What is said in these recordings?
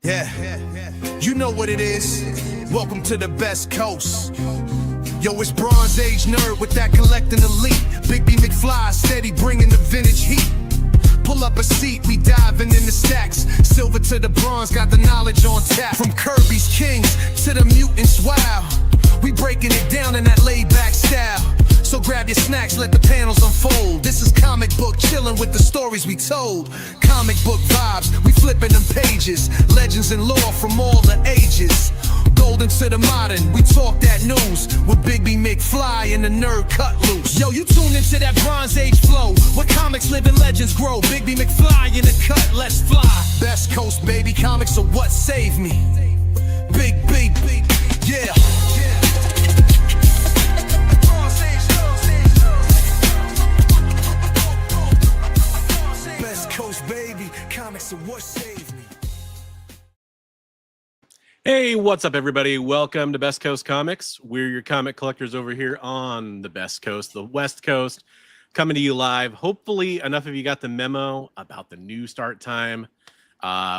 Yeah, you know what it is. Welcome to the best coast. Yo, it's Bronze Age nerd with that collecting elite. Big B McFly, steady bringing the vintage heat. Pull up a seat, we diving in the stacks. Silver to the bronze, got the knowledge on tap. From Kirby's Kings to the mutants, wow. We breaking it down in that laid-back style. So grab your snacks, let the panels unfold. This is comic book chilling with the stories we told. Comic book vibes, we flipping them pages. Legends and lore from all the ages. Golden to the modern, we talk that news. With Big B McFly and the nerd cut loose. Yo, you tune into that Bronze Age flow, where comics live and legends grow. Big B McFly in the cut, let's fly. Best coast, baby, comics are what saved me. Big B, yeah. Baby, comics are what saved me. Hey, what's up, everybody? Welcome to Best Coast Comics. We're your comic collectors over here on the Best Coast, the West Coast, coming to you live. Hopefully, enough of you got the memo about the new start time.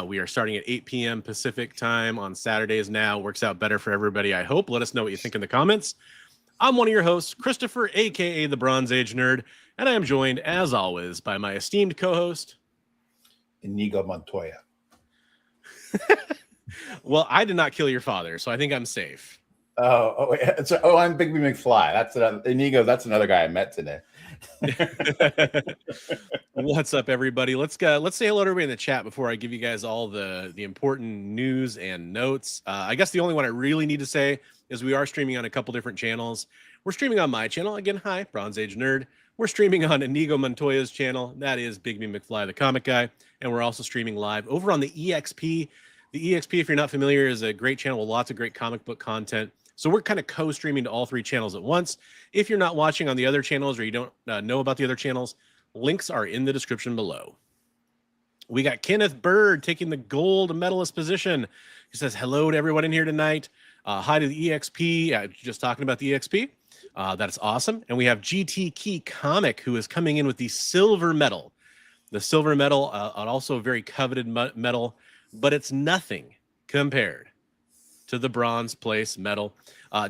We are starting at 8 p.m. Pacific time on Saturdays now. Works out better for everybody, I hope. Let us know what you think in the comments. I'm one of your hosts, Christopher, a.k.a. the Bronze Age Nerd, and I am joined, as always, by my esteemed co-host, Inigo Montoya. Well, I did not kill your father, so I think I'm safe. I'm Big B McFly. That's Inigo. That's another guy I met today. What's up, everybody? Let's say hello to everybody in the chat before I give you guys all the important news and notes. I guess the only one I really need to say is we are streaming on a couple different channels. We're streaming on my channel. Again, hi, Bronze Age Nerd. We're streaming on Inigo Montoya's channel. That is Big B McFly, the comic guy. And we're also streaming live over on the EXP. The EXP, if you're not familiar, is a great channel with lots of great comic book content. So we're kind of co-streaming to all three channels at once. If you're not watching on the other channels or you don't know about the other channels, links are in the description below. We got Kenneth Bird taking the gold medalist position. He says hello to everyone in here tonight. Hi to the EXP. Just talking about the EXP. That's awesome. And we have GT Key Comic, who is coming in with the silver medal. The silver medal, also a very coveted medal, but it's nothing compared to the bronze place medal.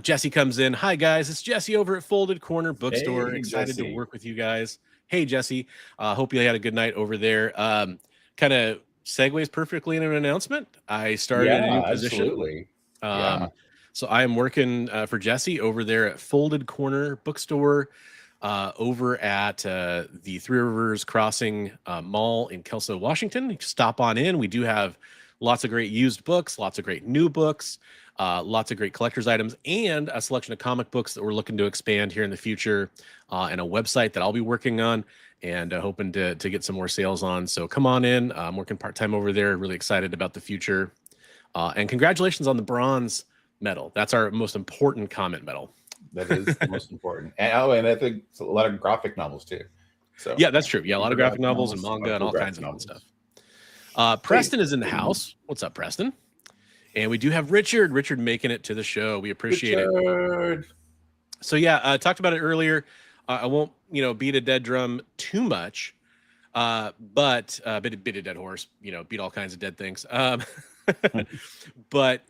Jesse comes in. Hi, guys. It's Jesse over at Folded Corner Bookstore. Hey, excited Jesse. to work with you guys. Hey, Jesse. Hope you had a good night over there. Kind of segues perfectly in an announcement. I started a new position. Absolutely. So I am working for Jesse over there at Folded Corner Bookstore over at the Three Rivers Crossing Mall in Kelso, Washington. Stop on in. We do have lots of great used books, lots of great new books, lots of great collector's items, and a selection of comic books that we're looking to expand here in the future, and a website that I'll be working on and hoping to get some more sales on. So come on in. I'm working part-time over there. Really excited about the future. And congratulations on the bronze medal. That's our most important comment medal. That is the most important. And I think it's a lot of graphic novels too. So yeah, that's true. Yeah, a lot of graphic novels and manga and all kinds of fun stuff. Preston is in the house. What's up, Preston? And we do have Richard. Richard making it to the show. We appreciate it. So yeah, I talked about it earlier. I won't, beat a dead drum too much, but beat a dead horse. Beat all kinds of dead things. But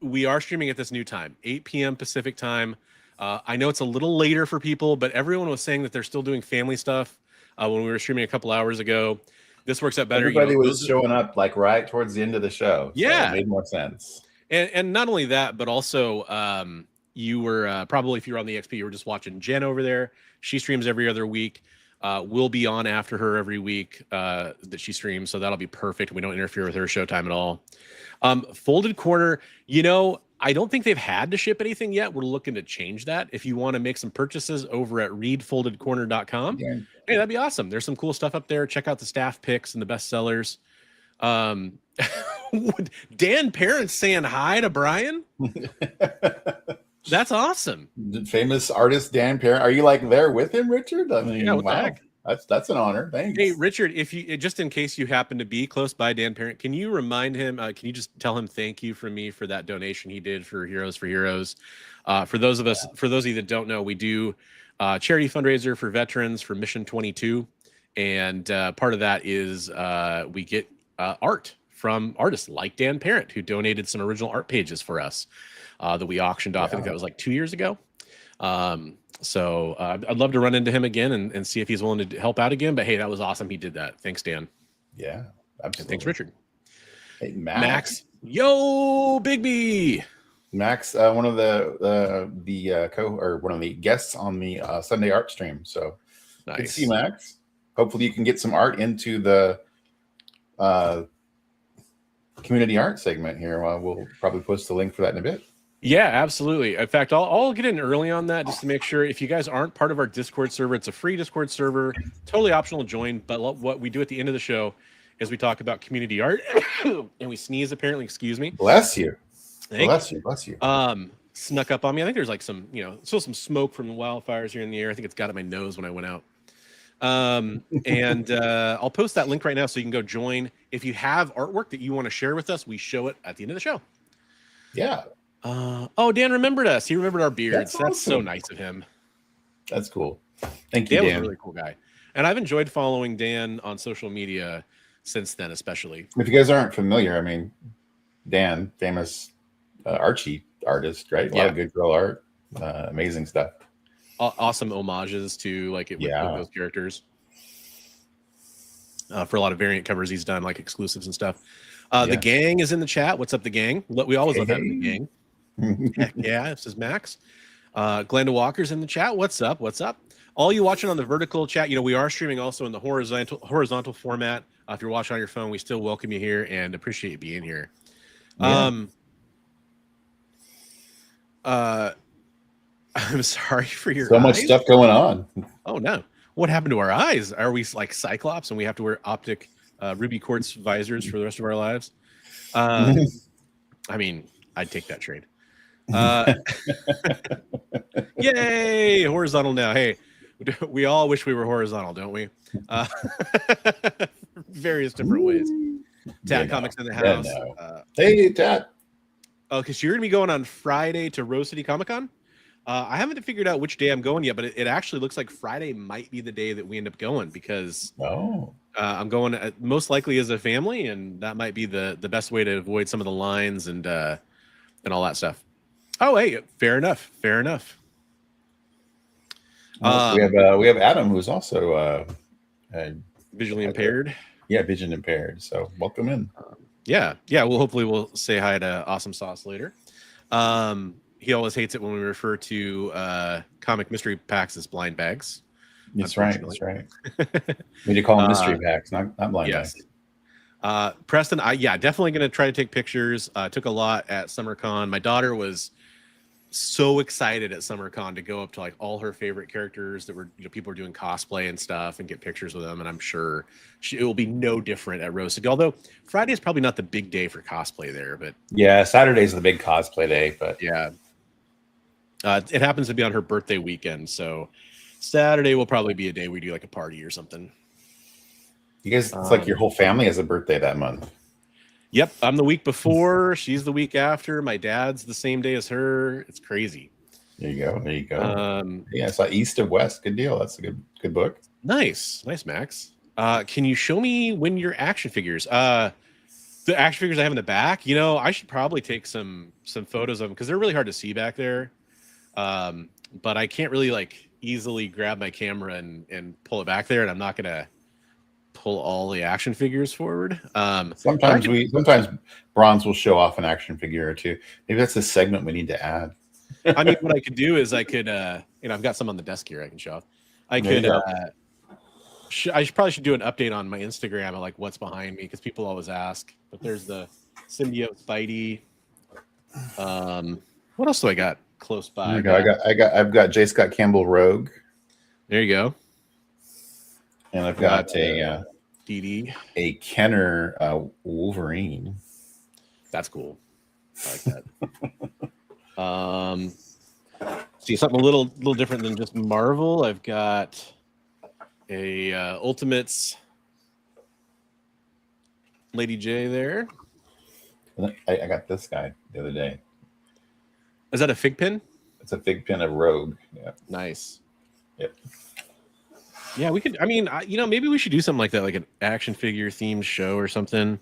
we are streaming at this new time, 8 p.m. Pacific time. I know it's a little later for people, but everyone was saying that they're still doing family stuff when we were streaming a couple hours ago. This works out better. Everybody was showing up like right towards the end of the show. Yeah. So it made more sense. And not only that, but also you were probably, if you were on the XP, you were just watching Jen over there. She streams every other week. We'll be on after her every week that she streams. So that'll be perfect. We don't interfere with her showtime at all. Folded Corner, I don't think they've had to ship anything yet. We're looking to change that. If you want to make some purchases over at readfoldedcorner.com, hey, that'd be awesome. There's some cool stuff up there. Check out the staff picks and the best sellers. Dan Parent's saying hi to Brian. That's awesome. Famous artist Dan Parent. Are you like there with him, Richard? I mean, yeah, what the heck? That's an honor. Thanks. Hey, Richard, if you just in case you happen to be close by Dan Parent, can you remind him? Can you just tell him thank you from me for that donation he did for Heroes for Heroes? For those of you that don't know, we do charity fundraiser for veterans for Mission 22, and part of that is we get art from artists like Dan Parent, who donated some original art pages for us that we auctioned off. I think that was like 2 years ago. So I'd love to run into him again and see if he's willing to help out again. But hey, that was awesome. He did that. Thanks, Dan. Yeah, absolutely. And thanks, Richard. Hey, Max. Yo, Big B. Max, one of the one of the guests on the Sunday art stream. So nice. Good to see you, Max. Hopefully you can get some art into the community art segment here. We'll probably post the link for that in a bit. Yeah, absolutely. In fact, I'll get in early on that just to make sure. If you guys aren't part of our Discord server, it's a free Discord server, totally optional to join. But what we do at the end of the show is we talk about community art and we sneeze, apparently. Excuse me. Bless you. Bless you. Snuck up on me. I think there's like some, still some smoke from the wildfires here in the air. I think it's got at my nose when I went out. And I'll post that link right now so you can go join. If you have artwork that you want to share with us, we show it at the end of the show. Yeah. Oh, Dan remembered us. He remembered our beards. That's awesome. so nice of him. That's cool. Thank you, Dan. Dan was a really cool guy. And I've enjoyed following Dan on social media since then, especially. If you guys aren't familiar, I mean, Dan, famous Archie artist, right? A lot of good girl art. Amazing stuff. Awesome homages to with those characters. For a lot of variant covers he's done, like exclusives and stuff. The gang is in the chat. What's up, the gang? We always love having the gang. Heck yeah, this is Max. Glenda Walker's in the chat. What's up? What's up? All you watching on the vertical chat, we are streaming also in the horizontal format. If you're watching on your phone, we still welcome you here and appreciate you being here. Yeah. I'm sorry for your so much stuff going on. Oh no. What happened to our eyes? Are we like Cyclops and we have to wear optic ruby quartz visors for the rest of our lives? I mean, I'd take that trade. Yay, horizontal now. Hey, we all wish we were horizontal, don't we? Various different ways. Tat Comics in the house. Hey, Tat. Oh, because you're gonna be going on Friday to Rose City Comic Con. I haven't figured out which day I'm going yet, but it actually looks like Friday might be the day that we end up going because I'm going most likely as a family, and that might be the best way to avoid some of the lines and all that stuff. Oh, hey, fair enough. We have Adam, who's also visually impaired. Yeah, vision impaired. So welcome in. Yeah. Well, hopefully we'll say hi to Awesome Sauce later. He always hates it when we refer to comic mystery packs as blind bags. That's right. We need to call them mystery packs, not blind bags. Preston, definitely going to try to take pictures. Took a lot at SummerCon. My daughter was so excited at SummerCon to go up to like all her favorite characters that were, people were doing cosplay and stuff and get pictures with them. And I'm sure it will be no different at Rose City. Although Friday is probably not the big day for cosplay there, but yeah, Saturday's the big cosplay day. But yeah, it happens to be on her birthday weekend, so Saturday will probably be a day we do like a party or something. You guys, it's like your whole family has a birthday that month. Yep, I'm the week before. She's the week after. My dad's the same day as her. It's crazy. There you go. Yeah, it's like East of West. Good deal. That's a good book. Nice, Max. Can you show me when your action figures? The action figures I have in the back. I should probably take some photos of them because they're really hard to see back there. But I can't really like easily grab my camera and pull it back there, and I'm not gonna pull all the action figures forward. Sometimes Bronze will show off an action figure or two. Maybe that's a segment we need to add. I mean, what I could do is I could, I've got some on the desk here I can show off. I probably should do an update on my Instagram of like what's behind me because people always ask. But there's the Symbiote Spidey. What else do I got close by? I've got J. Scott Campbell Rogue. There you go. And I've got a DD. A Kenner Wolverine. That's cool. I like that. See something a little different than just Marvel. I've got a Ultimates Lady J there. I got this guy the other day. Is that a fig pin? It's a fig pin of Rogue. Yeah. Nice. Yep. Yeah, we could. I mean, maybe we should do something like that, like an action figure themed show or something.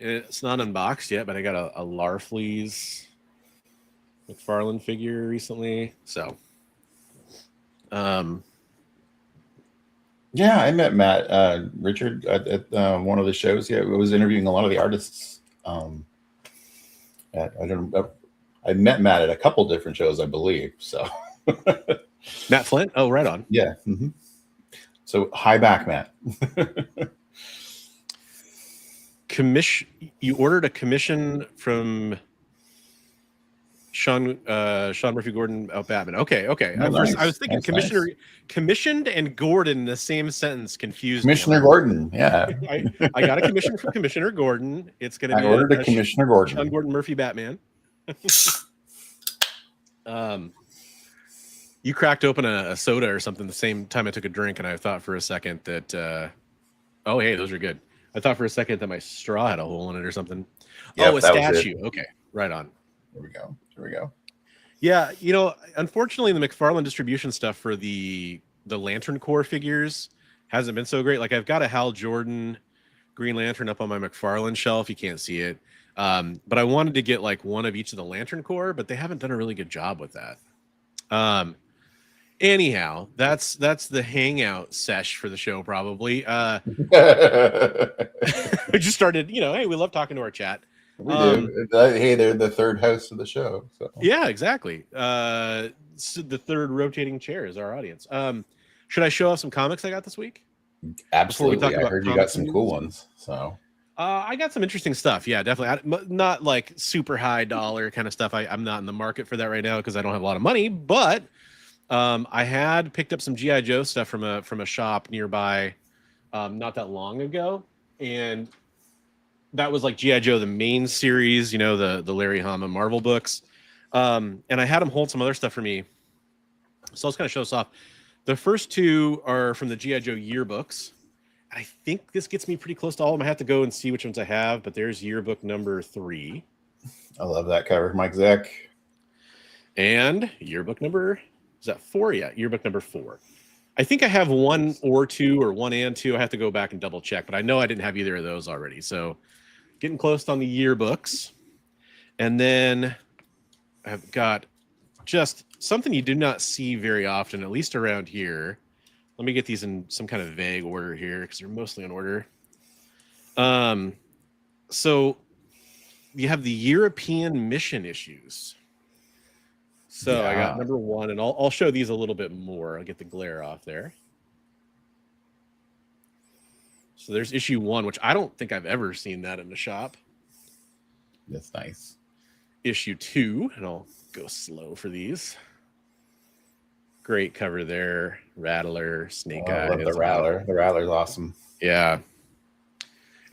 It's not unboxed yet, but I got a Larfleeze McFarlane figure recently. So, yeah, I met Matt Richard at one of the shows. Yeah, I was interviewing a lot of the artists. I met Matt at a couple different shows, I believe. So, Matt Flint. Oh, right on. Yeah. So, hi back, Matt. You ordered a commission from Sean Murphy Gordon about Batman. Okay. Oh, nice. I was thinking commissioned and Gordon in the same sentence confused Commissioner me. Gordon. Yeah. I got a commission from Commissioner Gordon. It's going to be I ordered a Commissioner Gordon. Sean Gordon Murphy Batman. You cracked open a soda or something the same time I took a drink, and I thought for a second that oh, hey, those are good. I thought for a second that my straw had a hole in it or something. Yep, oh, a statue. Okay, right on. Here we go. Yeah, unfortunately, the McFarlane distribution stuff for the Lantern Corps figures hasn't been so great. Like, I've got a Hal Jordan Green Lantern up on my McFarlane shelf. You can't see it. But I wanted to get like one of each of the Lantern Corps, but they haven't done a really good job with that. Anyhow, that's the hangout sesh for the show, probably. We just started, hey, we love talking to our chat. We do. Hey, they're the third host of the show. So. Yeah, exactly. So the third rotating chair is our audience. Should I show off some comics I got this week? Absolutely. I heard you got some cool ones. So I got some interesting stuff. Yeah, definitely. Not like super high dollar kind of stuff. I'm not in the market for that right now because I don't have a lot of money, but I had picked up some G.I. Joe stuff from a shop nearby not that long ago, and that was like G.I. Joe the main series, the Larry Hama Marvel books, and I had him hold some other stuff for me, so let's kind of show this off. The first two are from the G.I. Joe yearbooks. I think this gets me pretty close to all of them. I have to go and see which ones I have, but there's yearbook number 3. I love that cover, Mike Zeck. And yearbook number... Is that 4? Yeah, yearbook number 4. I think I have 1 or 2 or 1 and 2. I have to go back and double check, but I know I didn't have either of those already. So getting close on the yearbooks. And then I've got just something you do not see very often, at least around here. Let me get these in some kind of vague order here because they're mostly in order. So you have the European mission issues. So yeah. I got number 1, and I'll show these a little bit more. I'll get the glare off there. So there's issue 1, which I don't think I've ever seen that in the shop. That's nice. Issue 2, and I'll go slow for these. Great cover there. Rattler, Snake Eye. I love the Rattler. The Rattler's awesome. Yeah.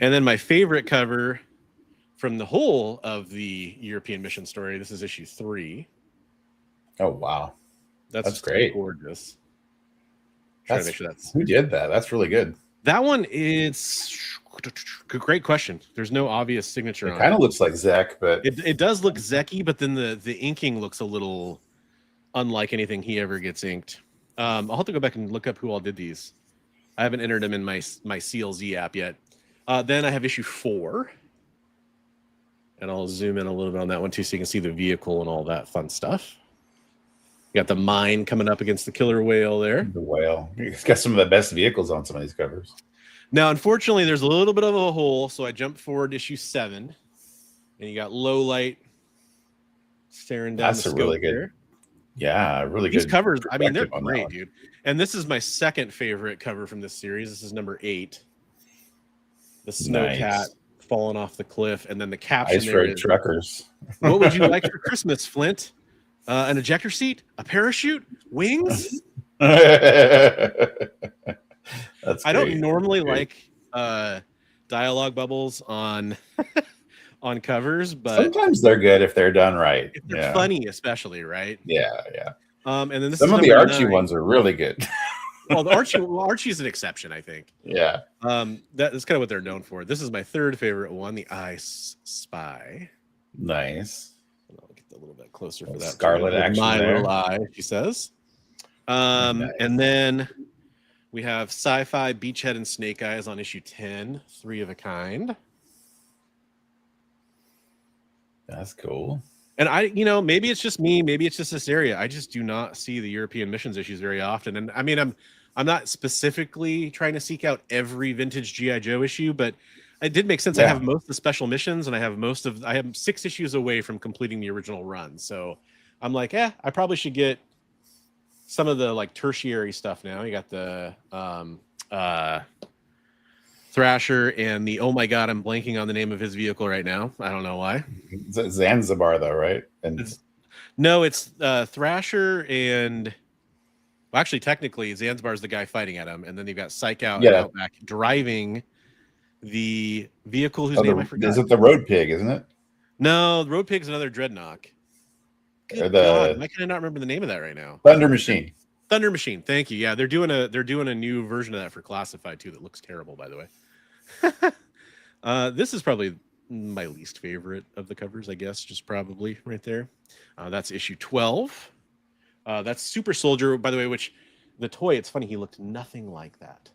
And then my favorite cover from the whole of the European mission story. This is issue 3. Oh, wow. That's great. Gorgeous. Trying to make sure who did that? That's really good. That one, it's great question. There's no obvious signature on it. It kind of looks like Zeck, but it does look Zecky, but then the inking looks a little unlike anything he ever gets inked. I'll have to go back and look up who all did these. I haven't entered them in my CLZ app yet. Then I have issue 4. And I'll zoom in a little bit on that one too so you can see the vehicle and all that fun stuff. You got the mine coming up against the killer whale there. The whale. He's got some of the best vehicles on some of these covers. Now, unfortunately, there's a little bit of a hole, so I jumped forward to issue 7. And you got low light staring down the scope really good. There. Yeah, really These good. These covers, I mean, they're great, dude. And this is my second favorite cover from this series. This is number 8. The snowcat falling off the cliff, and then the caption Ice Road Truckers. What would you like for Christmas, Flint? An ejector seat, a parachute, wings. That's I don't normally like dialogue bubbles on on covers, but sometimes they're good if they're done right. If they're funny, especially, right? Yeah. And then this some of the Archie ones are really good. Well, Archie's an exception, I think. Yeah. That's kind of what they're known for. This is my third favorite one, the Ice Spy. Nice. I'll get a little bit closer for that. Scarlet action. My little eye, she says. Nice. And then We have Sci-Fi, Beachhead, and Snake Eyes on issue 10, 3 of a kind. That's cool. And maybe it's just me, maybe it's just this area. I just do not see the European missions issues very often. And I mean, I'm not specifically trying to seek out every vintage G.I. Joe issue, but it did make sense. Yeah. I have most of the special missions, and I have 6 issues away from completing the original run. So I'm like, I probably should get some of the like tertiary stuff now. You got the Thrasher and the, oh my god, I'm blanking on the name of his vehicle right now. I don't know why. Zanzibar though, right? And it's Thrasher and, well, actually technically Zanzibar is the guy fighting at him, and then they've got Psych Out and Outback driving the vehicle whose name I forgot. Is it the Road Pig, isn't it? No, Road Pig's another Dreadnought. Or God, why can I not remember the name of that right now? Thunder Machine. Thunder Machine. Thank you. Yeah, they're doing a new version of that for Classified too. That looks terrible, by the way. This is probably my least favorite of the covers, I guess. Just probably right there. That's issue 12. That's Super Soldier, by the way. Which the toy? It's funny. He looked nothing like that.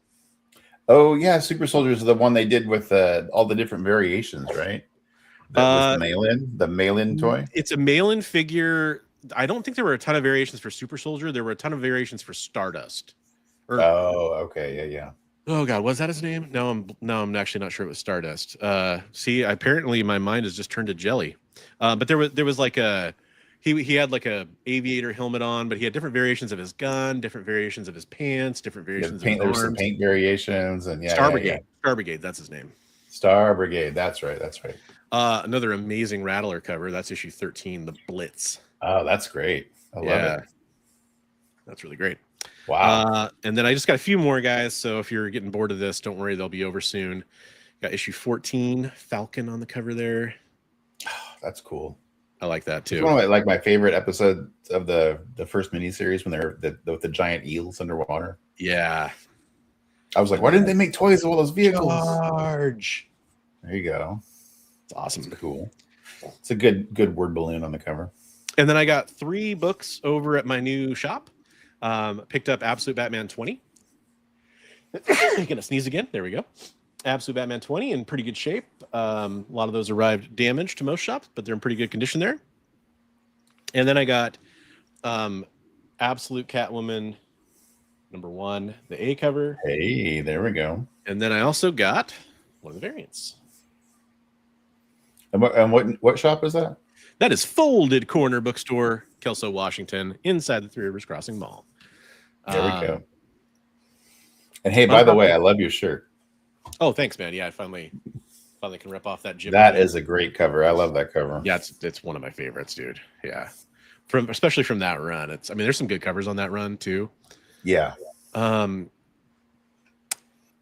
Oh yeah, Super Soldier is the one they did with all the different variations, right? That was the mail-in toy. It's a mail-in figure. I don't think there were a ton of variations for Super Soldier. There were a ton of variations for Stardust. Okay, yeah. Oh God, was that his name? No, I'm actually not sure it was Stardust. See, apparently my mind has just turned to jelly. But there was like he had like a aviator helmet on, but he had different variations of his gun, different variations of his pants, different variations of his arms. There's some paint variations, and Star Brigade. Star Brigade, that's his name. Star Brigade, that's right. Another amazing Rattler cover. That's issue 13, the Blitz. Oh, that's great. I love it. That's really great. Wow. And then I just got a few more, guys. So if you're getting bored of this, don't worry, they'll be over soon. Got issue 14, Falcon on the cover there. That's cool. I like that too. It's one of my favorite episodes of the first miniseries when they're with the giant eels underwater. Yeah. I was like, why didn't they make toys of all those vehicles? Charge. There you go. It's awesome. It's cool. It's a good word balloon on the cover. And then I got 3 books over at my new shop. Picked up Absolute Batman 20. Gonna sneeze again. There we go. Absolute Batman 20 in pretty good shape. A lot of those arrived damaged to most shops, but they're in pretty good condition there. And then I got Absolute Catwoman #1, the A cover. Hey, there we go. And then I also got one of the variants. And what shop is that? That is Folded Corner Bookstore, Kelso, Washington, inside the Three Rivers Crossing Mall. There we go. And hey, by the way, I love your shirt. Oh, thanks, man. Yeah, I finally can rip off that Gemini. That is a great cover. I love that cover. Yeah, it's one of my favorites, dude. Yeah, especially from that run. There's some good covers on that run too. Yeah.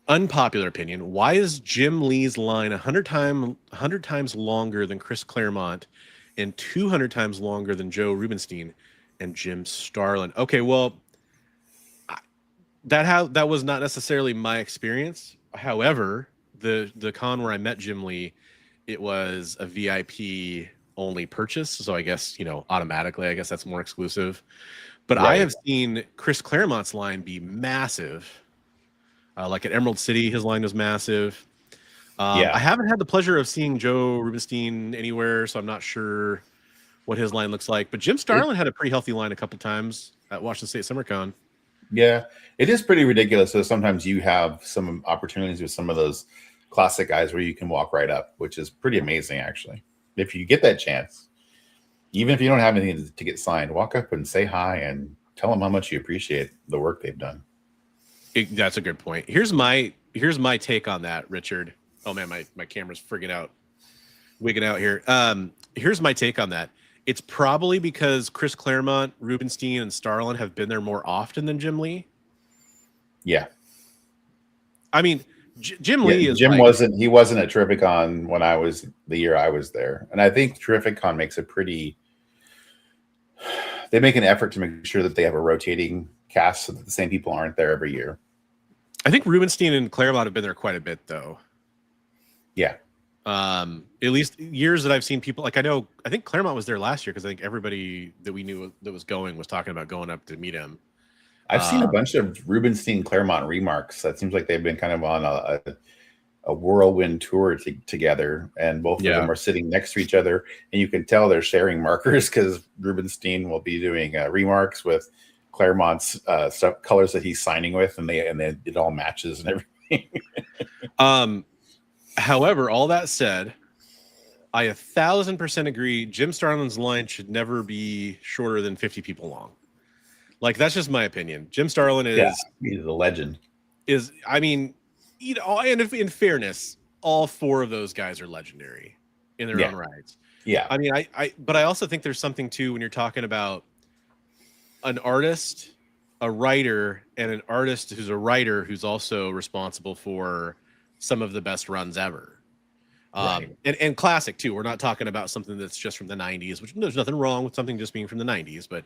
Unpopular opinion: why is Jim Lee's line 100 times longer than Chris Claremont and 200 times longer than Joe Rubenstein and Jim Starlin? Okay, well, that was not necessarily my experience. However, the con where I met Jim Lee, it was a VIP only purchase, so I guess automatically, I guess that's more exclusive. But right. I have seen Chris Claremont's line be massive. Like at Emerald City, his line was massive. I haven't had the pleasure of seeing Joe Rubenstein anywhere, so I'm not sure what his line looks like. But Jim Starlin had a pretty healthy line a couple times at Washington State SummerCon. Yeah, it is pretty ridiculous. So sometimes you have some opportunities with some of those classic guys where you can walk right up, which is pretty amazing, actually. If you get that chance, even if you don't have anything to get signed, walk up and say hi and tell them how much you appreciate the work they've done. That's a good point. Here's my take on that, Richard. Oh man, my camera's wigging out here. Here's my take on that. It's probably because Chris Claremont, Rubenstein, and Starlin have been there more often than Jim Lee. Yeah. I mean, Jim Lee is Jim wasn't at Terrificon when the year I was there. And I think Terrificon makes they make an effort to make sure that they have a rotating cast so that the same people aren't there every year. I think Rubenstein and Claremont have been there quite a bit though. Yeah. At least years that I've seen people, like I think Claremont was there last year because I think everybody that we knew that was going was talking about going up to meet him. I've seen a bunch of Rubenstein Claremont remarks. That seems like they've been kind of on a whirlwind tour together, and both of them are sitting next to each other, and you can tell they're sharing markers because Rubenstein will be doing remarks with Claremont's stuff, colors that he's signing with, and it all matches and everything. However, all that said, I 1,000% agree. Jim Starlin's line should never be shorter than 50 people long. Like, that's just my opinion. Jim Starlin he's a legend. I mean, you know, and if, in fairness, all 4 of those guys are legendary in their own rights. Yeah. I mean, but I also think there's something too when you're talking about an artist, a writer, and an artist who's a writer who's also responsible for some of the best runs ever. And classic too. We're not talking about something that's just from the 90s, which there's nothing wrong with something just being from the 90s, but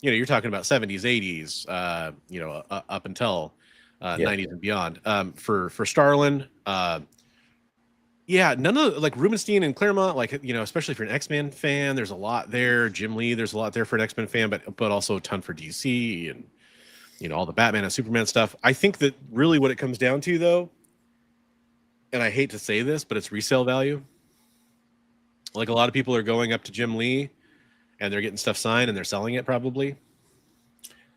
you know, you're talking about 70s, 80s, you know, up until 90s and beyond. For Starlin, none of like Rubenstein and Claremont, like, you know, especially for an X-Men fan, there's a lot there. Jim Lee, there's a lot there for an X-Men fan, but also a ton for DC and, you know, all the Batman and Superman stuff. I think that really what it comes down to, though, and I hate to say this, but it's resale value. Like, a lot of people are going up to Jim Lee and they're getting stuff signed and they're selling it probably.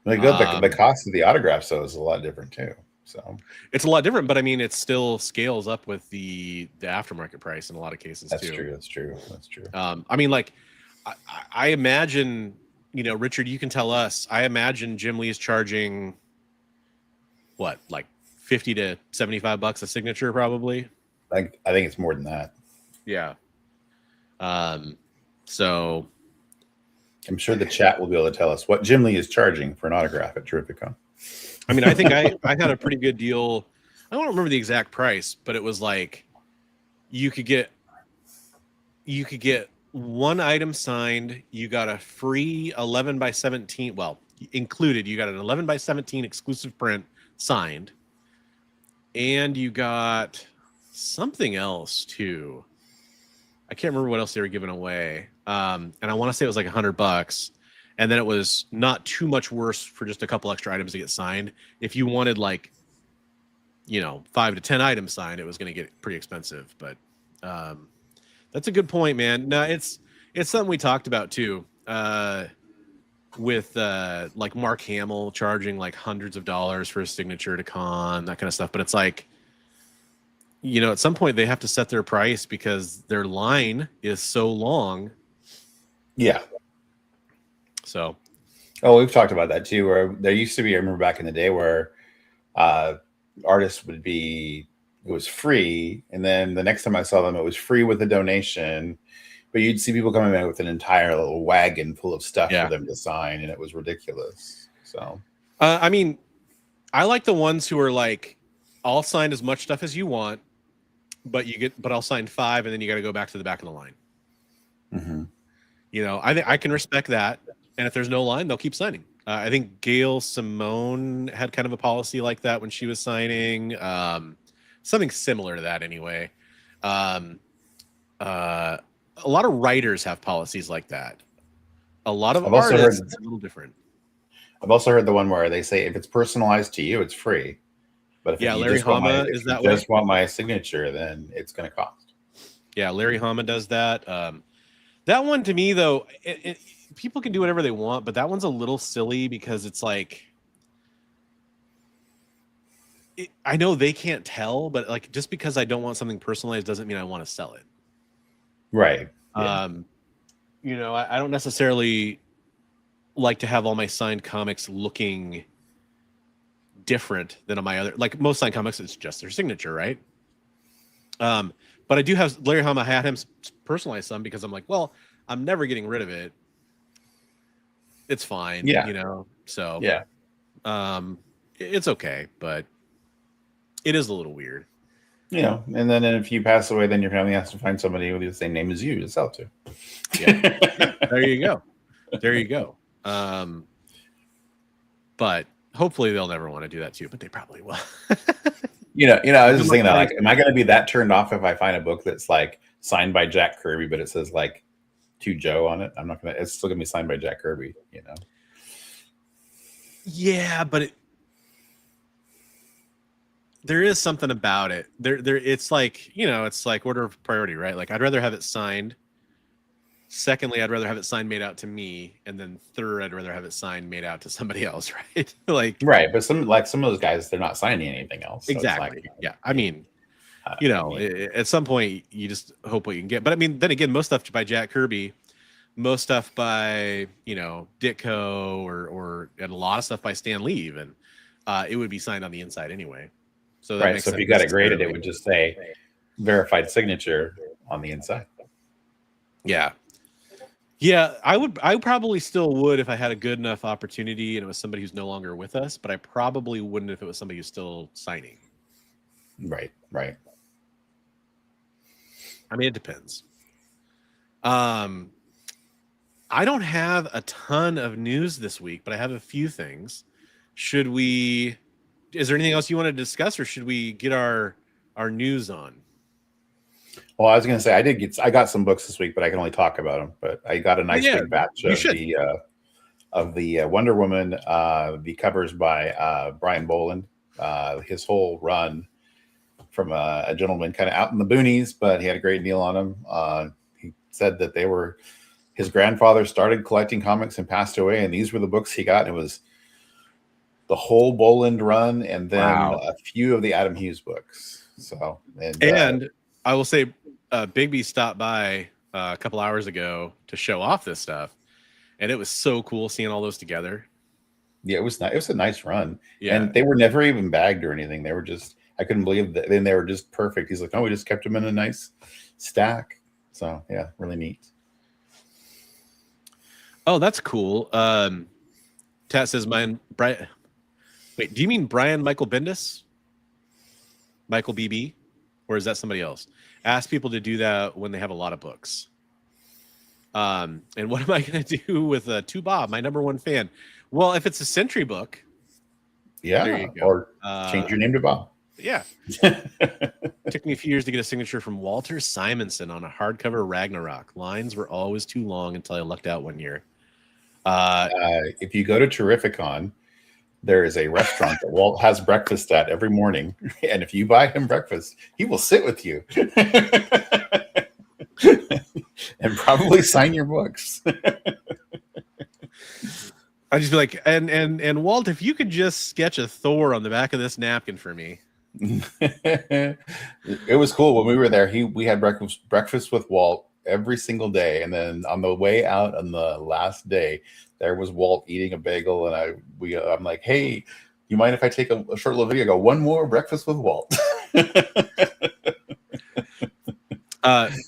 The cost of the autographs, though, is a lot different too. So it's a lot different, but I mean, it still scales up with the aftermarket price in a lot of cases too. That's true. I mean, like, I imagine, you know, Richard, you can tell us. I imagine Jim Lee is charging what, like $50 to $75 a signature, probably. I think it's more than that. Yeah. So I'm sure the chat will be able to tell us what Jim Lee is charging for an autograph at Terrificon. I mean, I think I had a pretty good deal. I don't remember the exact price, but it was like you could get one item signed. You got a free 11 by 17. Well, included, you got an 11 by 17 exclusive print signed, and you got something else too. I can't remember what else they were giving away. And I want to say it was like $100. And then it was not too much worse for just a couple extra items to get signed. If you wanted, like, you know, 5 to 10 items signed, it was going to get pretty expensive. But that's a good point, man. No, it's something we talked about too, with like Mark Hamill charging like hundreds of dollars for a signature to con, that kind of stuff. But it's like, you know, at some point they have to set their price because their line is so long. Yeah. So, we've talked about that too. Where there used to be, I remember back in the day, where artists would be, it was free, and then the next time I saw them, it was free with a donation. But you'd see people coming in with an entire little wagon full of stuff for them to sign, and it was ridiculous. So, I mean, I like the ones who are like, I'll sign as much stuff as you want, but I'll sign 5, and then you got to go back to the back of the line. Mm-hmm. You know, I can respect that. And if there's no line, they'll keep signing. I think Gail Simone had kind of a policy like that when she was signing. Something similar to that anyway. A lot of writers have policies like that. A lot of artists, it's a little different. I've also heard the one where they say if it's personalized to you, it's free. But if Larry Hama is that way. If you just want my signature, then it's going to cost. Yeah, Larry Hama does that. That one, to me, though, people can do whatever they want, but that one's a little silly because it's like, I know they can't tell, but like, just because I don't want something personalized doesn't mean I want to sell it. Right. Yeah. You know, I don't necessarily like to have all my signed comics looking different than on my other, like most signed comics, it's just their signature, right? But I do have Larry Hama. I had him personalize some because I'm like, well, I'm never getting rid of it. It's fine, you know. So it's okay, but it is a little weird. You know, and then if you pass away, then your family has to find somebody with the same name as you to sell to. Yeah, there you go. There you go. But hopefully they'll never want to do that too, but they probably will. You know, I was just thinking that, like, am I going to be that turned off if I find a book that's like signed by Jack Kirby, but it says like to Joe on it? I'm not going to, it's still going to be signed by Jack Kirby, you know? Yeah, but there is something about it. It's like, it's like order of priority, right? Like I'd rather have it signed. Secondly, I'd rather have it signed made out to me, and then third, I'd rather have it signed made out to somebody else, right? Like Right, but some of those guys, they're not signing anything else. So exactly. it's like, Yeah. I mean, I mean, at some point you just hope what you can get. But I mean, then again, most stuff by Jack Kirby, most stuff by Ditko, or and a lot of stuff by Stan Lee, even it would be signed on the inside anyway. So that right. makes So if sense you got it graded, it necessarily. would just say verified signature on the inside. Yeah. Yeah, I probably still would if I had a good enough opportunity and it was somebody who's no longer with us, but I probably wouldn't if it was somebody who's still signing. Right, right. I mean, it depends. I don't have a ton of news this week, but I have a few things. Is there anything else you want to discuss, or should we get our news on? Well, I was going to say I got some books this week, but I can only talk about them. But I got a nice Yeah, big batch you should. of the Wonder Woman, the covers by Brian Boland. His whole run from a gentleman kind of out in the boonies, but he had a great deal on them. He said that his grandfather started collecting comics and passed away, and these were the books he got. And it was the whole Boland run, and then Wow. a few of the Adam Hughes books. So And I will say, Bigby stopped by a couple hours ago to show off this stuff, and it was so cool seeing all those together. Yeah, it was nice. It was a nice run. Yeah. And they were never even bagged or anything. They were just, I couldn't believe that. Then they were just perfect. He's like, oh, we just kept them in a nice stack. So yeah, really neat. Oh, that's cool. Tat says Brian. Wait, do you mean Brian Michael Bendis? Michael BB? Or is that somebody else? Ask people to do that when they have a lot of books. And what am I going to do with To Bob, my number one fan? Well, if it's a Century book. Yeah. There you go. Or change your name to Bob. Yeah. Took me a few years to get a signature from Walter Simonson on a hardcover Ragnarok. Lines were always too long until I lucked out one year. If you go to Terrificon, there is a restaurant that Walt has breakfast at every morning. And if you buy him breakfast, he will sit with you and probably sign your books. I'd just be like, and Walt, if you could just sketch a Thor on the back of this napkin for me. It was cool when we were there. We had breakfast with Walt every single day, and then on the way out on the last day, there was Walt eating a bagel, and I'm like, hey, you mind if I take a short little video? Go one more breakfast with Walt.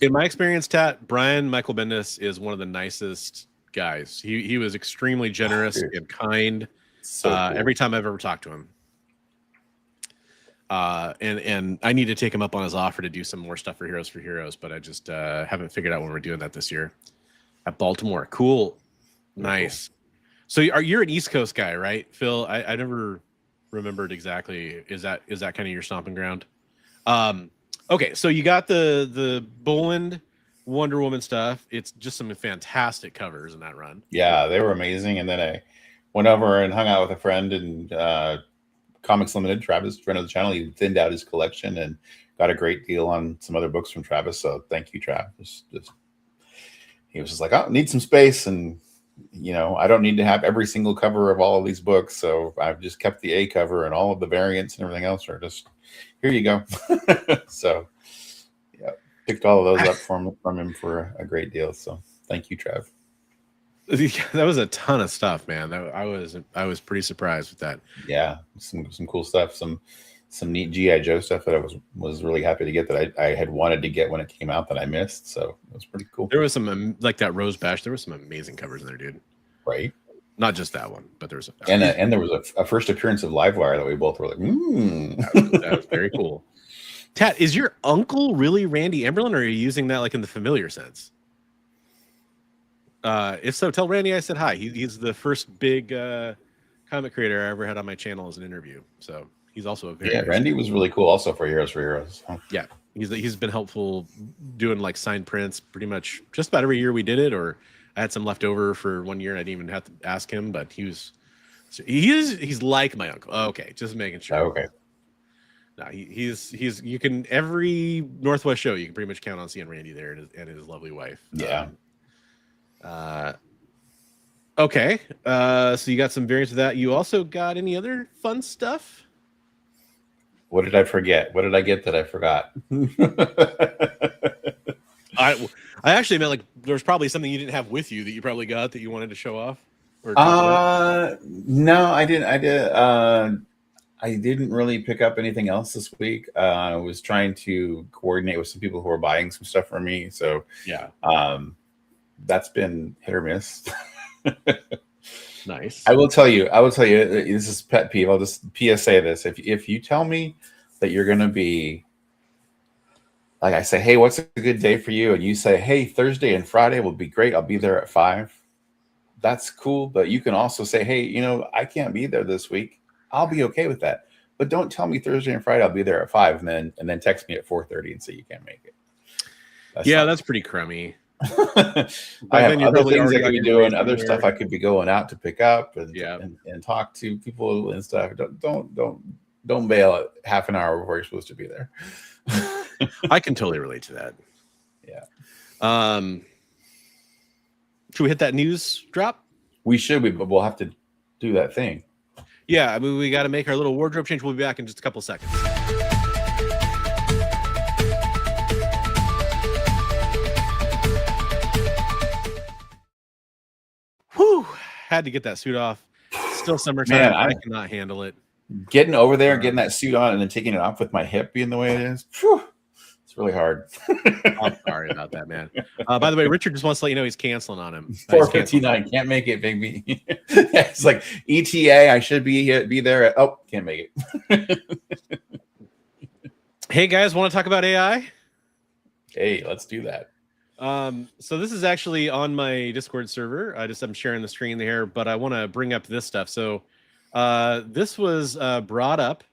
In my experience, Tat, Brian Michael Bendis is one of the nicest guys. He was extremely generous and kind. So cool. Every time I've ever talked to him. And I need to take him up on his offer to do some more stuff for Heroes, but I just haven't figured out when we're doing that this year at Baltimore. Cool. Nice. Cool. So you're an East Coast guy, right, Phil? I never remembered exactly. Is that kind of your stomping ground? Okay, so you got the Boland Wonder Woman stuff. It's just some fantastic covers in that run. Yeah, they were amazing. And then I went over and hung out with a friend and Comics Limited, Travis, friend of the channel. He thinned out his collection and got a great deal on some other books from Travis. So thank you, Travis. He was just like, oh, need some space, and I don't need to have every single cover of all of these books. So I've just kept the A cover, and all of the variants and everything else are just, here you go. So yeah, picked all of those up from him for a great deal. So thank you, Trav. That was a ton of stuff, man. I was pretty surprised with that. Yeah, some cool stuff, some neat G.I. Joe stuff that I was really happy to get, that I had wanted to get when it came out that I missed. So it was pretty cool. There was some like that Rose Bash. There was some amazing covers in there, dude. Right. Not just that one, but there was and there was a first appearance of Livewire that we both were like, that was very cool. Tat, is your uncle really Randy Emberlin, or are you using that like in the familiar sense? If so, tell Randy I said hi. He's the first big comic creator I ever had on my channel as an interview. So he's also a very Randy was really cool also for Heroes. Yeah, he's been helpful doing like signed prints pretty much just about every year we did it, or I had some left over for one year and I didn't even have to ask him, but he was So he's like my uncle. Okay, just making sure. Okay. No, he's you can every Northwest show you can pretty much count on seeing Randy there and his lovely wife. Yeah. Okay. So you got some variants of that. You also got any other fun stuff? What did I forget? What did I get that I forgot? I actually meant like there's probably something you didn't have with you that you probably got that you wanted to show off. Or No, I didn't. I didn't really pick up anything else this week. I was trying to coordinate with some people who are buying some stuff for me. So yeah, that's been hit or miss. Nice. I will tell you, this is pet peeve. I'll just PSA this. If you tell me that you're going to be, like I say, hey, what's a good day for you? And you say, hey, Thursday and Friday will be great. I'll be there at 5. That's cool. But you can also say, hey, I can't be there this week. I'll be okay with that. But don't tell me Thursday and Friday I'll be there at 5 and then text me at 4:30 and say you can't make it. That's pretty crummy. I have other things I could be doing, other stuff I could be going out to pick up and talk to people and stuff. Don't bail at half an hour before you're supposed to be there. I can totally relate to that. Yeah. Should we hit that news drop? We should, but we'll have to do that thing. Yeah, I mean, we got to make our little wardrobe change. We'll be back in just a couple seconds. Whew, had to get that suit off. Still summertime. Man, I cannot handle it. Getting over there, getting that suit on, and then taking it off with my hip being the way it is. Whew, it's really hard. I'm sorry about that, man. By the way, Richard just wants to let you know he's canceling on him. 4:59, can't make it, baby. It's like ETA. I should be there. Can't make it. Hey guys, want to talk about AI? Hey, let's do that. So this is actually on my Discord server. I'm sharing the screen there, but I want to bring up this stuff. So this was brought up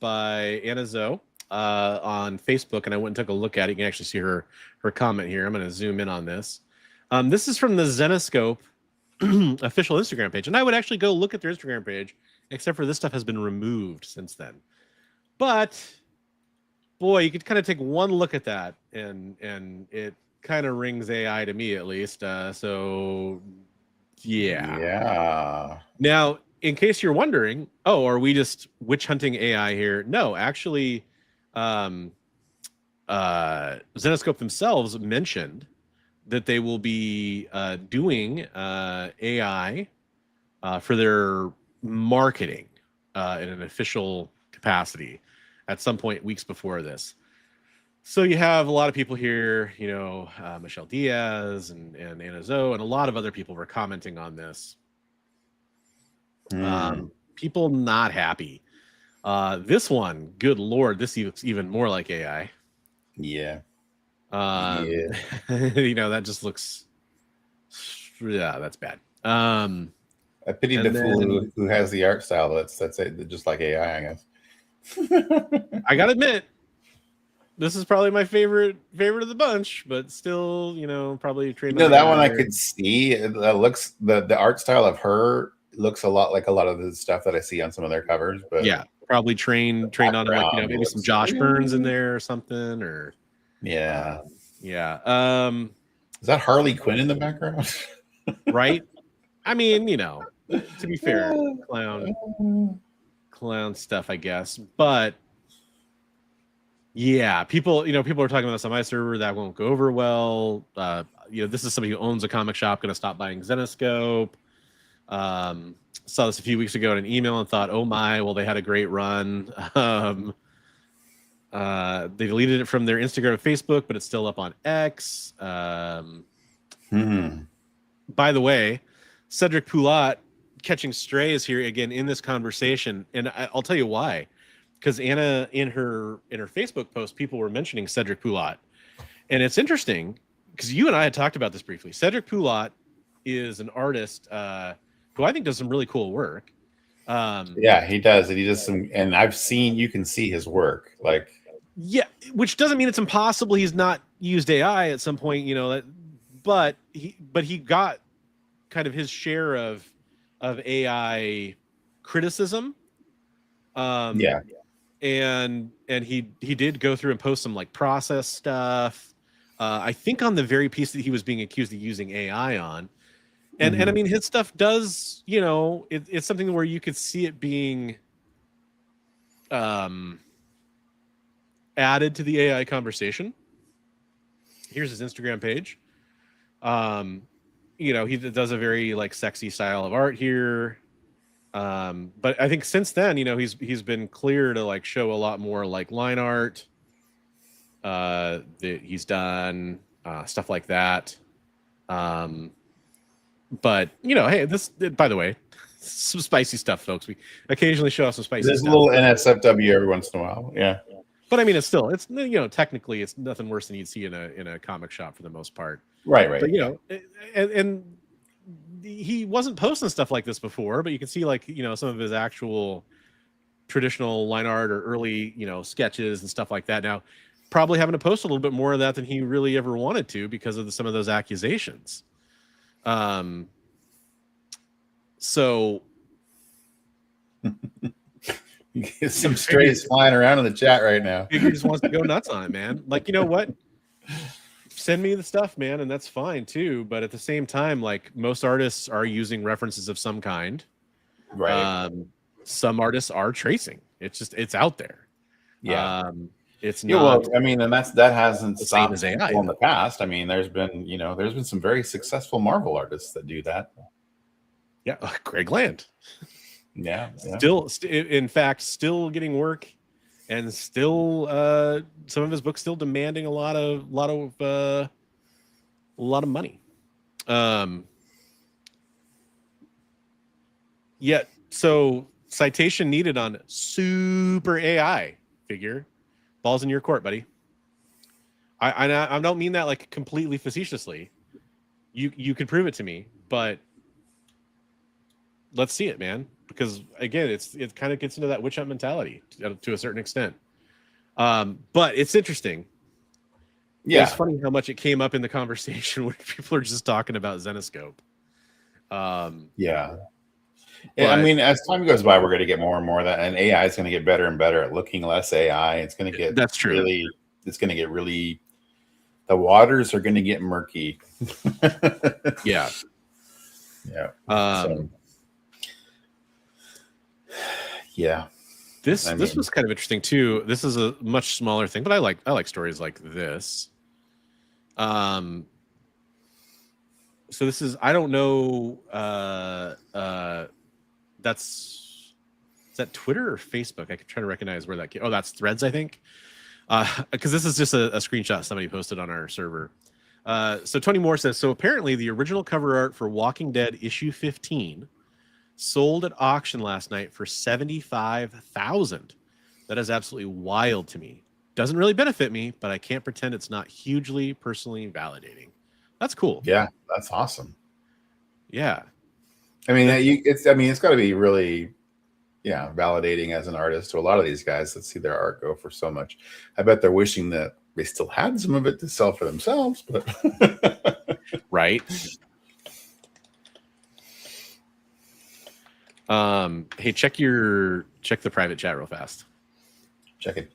by Anna Zoe on Facebook, and I went and took a look at it. You can actually see her comment here. I'm going to zoom in on this. This is from the Zenoscope official Instagram page, and I would actually go look at their Instagram page, except for this stuff has been removed since then. But boy, you could kind of take one look at that, and it kind of rings AI to me, at least. So yeah. Now, in case you're wondering, are we just witch hunting AI here? No, actually, Zenoscope themselves mentioned that they will be doing AI for their marketing in an official capacity at some point weeks before this. So you have a lot of people here, Michelle Diaz and Anna Zoe, and a lot of other people were commenting on this. People not happy. This one, good Lord, this looks even more like AI. Yeah. That just looks, that's bad. I pity the fool who has the art style that's just like AI, I guess. I gotta admit, this is probably my favorite of the bunch, but still, probably that one I could see. It looks the art style of her looks a lot like a lot of the stuff that I see on some of their covers. But yeah, probably trained on it, maybe some Josh Burns in there or something, or yeah. Is that Harley Quinn in the background? Right. I mean, to be fair, clown stuff, I guess, but yeah, people are talking about this on my server. That won't go over well. This is somebody who owns a comic shop going to stop buying Zenoscope. Saw this a few weeks ago in an email and thought, oh my, well, they had a great run. They deleted it from their Instagram and Facebook, but it's still up on X. By the way, Cedric Poulat catching strays here again in this conversation, and I'll tell you why. Because Anna, in her Facebook post, people were mentioning Cedric Poulat, and it's interesting because you and I had talked about this briefly. Cedric Poulat is an artist who I think does some really cool work. Yeah, he does. He does some, and you can see his work. Which doesn't mean it's impossible he's not used AI at some point, but he got kind of his share of AI criticism. Yeah. And he did go through and post some like process stuff. I think on the very piece that he was being accused of using AI on. And I mean, his stuff does, you know, it's something where you could see it being added to the AI conversation. Here's his Instagram page. You know, he does a very like sexy style of art here. But I think since then, you know, he's been clear to like show a lot more like line art that he's done, stuff like that. But you know, hey, this, by the way, some spicy stuff, folks. We occasionally show off some spicy There's stuff. a little NSFW every once in a while. Yeah. But I mean, it's you know, technically it's nothing worse than you'd see in a comic shop for the most part. Right. But you know, and he wasn't posting stuff like this before, but you can see like, you know, some of his actual traditional line art or early, you know, sketches and stuff like that. Now, probably having to post a little bit more of that than he really ever wanted to because of some of those accusations. So You get some strays flying around in the chat right now. he just wants to go nuts on it, man. Like, you know what? Send me the stuff, man, and that's fine too. But at the same time, like most artists are using references of some kind. Right. Some artists are tracing. It's out there. Yeah. It's Yeah, not. well, I mean, and that hasn't the same stopped as AI, people in the past. I mean, there's been some very successful Marvel artists that do that. Yeah, Greg Land. Yeah. In fact, still getting work, and still some of his books still demanding a lot of money. Yet, so citation needed on super AI figure. Ball's in your court, buddy. I don't mean that like completely facetiously. You can prove it to me, but let's see it, man. Because again, it kind of gets into that witch hunt mentality to a certain extent. But it's interesting. Yeah. It's funny how much it came up in the conversation when people are just talking about Zenoscope. Yeah. I mean, as time goes by, we're going to get more and more of that, and AI is going to get better and better at looking less AI. It's going to get that's true. It's going to get really. The waters are going to get murky. Yeah. Yeah. Yeah. This was kind of interesting too. This is a much smaller thing, but I like stories like this. So this is, I don't know, is that Twitter or Facebook? I can try to recognize where that came. Oh, that's Threads, I think. Because this is just a screenshot somebody posted on our server. So Tony Moore says, so apparently the original cover art for Walking Dead issue 15 sold at auction last night for $75,000. That is absolutely wild to me. Doesn't really benefit me, but I can't pretend it's not hugely personally validating. That's cool. Yeah, that's awesome. Yeah. I mean, it's got to be really, validating as an artist to a lot of these guys that see their art go for so much. I bet they're wishing that they still had some of it to sell for themselves, but right. Hey, check the private chat real fast. Check it.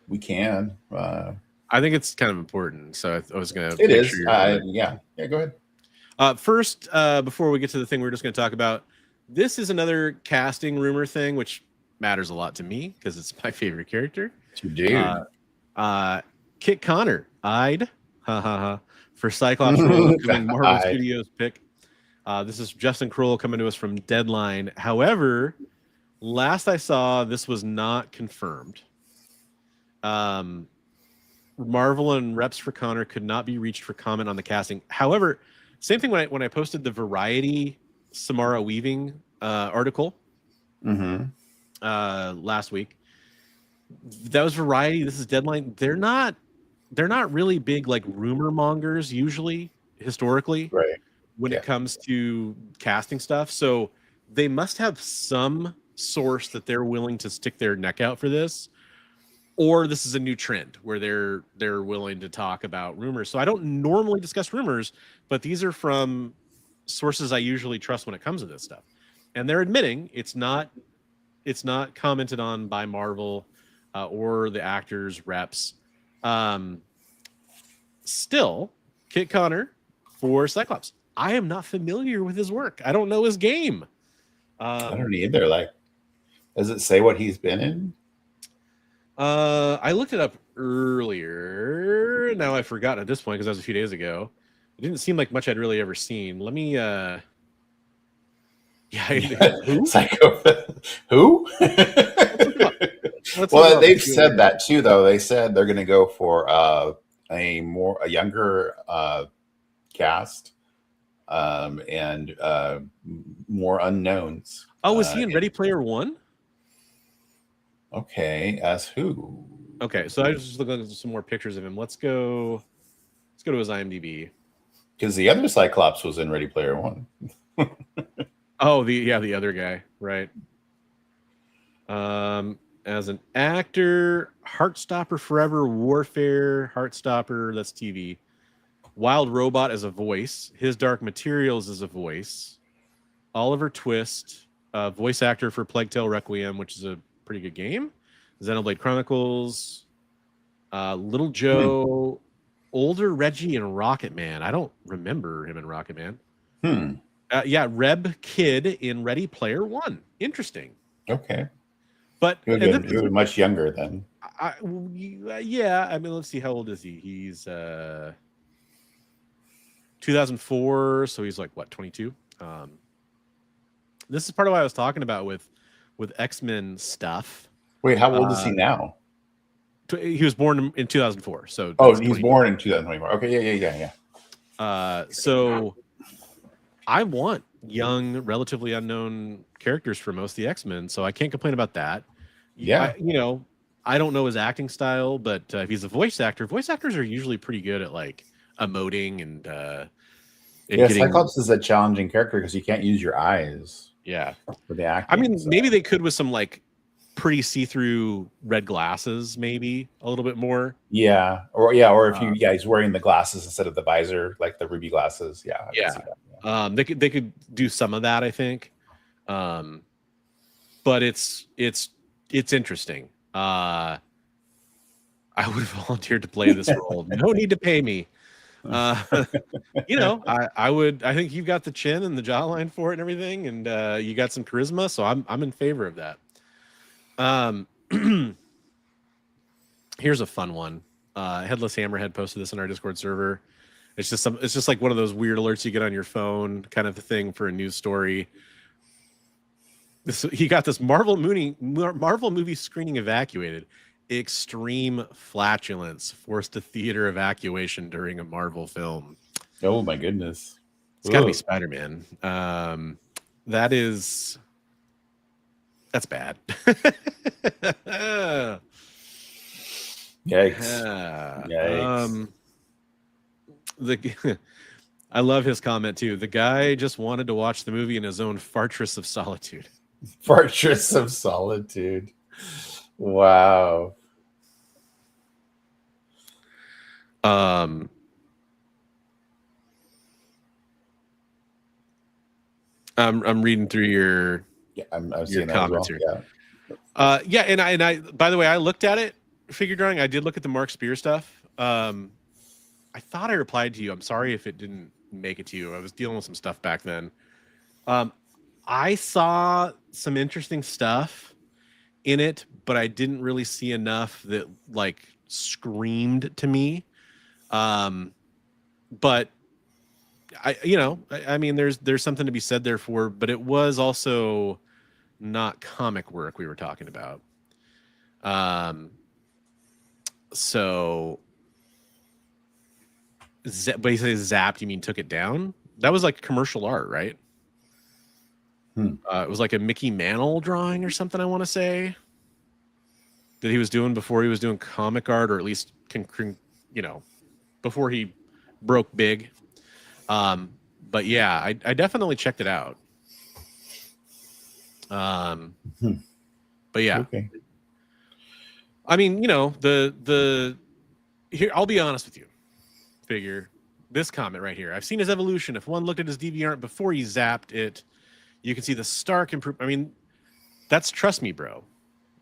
We can. I think it's kind of important, so I was gonna. It is. Sure yeah. Go ahead. First, before we get to the thing we're just going to talk about, this is another casting rumor thing, which matters a lot to me because it's my favorite character. Dude. Kit Connor eyed for Cyclops role coming Marvel Studios pick. This is Justin Kroll coming to us from Deadline. However, last I saw, this was not confirmed. Marvel and reps for Connor could not be reached for comment on the casting. However, same thing when I posted the Variety Samara Weaving article last week. That was Variety. This is Deadline. They're not really big like rumor mongers usually historically, right? When it comes to casting stuff. So they must have some source that they're willing to stick their neck out for this, or this is a new trend where they're willing to talk about rumors. So I don't normally discuss rumors, but these are from sources I usually trust when it comes to this stuff, and they're admitting it's not commented on by Marvel or the actors reps. Still, Kit Connor for Cyclops. I am not familiar with his work. I don't know his game. I don't either. Like, does it say what he's been in? I looked it up earlier. Now I've forgotten at this point because that was a few days ago. It didn't seem like much I'd really ever seen. Let me who? Psycho. Who? Well, they've said that too, though. They said they're going to go for a younger cast and more unknowns. Oh, was he in Ready Player One? Okay, as who? Okay, so I was just looking at some more pictures of him. Let's go to his IMDb. Because the other Cyclops was in Ready Player One. Oh, the other guy, right? As an actor, Heartstopper Forever, Warfare, Heartstopper, that's TV. Wild Robot as a voice. His Dark Materials as a voice. Oliver Twist, voice actor for Plague Tale Requiem, which is a pretty good game. Xenoblade Chronicles. Little Joe, older Reggie and Rocket Man. I don't remember him in Rocket Man. Yeah, Reb Kid in Ready Player One. Interesting. Okay. But he was much younger then. Yeah, I mean, let's see, how old is he? He's 2004, so he's like what, 22? This is part of what I was talking about with X-Men stuff. Wait, how old is he now? He was born in 2004. So he's born in 2024. Okay, yeah. So I want young, relatively unknown characters for most of the X-Men, so I can't complain about that. Yeah. I don't know his acting style, but if he's a voice actors are usually pretty good at like emoting and Cyclops is a challenging character because you can't use your eyes. Yeah. For the acting. I mean, maybe they could with some like pretty see-through red glasses, maybe a little bit more. Yeah. Or if he's wearing the glasses instead of the visor, like the ruby glasses. Yeah. They could do some of that, I think. But it's interesting. I would have volunteered to play this role. No need to pay me. I think you've got the chin and the jawline for it and everything, and you got some charisma, so I'm in favor of that. Here's a fun one. Headless Hammerhead posted this in our Discord server. It's just like one of those weird alerts you get on your phone, kind of a thing for a news story. He got this Marvel movie screening evacuated. Extreme flatulence forced to theater evacuation during a Marvel film. Oh my goodness! It's got to be Spider-Man. That's bad. Yikes! I love his comment too. The guy just wanted to watch the movie in his own fortress of solitude. Fortress of solitude. Wow. I'm reading through your comments here. And I by the way, I looked at it, figure drawing. I did look at the Mark Spear stuff. I thought I replied to you. I'm sorry if it didn't make it to you. I was dealing with some stuff back then. I saw some interesting stuff in it, but I didn't really see enough that like screamed to me. But I mean, there's something to be said there for, but it was also not comic work we were talking about. So, but you say zapped, you mean took it down? That was like commercial art, right? It was like a Mickey Mantle drawing or something, I want to say, that he was doing before he was doing comic art, or at least before he broke big. But yeah, I definitely checked it out. But yeah, Okay. I mean, here, I'll be honest with you. Figure this comment right here. I've seen his evolution. If one looked at his DeviantArt before he zapped it, you can see the stark improvement. I mean, that's trust me, bro,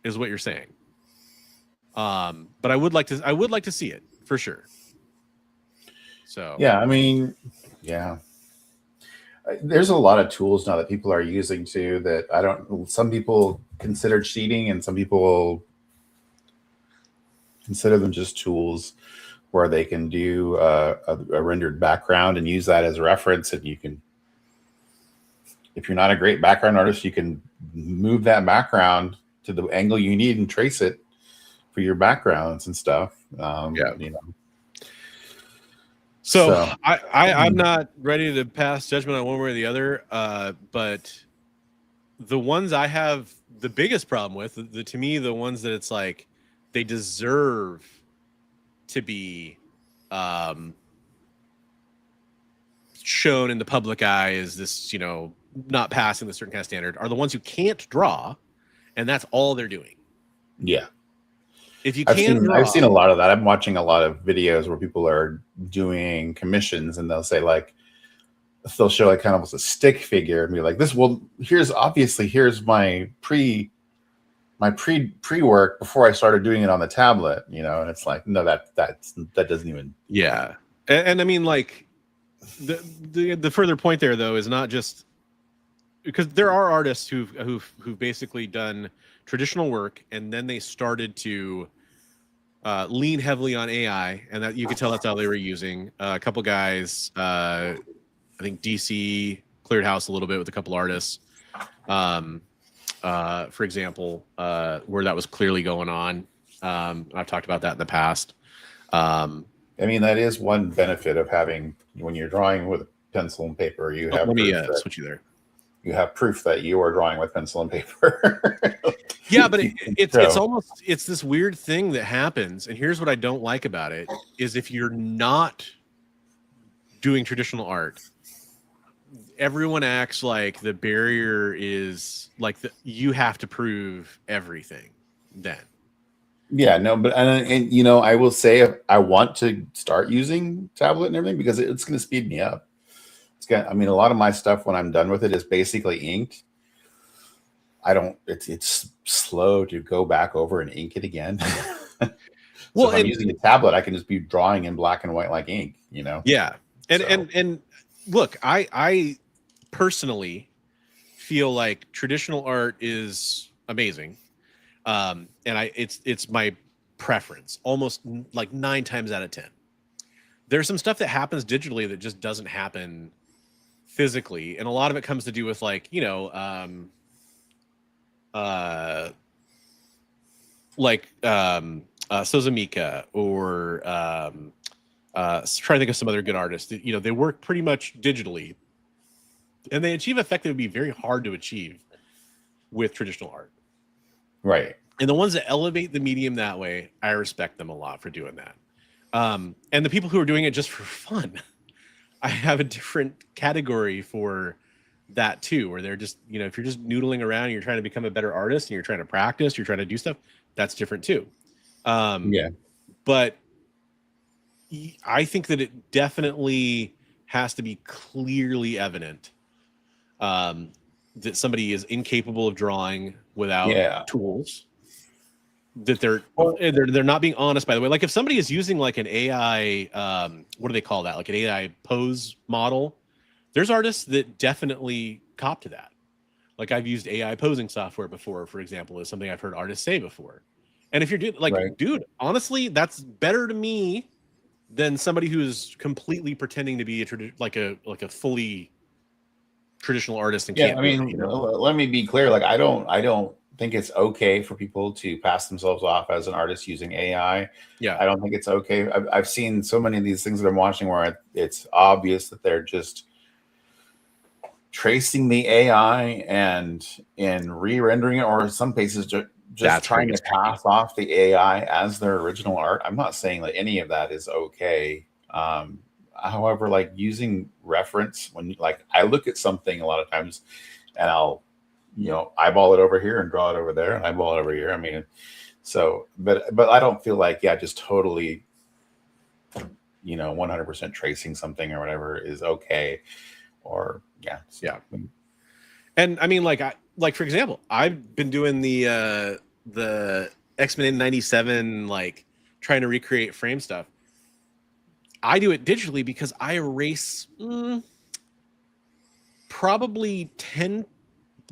is what you're saying. But I would like to see it for sure. So yeah, I mean, yeah, there's a lot of tools now that people are using too that I don't. Some people consider cheating, and some people consider them just tools where they can do a rendered background and use that as a reference. And you can, if you're not a great background artist, you can move that background to the angle you need and trace it for your backgrounds and stuff. Yeah. You know. So I'm not ready to pass judgment on one way or the other. But the ones I have the biggest problem with, to me, the ones that it's like they deserve to be shown in the public eye as this, not passing the certain kind of standard, are the ones who can't draw, and that's all they're doing. Yeah. If you I've draw, seen a lot of that. I'm watching a lot of videos where people are doing commissions, and they'll say they'll show like kind of a stick figure and be like, this, well, here's my pre-work before I started doing it on the tablet, and it's like, no, that doesn't even. Yeah. And I mean, like the further point there though is not just because there are artists who've basically done traditional work, and then they started to lean heavily on AI, and that you could tell that's how they were using a couple guys. I think DC cleared house a little bit with a couple artists, for example, where that was clearly going on. I've talked about that in the past. I mean, that is one benefit of having, when you're drawing with pencil and paper, you have. Let me switch you there. You have proof that you are drawing with pencil and paper. Yeah, but it's this weird thing that happens, and here's what I don't like about it is if you're not doing traditional art, everyone acts like the barrier is like you have to prove everything then. Yeah, no, but and I will say I want to start using tablet and everything because it's going to speed me up. A lot of my stuff when I'm done with it is basically inked. It's slow to go back over and ink it again. Well, if I'm using a tablet, I can just be drawing in black and white like ink, Yeah. And look, I personally feel like traditional art is amazing. And it's my preference almost like 9 times out of 10. There's some stuff that happens digitally that just doesn't happen physically, and a lot of it comes to do with like Sozamika or trying to think of some other good artists that, they work pretty much digitally, and they achieve effect that would be very hard to achieve with traditional art. Right. And the ones that elevate the medium that way, I respect them a lot for doing that. And the people who are doing it just for fun, I have a different category for that too, where they're just, if you're just noodling around and you're trying to become a better artist and you're trying to practice, you're trying to do stuff, that's different too. Yeah. But I think that it definitely has to be clearly evident that somebody is incapable of drawing without tools. That they're not being honest, by the way. Like if somebody is using like an AI, what do they call that? Like an AI pose model. There's artists that definitely cop to that. Like I've used AI posing software before, for example, is something I've heard artists say before. And if you're doing dude, honestly, that's better to me than somebody who's completely pretending to be a fully traditional artist. And can't let me be clear. Like I don't think it's okay for people to pass themselves off as an artist using AI. Yeah. I don't think it's okay. I've seen so many of these things that I'm watching where it's obvious that they're just tracing the AI and in re-rendering it, or in some cases just trying to pass off the AI as their original art. I'm not saying that any of that is okay. However, like using reference when I look at something a lot of times and I'll eyeball it over here and draw it over there and eyeball it over here. I mean, so, but I don't feel like, just totally, 100% tracing something or whatever is okay. Or yeah. And I mean, like for example, I've been doing the X-Men 97, like trying to recreate frame stuff. I do it digitally because I erase probably 10,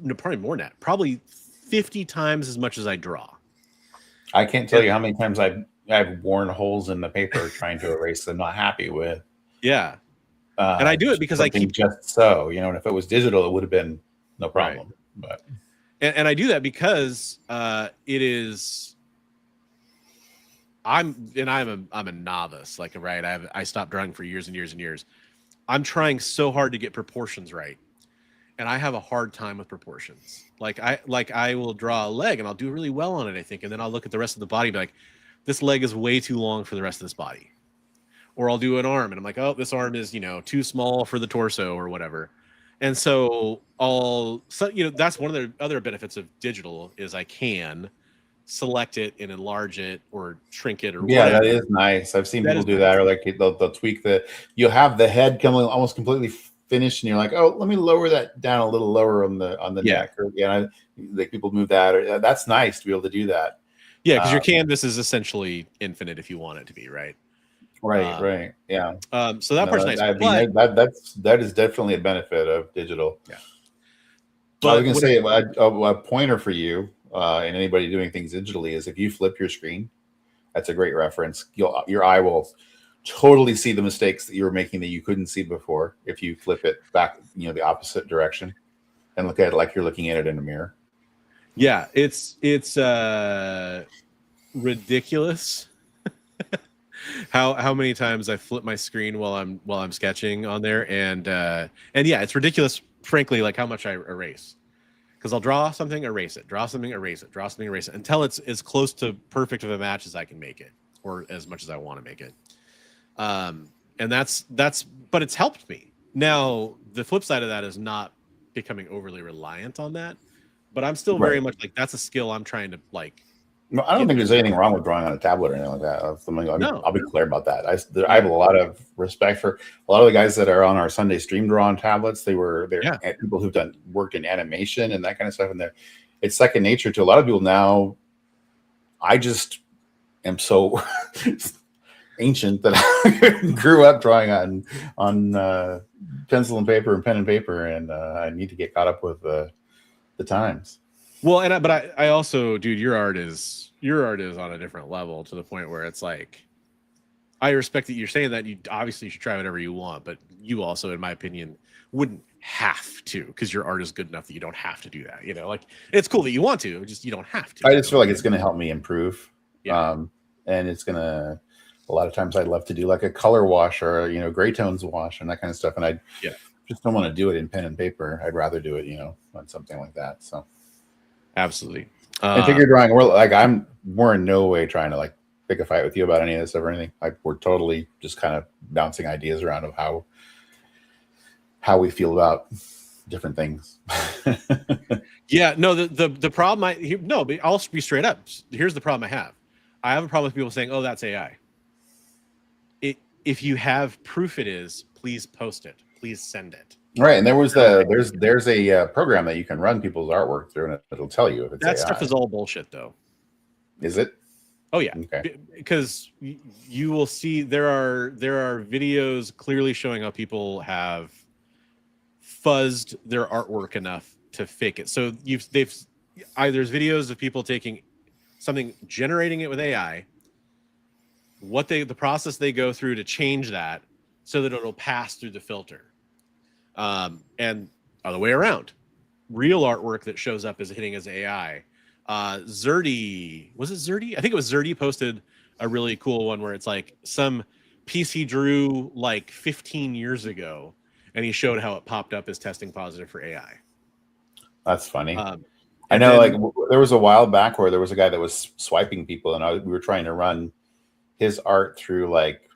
no, probably more than that, probably 50 times as much as I draw. I can't tell you how many times I've worn holes in the paper trying to erase that I'm not happy with. Yeah. And I do it because I keep just so, and if it was digital, it would have been no problem. Right. But and I do that because it is I'm a novice, like, right. I stopped drawing for years and years and years. I'm trying so hard to get proportions right. And I have a hard time with proportions. Like I will draw a leg and I'll do really well on it, I think. And then I'll look at the rest of the body and be like, this leg is way too long for the rest of this body. Or I'll do an arm and I'm like, oh, this arm is, too small for the torso or whatever. And so that's one of the other benefits of digital is I can select it and enlarge it or shrink it or whatever. That is nice. I've seen people do that, or like they'll tweak you'll have the head coming almost completely finished and you're like, oh, let me lower that down a little lower on the neck, or like people move that, or that's nice to be able to do that. Yeah, because your canvas is essentially infinite if you want it to be, right? Right. Yeah. So that part's nice. I mean, that is definitely a benefit of digital. Yeah. But I was going to say a pointer for you and anybody doing things digitally is if you flip your screen, that's a great reference. Your eye will totally see the mistakes that you were making that you couldn't see before if you flip it back, the opposite direction and look at it like you're looking at it in a mirror. Yeah, it's ridiculous how many times I flip my screen while I'm sketching on there, and yeah, it's ridiculous, frankly, like how much I erase, because I'll draw something, erase it, draw something, erase it, draw something, erase it, until it's as close to perfect of a match as I can make it, or as much as I want to make it. And that's but it's helped me. Now the flip side of that is not becoming overly reliant on that, but I'm still very much like, that's a skill I'm trying to like. No, I don't think there's anything wrong with drawing on a tablet or anything like that. I'll be clear about that. I have a lot of respect for a lot of the guys that are on our Sunday stream draw on tablets. They're people who've worked in animation and that kind of stuff, and it's second nature to a lot of people now. I just am so ancient that I grew up drawing on pencil and paper and pen and paper, and I need to get caught up with the times. Well, but I also, dude, your art is on a different level, to the point where it's like, I respect that you're saying that. You obviously should try whatever you want, but you also, in my opinion, wouldn't have to, because your art is good enough that you don't have to do that. Like, it's cool that you want to, just you don't have to. I just feel like it's going to help me improve. Yeah. And it's going to, a lot of times I'd love to do like a color wash or, gray tones wash and that kind of stuff. And I just don't want to do it in pen and paper. I'd rather do it, on something like that. So. Absolutely. And figure drawing, we're in no way trying to like pick a fight with you about any of this stuff or anything. Like, we're totally just kind of bouncing ideas around of how we feel about different things. Yeah, no, the problem but I'll be straight up. Here's the problem I have. I have a problem with people saying, "Oh, that's AI." If you have proof it is, please post it. Please send it. Right, and there's a program that you can run people's artwork through, and it'll tell you if it's that AI. Stuff is all bullshit, though. Is it? Oh yeah, okay. Because you will see there are videos clearly showing how people have fuzzed their artwork enough to fake it. So there's videos of people taking something, generating it with AI, the process they go through to change that so that it'll pass through the filter. And other way around, real artwork that shows up as hitting as AI. Zerdy, was it Zerdy? I think it was Zerdy posted a really cool one where it's like some piece he drew like 15 years ago, and he showed how it popped up as testing positive for AI. That's funny. I know, like, there was a while back where there was a guy that was swiping people, and we were trying to run his art through like,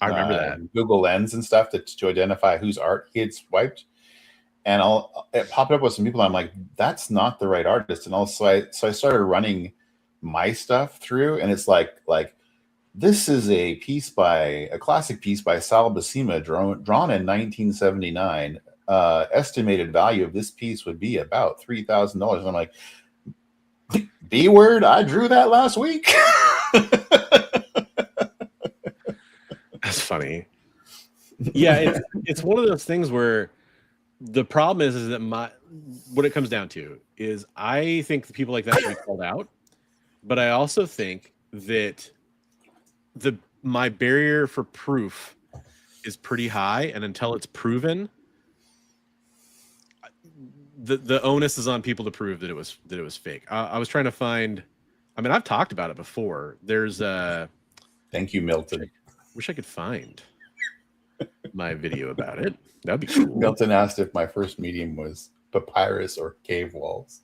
I remember that Google Lens and stuff to identify whose art he had swiped. and it popped up with some people. I'm like, that's not the right artist. And also, I started running my stuff through, and it's like this is a classic piece by Sal Buscema, drawn in 1979. Estimated value of this piece would be about $3,000. I'm like, B word, I drew that last week. That's funny. Yeah, it's one of those things where the problem is that what it comes down to is I think the people like that should be called out, but I also think that my barrier for proof is pretty high, and until it's proven, the onus is on people to prove that it was fake. I was trying to find. I mean, I've talked about it before. There's Thank you, Milton. Wish I could find my video about it. That'd be cool. Milton asked if my first medium was papyrus or cave walls.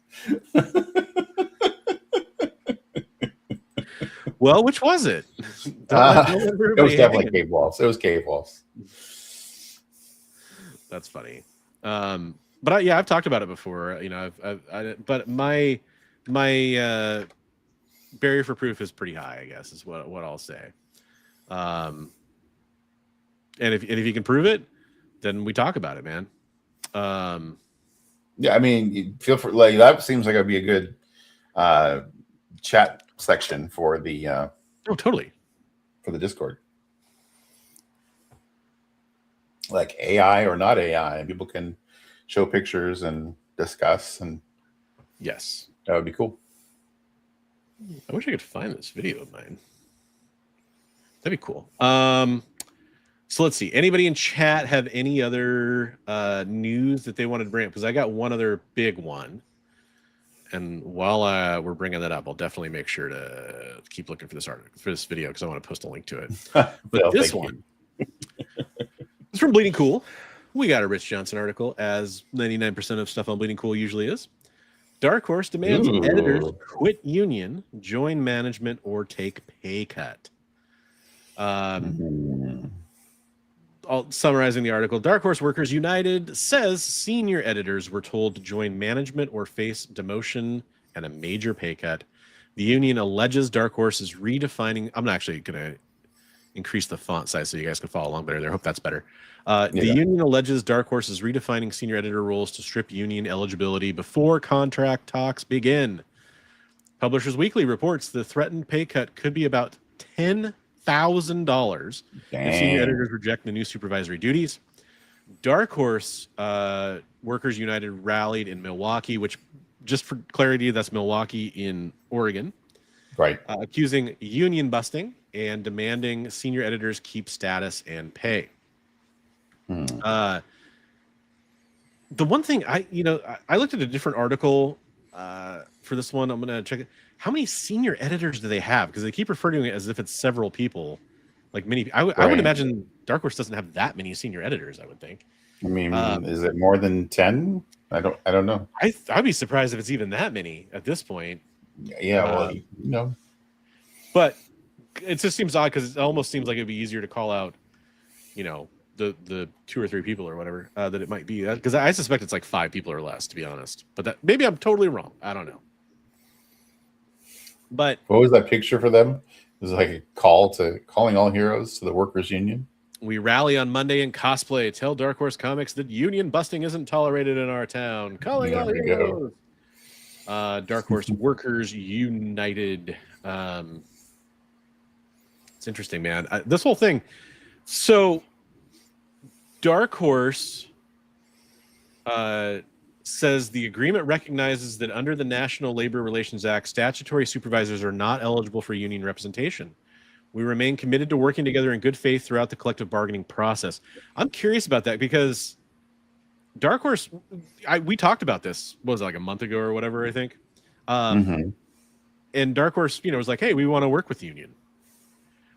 Well, which was it? It was definitely cave walls. It was cave walls. That's funny. But I've talked about it before. You know, but my barrier for proof is pretty high, I guess, is what I'll say. And if you can prove it, then we talk about it, man. Yeah, I mean, you feel for like that seems like it'd be a good chat section for the totally for the Discord. Like AI or not AI, and people can show pictures and discuss, and yes, that would be cool. I wish I could find this video of mine. That'd be cool. So let's see. Anybody in chat have any other news that they wanted to bring up? Because I got one other big one. And while we're bringing that up, I'll definitely make sure to keep looking for this video, because I want to post a link to it. But Well, this one is from Bleeding Cool. We got a Rich Johnson article, as 99% of stuff on Bleeding Cool usually is. Dark Horse demands editors quit union, join management, or take pay cut. Summarizing the article, Dark Horse Workers United says senior editors were told to join management or face demotion and a major pay cut. The union alleges Dark Horse is redefining. I'm actually going to increase the font size so you guys can follow along better there. I hope that's better. The union alleges Dark Horse is redefining senior editor roles to strip union eligibility before contract talks begin. Publishers Weekly reports the threatened pay cut could be about $10,000 if senior editors reject the new supervisory duties. Dark Horse Workers United rallied in Milwaukee, which, just for clarity, that's Milwaukee in Oregon. Right. Accusing union busting and demanding senior editors keep status and pay. The one thing I looked at a different article for this one. I'm going to check it. How many senior editors do they have? Because they keep referring to it as if it's several people. Like many, I would imagine Dark Horse doesn't have that many senior editors. I would think. I mean, is it more than 10? I don't know. I'd be surprised if it's even that many at this point. Yeah, well, but it just seems odd, because it almost seems like it'd be easier to call out, the 2 or 3 people or whatever that it might be. Because I suspect it's like 5 people or less, to be honest. But that maybe I'm totally wrong. I don't know. But what was that picture for them? It was like a calling all heroes to the workers' union. We rally on Monday in cosplay. Tell Dark Horse Comics that union busting isn't tolerated in our town. Calling all heroes. Dark Horse Workers United. It's interesting, man. This whole thing. So Dark Horse says the agreement recognizes that under the National Labor Relations Act, statutory supervisors are not eligible for union representation. We remain committed to working together in good faith throughout the collective bargaining process. I'm curious about that, because Dark Horse, we talked about this, what was it, like a month ago or whatever, I think. And Dark Horse, was like, hey, we want to work with the union,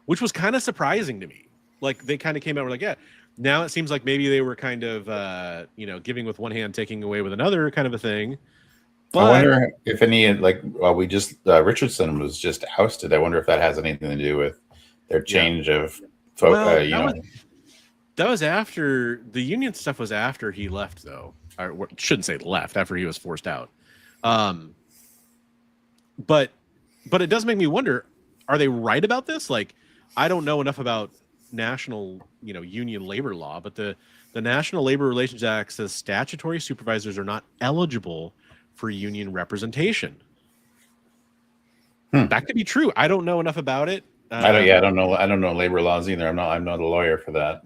which was kind of surprising to me. Like, they kind of came out and were like, yeah. Now it seems like maybe they were kind of, giving with one hand, taking away with another, kind of a thing. But I wonder if any, we just, Richardson was just ousted. I wonder if that has anything to do with their change of, That was after the union stuff was after he left, though. I shouldn't say left, after he was forced out. But it does make me wonder, are they right about this? Like, I don't know enough about national, union labor law, but the National Labor Relations Act says statutory supervisors are not eligible for union representation. That could be true. I don't know enough about it. I don't know. I don't know labor laws either. I'm not a lawyer for that.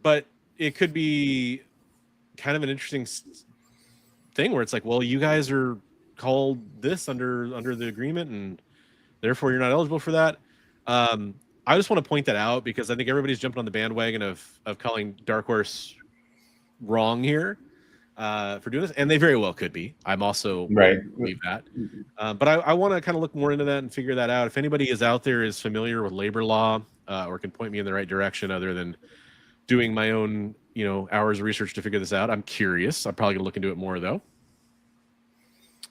But it could be kind of an interesting thing where it's like, well, you guys are called this under the agreement, and therefore you're not eligible for that. I just want to point that out because I think everybody's jumping on the bandwagon of calling Dark Horse wrong here for doing this, and they very well could be. I'm also believe that, but I want to kind of look more into that and figure that out. If anybody is out there is familiar with labor law or can point me in the right direction, other than doing my own hours of research to figure this out, I'm curious. I'm probably gonna look into it more though.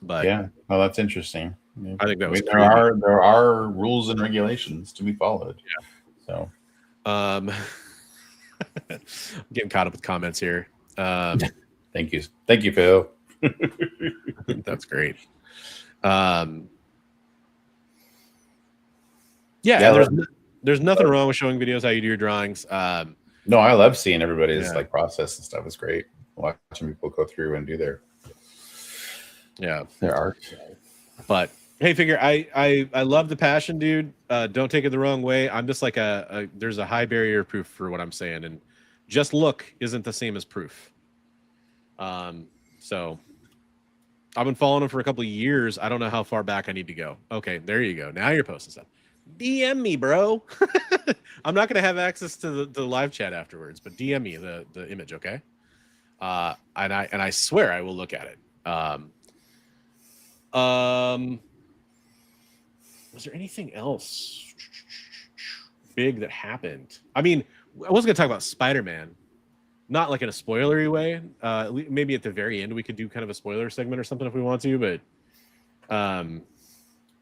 But yeah, well, that's interesting. I think that was there are rules and regulations to be followed. Yeah. So, I'm getting caught up with comments here. Thank you, Phil. That's great. There's nothing wrong with showing videos how you do your drawings. No, I love seeing everybody's like process and stuff. It's great watching people go through and do their art. But hey, figure I love the passion, dude. Don't take it the wrong way. I'm just like there's a high barrier of proof for what I'm saying, and just look isn't the same as proof. So I've been following him for a couple of years. I don't know how far back I need to go. Okay, there you go. Now you're posting stuff. DM me, bro. I'm not gonna have access to the live chat afterwards, but DM me the image, okay? And I swear I will look at it. Was there anything else big that happened? I mean, I wasn't gonna talk about Spider-Man, not like in a spoilery way. Maybe at the very end we could do kind of a spoiler segment or something if we want to, but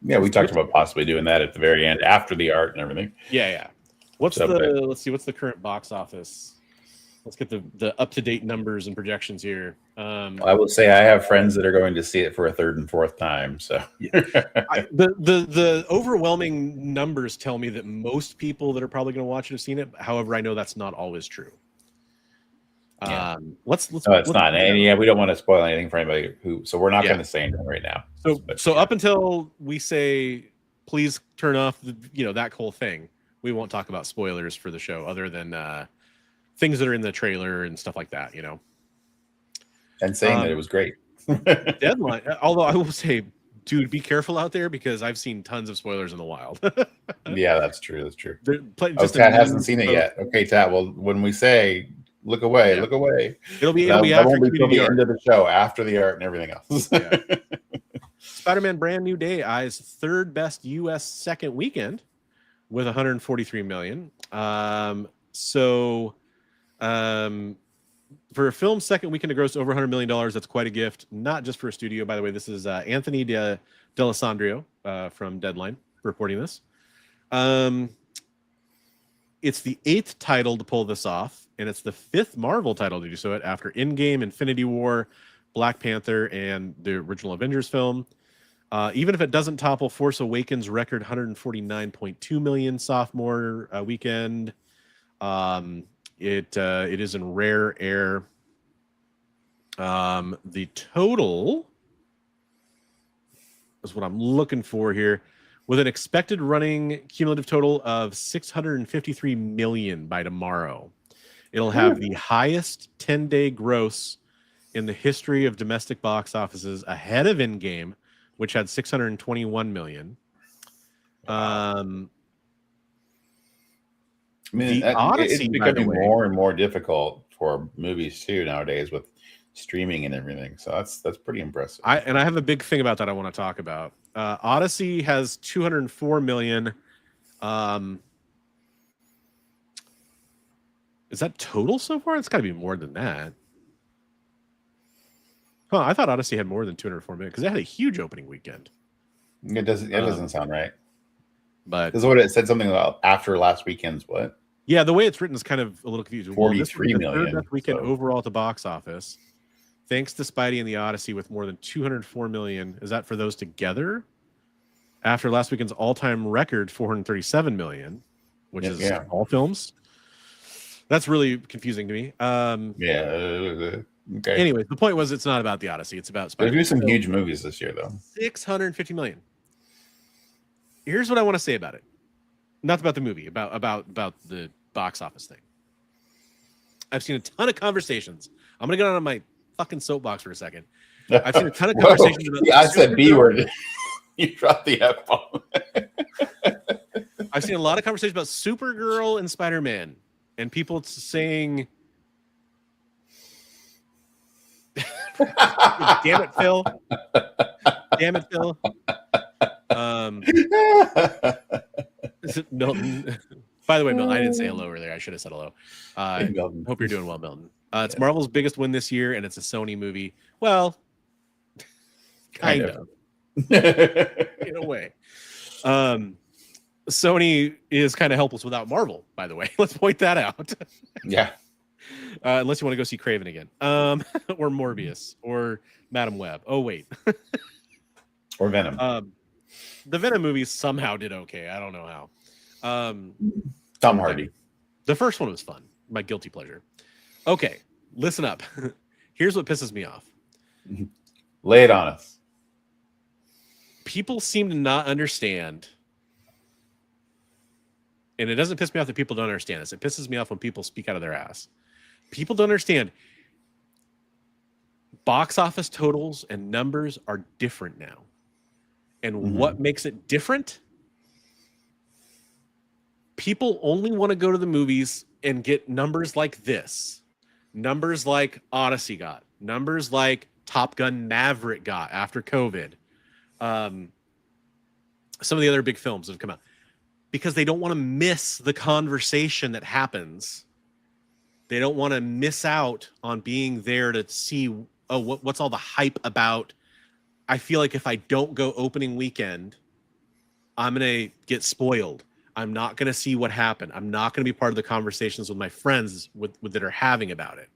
yeah, we talked about possibly doing that at the very end after the art and everything. Yeah. Let's see, what's the current box office? Let's get the up-to-date numbers and projections here. I will say I have friends that are going to see it for a third and fourth time. So the overwhelming numbers tell me that most people that are probably going to watch it have seen it. However, I know that's not always true. Yeah. Let's no, it's not. And we don't want to spoil anything for anybody so we're not going to say anything right now. So up until we say, please turn off that whole thing, we won't talk about spoilers for the show other than things that are in the trailer and stuff like that, and saying that it was great. Deadline. Although I will say, dude, be careful out there because I've seen tons of spoilers in the wild. Yeah, that's true. Tat hasn't seen it yet. Okay, Tat. Well, when we say look away, look away. It'll be after the end of the show, after the art and everything else. Yeah. Spider-Man: Brand New Day eyes third best U.S. second weekend with 143 million. For a film's second weekend to gross over $100 million, that's quite a gift. Not just for a studio, by the way. This is Anthony D'Alessandro from Deadline reporting this. It's the 8th title to pull this off, and it's the 5th Marvel title to do so after Endgame, Infinity War, Black Panther, and the original Avengers film. Even if it doesn't topple Force Awakens' record 149.2 million sophomore weekend, it is in rare air. The total is what I'm looking for here, with an expected running cumulative total of 653 million by tomorrow. It'll have the highest 10-day gross in the history of domestic box offices, ahead of Endgame, which had 621 million. Wow. Odyssey, it's becoming more and more difficult for movies too nowadays with streaming and everything. So that's pretty impressive. I have a big thing about that I want to talk about. Odyssey has 204 million. Is that total so far? It's got to be more than that. Huh, I thought Odyssey had more than 204 million because it had a huge opening weekend. It doesn't sound right. But this is what it said, something about after last weekend's what? Yeah, the way it's written is kind of a little confusing. Well, this was 43 the million. third best weekend So overall at the box office, thanks to Spidey and the Odyssey with more than 204 million. Is that for those together? After last weekend's all-time record, 437 million, which is all films. That's really confusing to me. yeah. Okay. Anyways, the point was it's not about the Odyssey. It's about Spidey. There's been some huge movies this year, though. 650 million. Here's what I want to say about it. Not about the movie, about the box office thing. I've seen a ton of conversations. I'm gonna get on my fucking soapbox for a second. I've seen a ton of conversations about. I said B word. You dropped the F bomb. I've seen a lot of conversations about Supergirl and Spider-Man, and people saying, "Damn it, Phil! Damn it, Phil!" Is it Milton? By the way, Milton, I didn't say hello earlier. I should have said hello. Hope you're doing well, Milton. It's Marvel's biggest win this year, and it's a Sony movie. Well, kind of. In a way. Sony is kind of helpless without Marvel, by the way. Let's point that out. Yeah. Unless you want to go see Craven again. Or Morbius or Madam Web. Oh, wait. Or Venom. The Venom movies somehow did okay. I don't know how. Tom Hardy. The first one was fun. My guilty pleasure. Okay, listen up. Here's what pisses me off. Lay it on us. People seem to not understand, and it doesn't piss me off that people don't understand this. It pisses me off when people speak out of their ass. People don't understand. Box office totals and numbers are different now. And what makes it different? People only want to go to the movies and get numbers like this. Numbers like Odyssey got. Numbers like Top Gun Maverick got after COVID. Some of the other big films that have come out. Because they don't want to miss the conversation that happens. They don't want to miss out on being there to see, oh, what's all the hype about? I feel like if I don't go opening weekend, I'm going to get spoiled. I'm not going to see what happened. I'm not going to be part of the conversations with my friends that are having about it.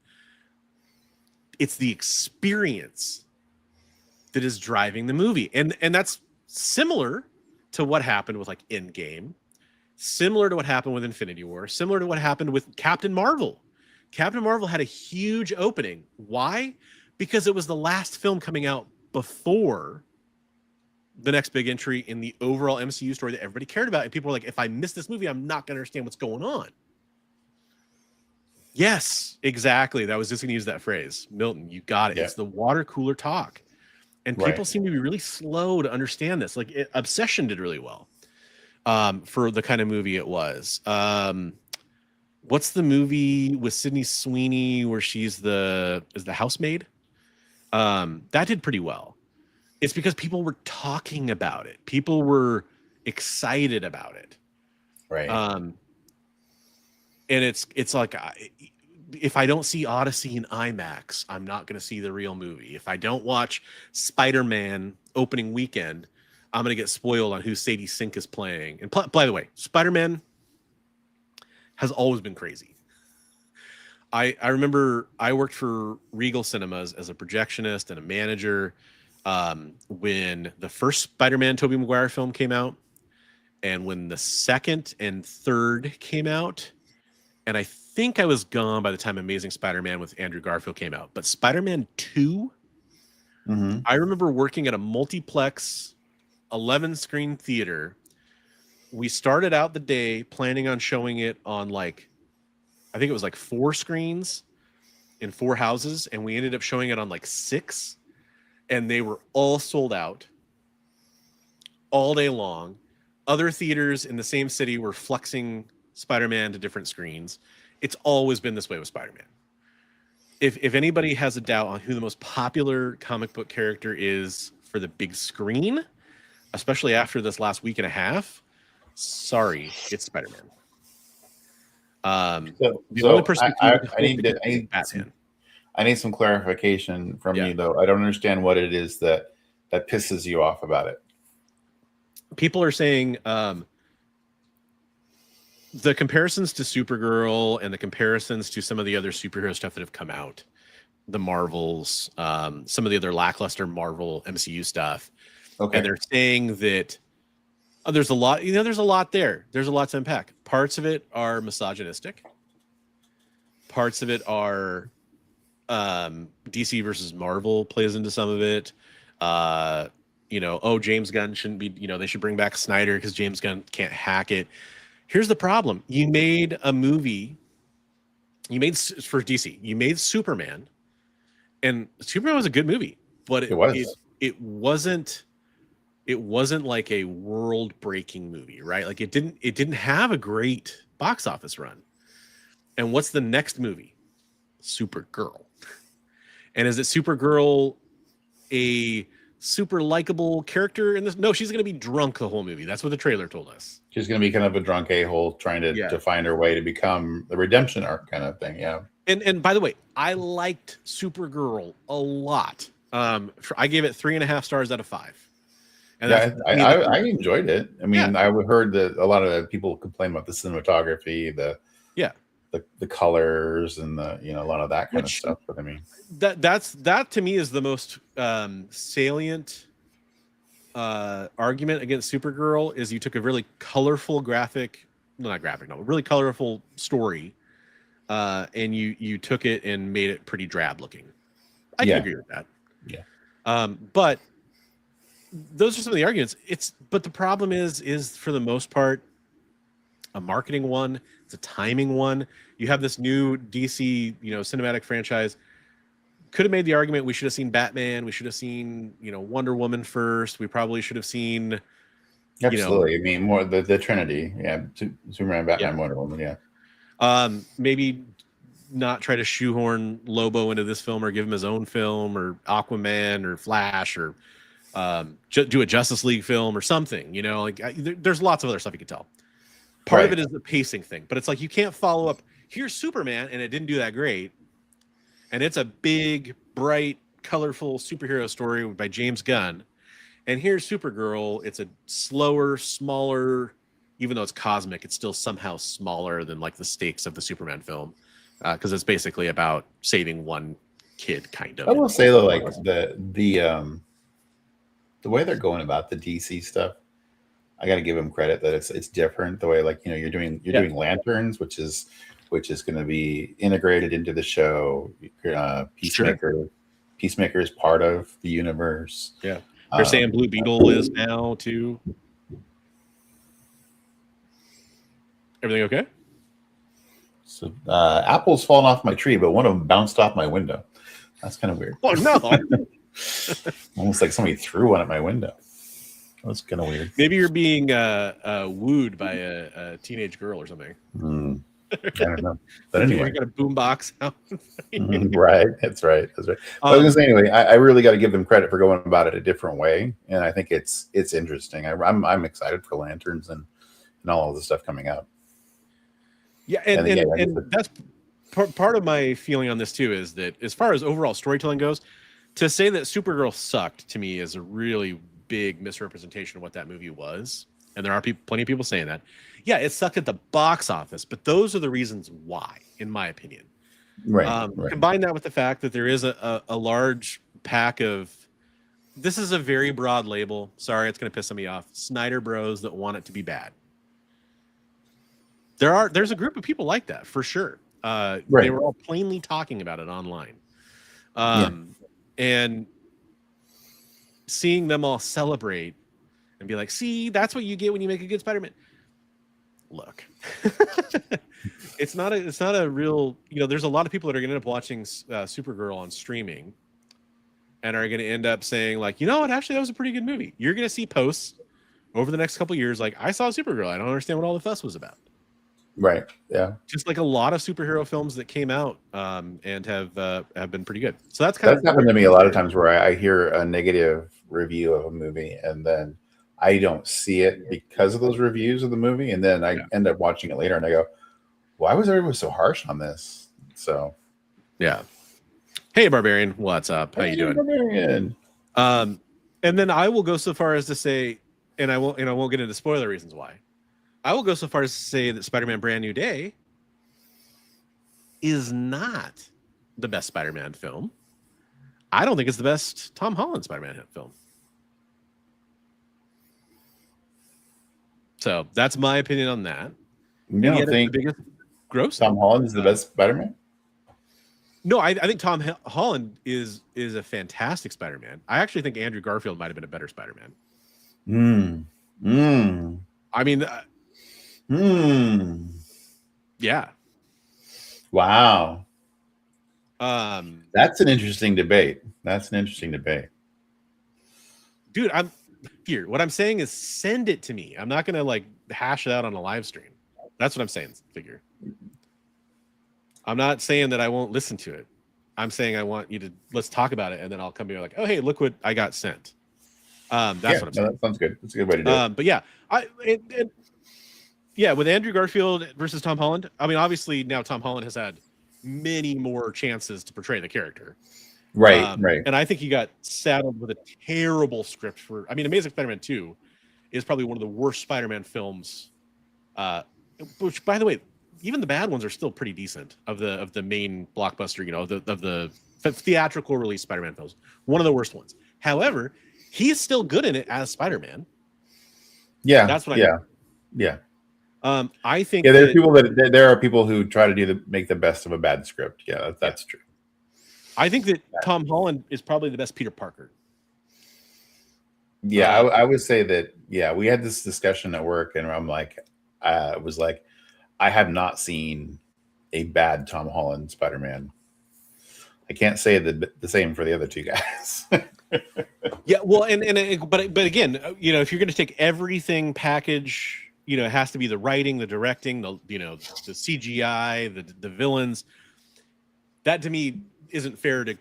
It's the experience that is driving the movie. And that's similar to what happened with like Endgame, similar to what happened with Infinity War, similar to what happened with Captain Marvel. Captain Marvel had a huge opening. Why? Because it was the last film coming out before the next big entry in the overall MCU story that everybody cared about. And people were like, if I miss this movie, I'm not going to understand what's going on. Yes, exactly. That was just going to use that phrase. Milton, you got it. Yeah. It's the water cooler talk. And people seem to be really slow to understand this. Like Obsession did really well for the kind of movie it was. What's the movie with Sydney Sweeney where she's the housemaid? That did pretty well. It's because people were talking about it. People were excited about it. Right. And it's like, if I don't see Odyssey in IMAX, I'm not going to see the real movie. If I don't watch Spider-Man opening weekend, I'm going to get spoiled on who Sadie Sink is playing. And by the way, Spider-Man has always been crazy. I remember I worked for Regal Cinemas as a projectionist and a manager when the first Spider-Man Tobey Maguire film came out, and when the second and third came out, and I think I was gone by the time Amazing Spider-Man with Andrew Garfield came out. But Spider-Man 2, I remember working at a multiplex 11-screen theater. We started out the day planning on showing it on I think it was 4 screens in 4 houses, and we ended up showing it on 6, and they were all sold out all day long. Other theaters in the same city were flexing Spider-Man to different screens. It's always been this way with Spider-Man. If anybody has a doubt on who the most popular comic book character is for the big screen, especially after this last week and a half, sorry, it's Spider-Man. The only person I need some clarification from you, though. I don't understand what it is that pisses you off about it. People are saying the comparisons to Supergirl and the comparisons to some of the other superhero stuff that have come out, the Marvels, some of the other lackluster Marvel MCU stuff, Okay. and they're saying that there's a lot, there's a lot there. There's a lot to unpack. Parts of it are misogynistic. Parts of it are DC versus Marvel plays into some of it. James Gunn shouldn't be, they should bring back Snyder because James Gunn can't hack it. Here's the problem. You made a movie, for DC, you made Superman, and Superman was a good movie, but it wasn't like a world-breaking movie, right? Like it didn't have a great box office run. And what's the next movie? Supergirl. And is it Supergirl a super likable character in this? No, she's going to be drunk the whole movie. That's what the trailer told us. She's going to be kind of a drunk a-hole trying to find her way to become the redemption arc kind of thing. Yeah. And by the way, I liked Supergirl a lot. I gave it 3.5 stars out of 5. And I enjoyed it. I mean, I heard that a lot of people complain about the cinematography, the colors, and a lot of that kind of stuff. But I mean, that to me is the most salient argument against Supergirl is you took a really colorful really colorful story, and you took it and made it pretty drab looking. I can agree with that. Yeah. But those are some of the arguments. But the problem is for the most part, a marketing one. It's a timing one. You have this new DC, cinematic franchise. Could have made the argument we should have seen Batman. We should have seen, Wonder Woman first. We probably should have seen. Absolutely. I mean, more the Trinity. Yeah. Superman, Batman, Wonder Woman. Yeah. Maybe not try to shoehorn Lobo into this film or give him his own film, or Aquaman or Flash, or do a Justice League film or something. There's lots of other stuff you could tell. Part of it is the pacing thing, but it's like you can't follow up. Here's Superman, and it didn't do that great. And it's a big, bright, colorful superhero story by James Gunn. And here's Supergirl. It's a slower, smaller, even though it's cosmic, it's still somehow smaller than like the stakes of the Superman film, because it's basically about saving one kid, kind of. I will say though, like the way they're going about the DC stuff, I got to give them credit that it's different. The way, like, you're doing Lanterns, which is going to be integrated into the show. Peacemaker is part of the universe. Yeah, they're saying Blue Beetle is now too. Everything okay? So apples falling off my tree, but one of them bounced off my window. That's kind of weird. Oh no! Almost like somebody threw one at my window. That's kind of weird. Maybe you're being wooed by a teenage girl or something. I don't know. But anyway, you got a boombox out. Right. That's right. But I was gonna say, anyway, I really got to give them credit for going about it a different way, and I think it's interesting. I'm excited for Lanterns and all of the stuff coming out. Yeah, and that's part of my feeling on this too, is that as far as overall storytelling goes, to say that Supergirl sucked to me is a really big misrepresentation of what that movie was. And there are plenty of people saying that. Yeah, it sucked at the box office, but those are the reasons why, in my opinion. Right. Combine that with the fact that there is a large pack of, this is a very broad label. Sorry, it's going to piss somebody off. Snyder Bros that want it to be bad. There's a group of people like that for sure. They were all plainly talking about it online. And seeing them all celebrate and be like, see, that's what you get when you make a good Spider-Man. Look, it's not a real, there's a lot of people that are going to end up watching Supergirl on streaming and are going to end up saying like, actually that was a pretty good movie. You're going to see posts over the next couple of years like, I saw Supergirl. I don't understand what all the fuss was about. Right. Yeah. Just like a lot of superhero films that came out and have been pretty good. So that's happened to me a lot of times where I hear a negative review of a movie and then I don't see it because of those reviews of the movie, and then I end up watching it later and I go, why was everyone so harsh on this? So yeah. Hey Barbarian, what's up? How you doing? Barbarian. And then I will go so far as to say, and I won't get into spoiler reasons why, I will go so far as to say that Spider-Man Brand New Day is not the best Spider-Man film. I don't think it's the best Tom Holland Spider-Man film. So that's my opinion on that. You don't think the biggest gross? Tom Holland is the best Spider-Man? No, I think Tom Holland is a fantastic Spider-Man. I actually think Andrew Garfield might have been a better Spider-Man. I mean, yeah. Wow. That's an interesting debate. Dude, I'm here. What I'm saying is send it to me. I'm not gonna like hash it out on a live stream. That's what I'm saying, Figure. I'm not saying that I won't listen to it. I'm saying I want you to let's talk about it, and then I'll come here like, oh hey, look what I got sent. That's what I'm saying. That sounds good. That's a good way to do it. But yeah, with Andrew Garfield versus Tom Holland. I mean, obviously now Tom Holland has had many more chances to portray the character. Right. And I think he got saddled with a terrible script for. I mean, Amazing Spider-Man 2 is probably one of the worst Spider-Man films. Which, by the way, even the bad ones are still pretty decent of the main blockbuster. You know, of the theatrical release Spider-Man films. One of the worst ones. However, he's still good in it as Spider-Man. Yeah, that's what I mean. Yeah. I think there are people who try to make the best of a bad script. Yeah, that's true. I think that Tom Holland is probably the best Peter Parker. Yeah, I would say that. Yeah, we had this discussion at work, and I'm like, I have not seen a bad Tom Holland Spider-Man. I can't say the same for the other two guys. Yeah, well, but again, you know, if you're going to take everything package, you know, it has to be the writing, the directing, the CGI, the villains. That to me isn't fair to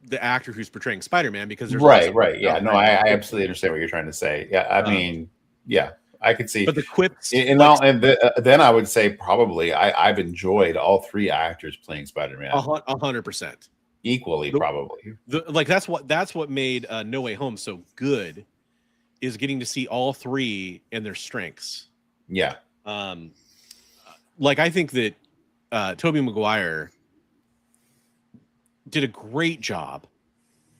the actor who's portraying Spider-Man because there's right. Yeah, no, I absolutely understand what you're trying to say. Yeah, I mean, yeah, I could see. But the quips, then I would say probably I've enjoyed all three actors playing Spider-Man 100%. Equally, probably. That's what made No Way Home so good, is getting to see all three and their strengths. Yeah. Like I think that Tobey Maguire did a great job.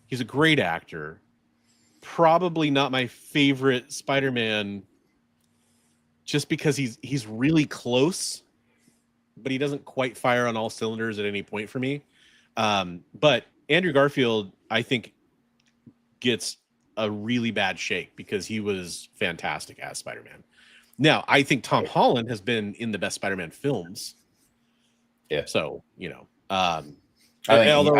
He's a great actor. Probably not my favorite Spider-Man, just because he's really close, but he doesn't quite fire on all cylinders at any point for me. But Andrew Garfield, I think, gets a really bad shake because he was fantastic as Spider-Man. Now, I think Tom Holland has been in the best Spider-Man films. Yeah. So, you know, I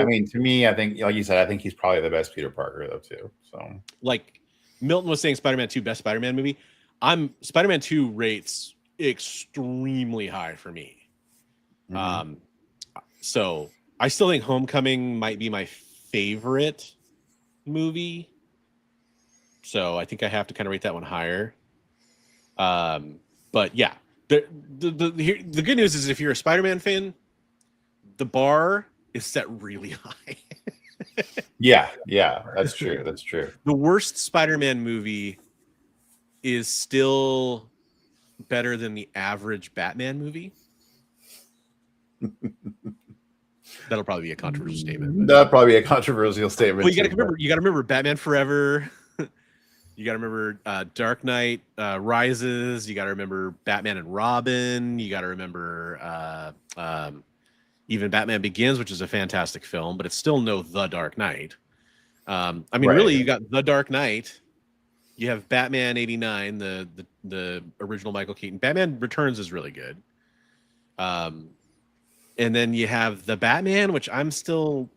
mean, to me, I think, like you said, I think he's probably the best Peter Parker, though, too. So, like Milton was saying, Spider-Man 2 best Spider-Man movie. Spider-Man 2 rates extremely high for me. Mm-hmm. So I still think Homecoming might be my favorite movie. So I think I have to kind of rate that one higher. But yeah, the good news is if you're a Spider-Man fan, the bar is set really high. yeah, that's true. That's true. The worst Spider-Man movie is still better than the average Batman movie. That'll probably be a controversial statement. That'll probably be a controversial statement. Well, you got to remember Batman Forever. You got to remember Dark Knight Rises. You got to remember Batman and Robin. You got to remember even Batman Begins, which is a fantastic film, but it's still no The Dark Knight. I mean, really, you got The Dark Knight. You have Batman '89, the original Michael Keaton. Batman Returns is really good. And then you have The Batman, which I'm still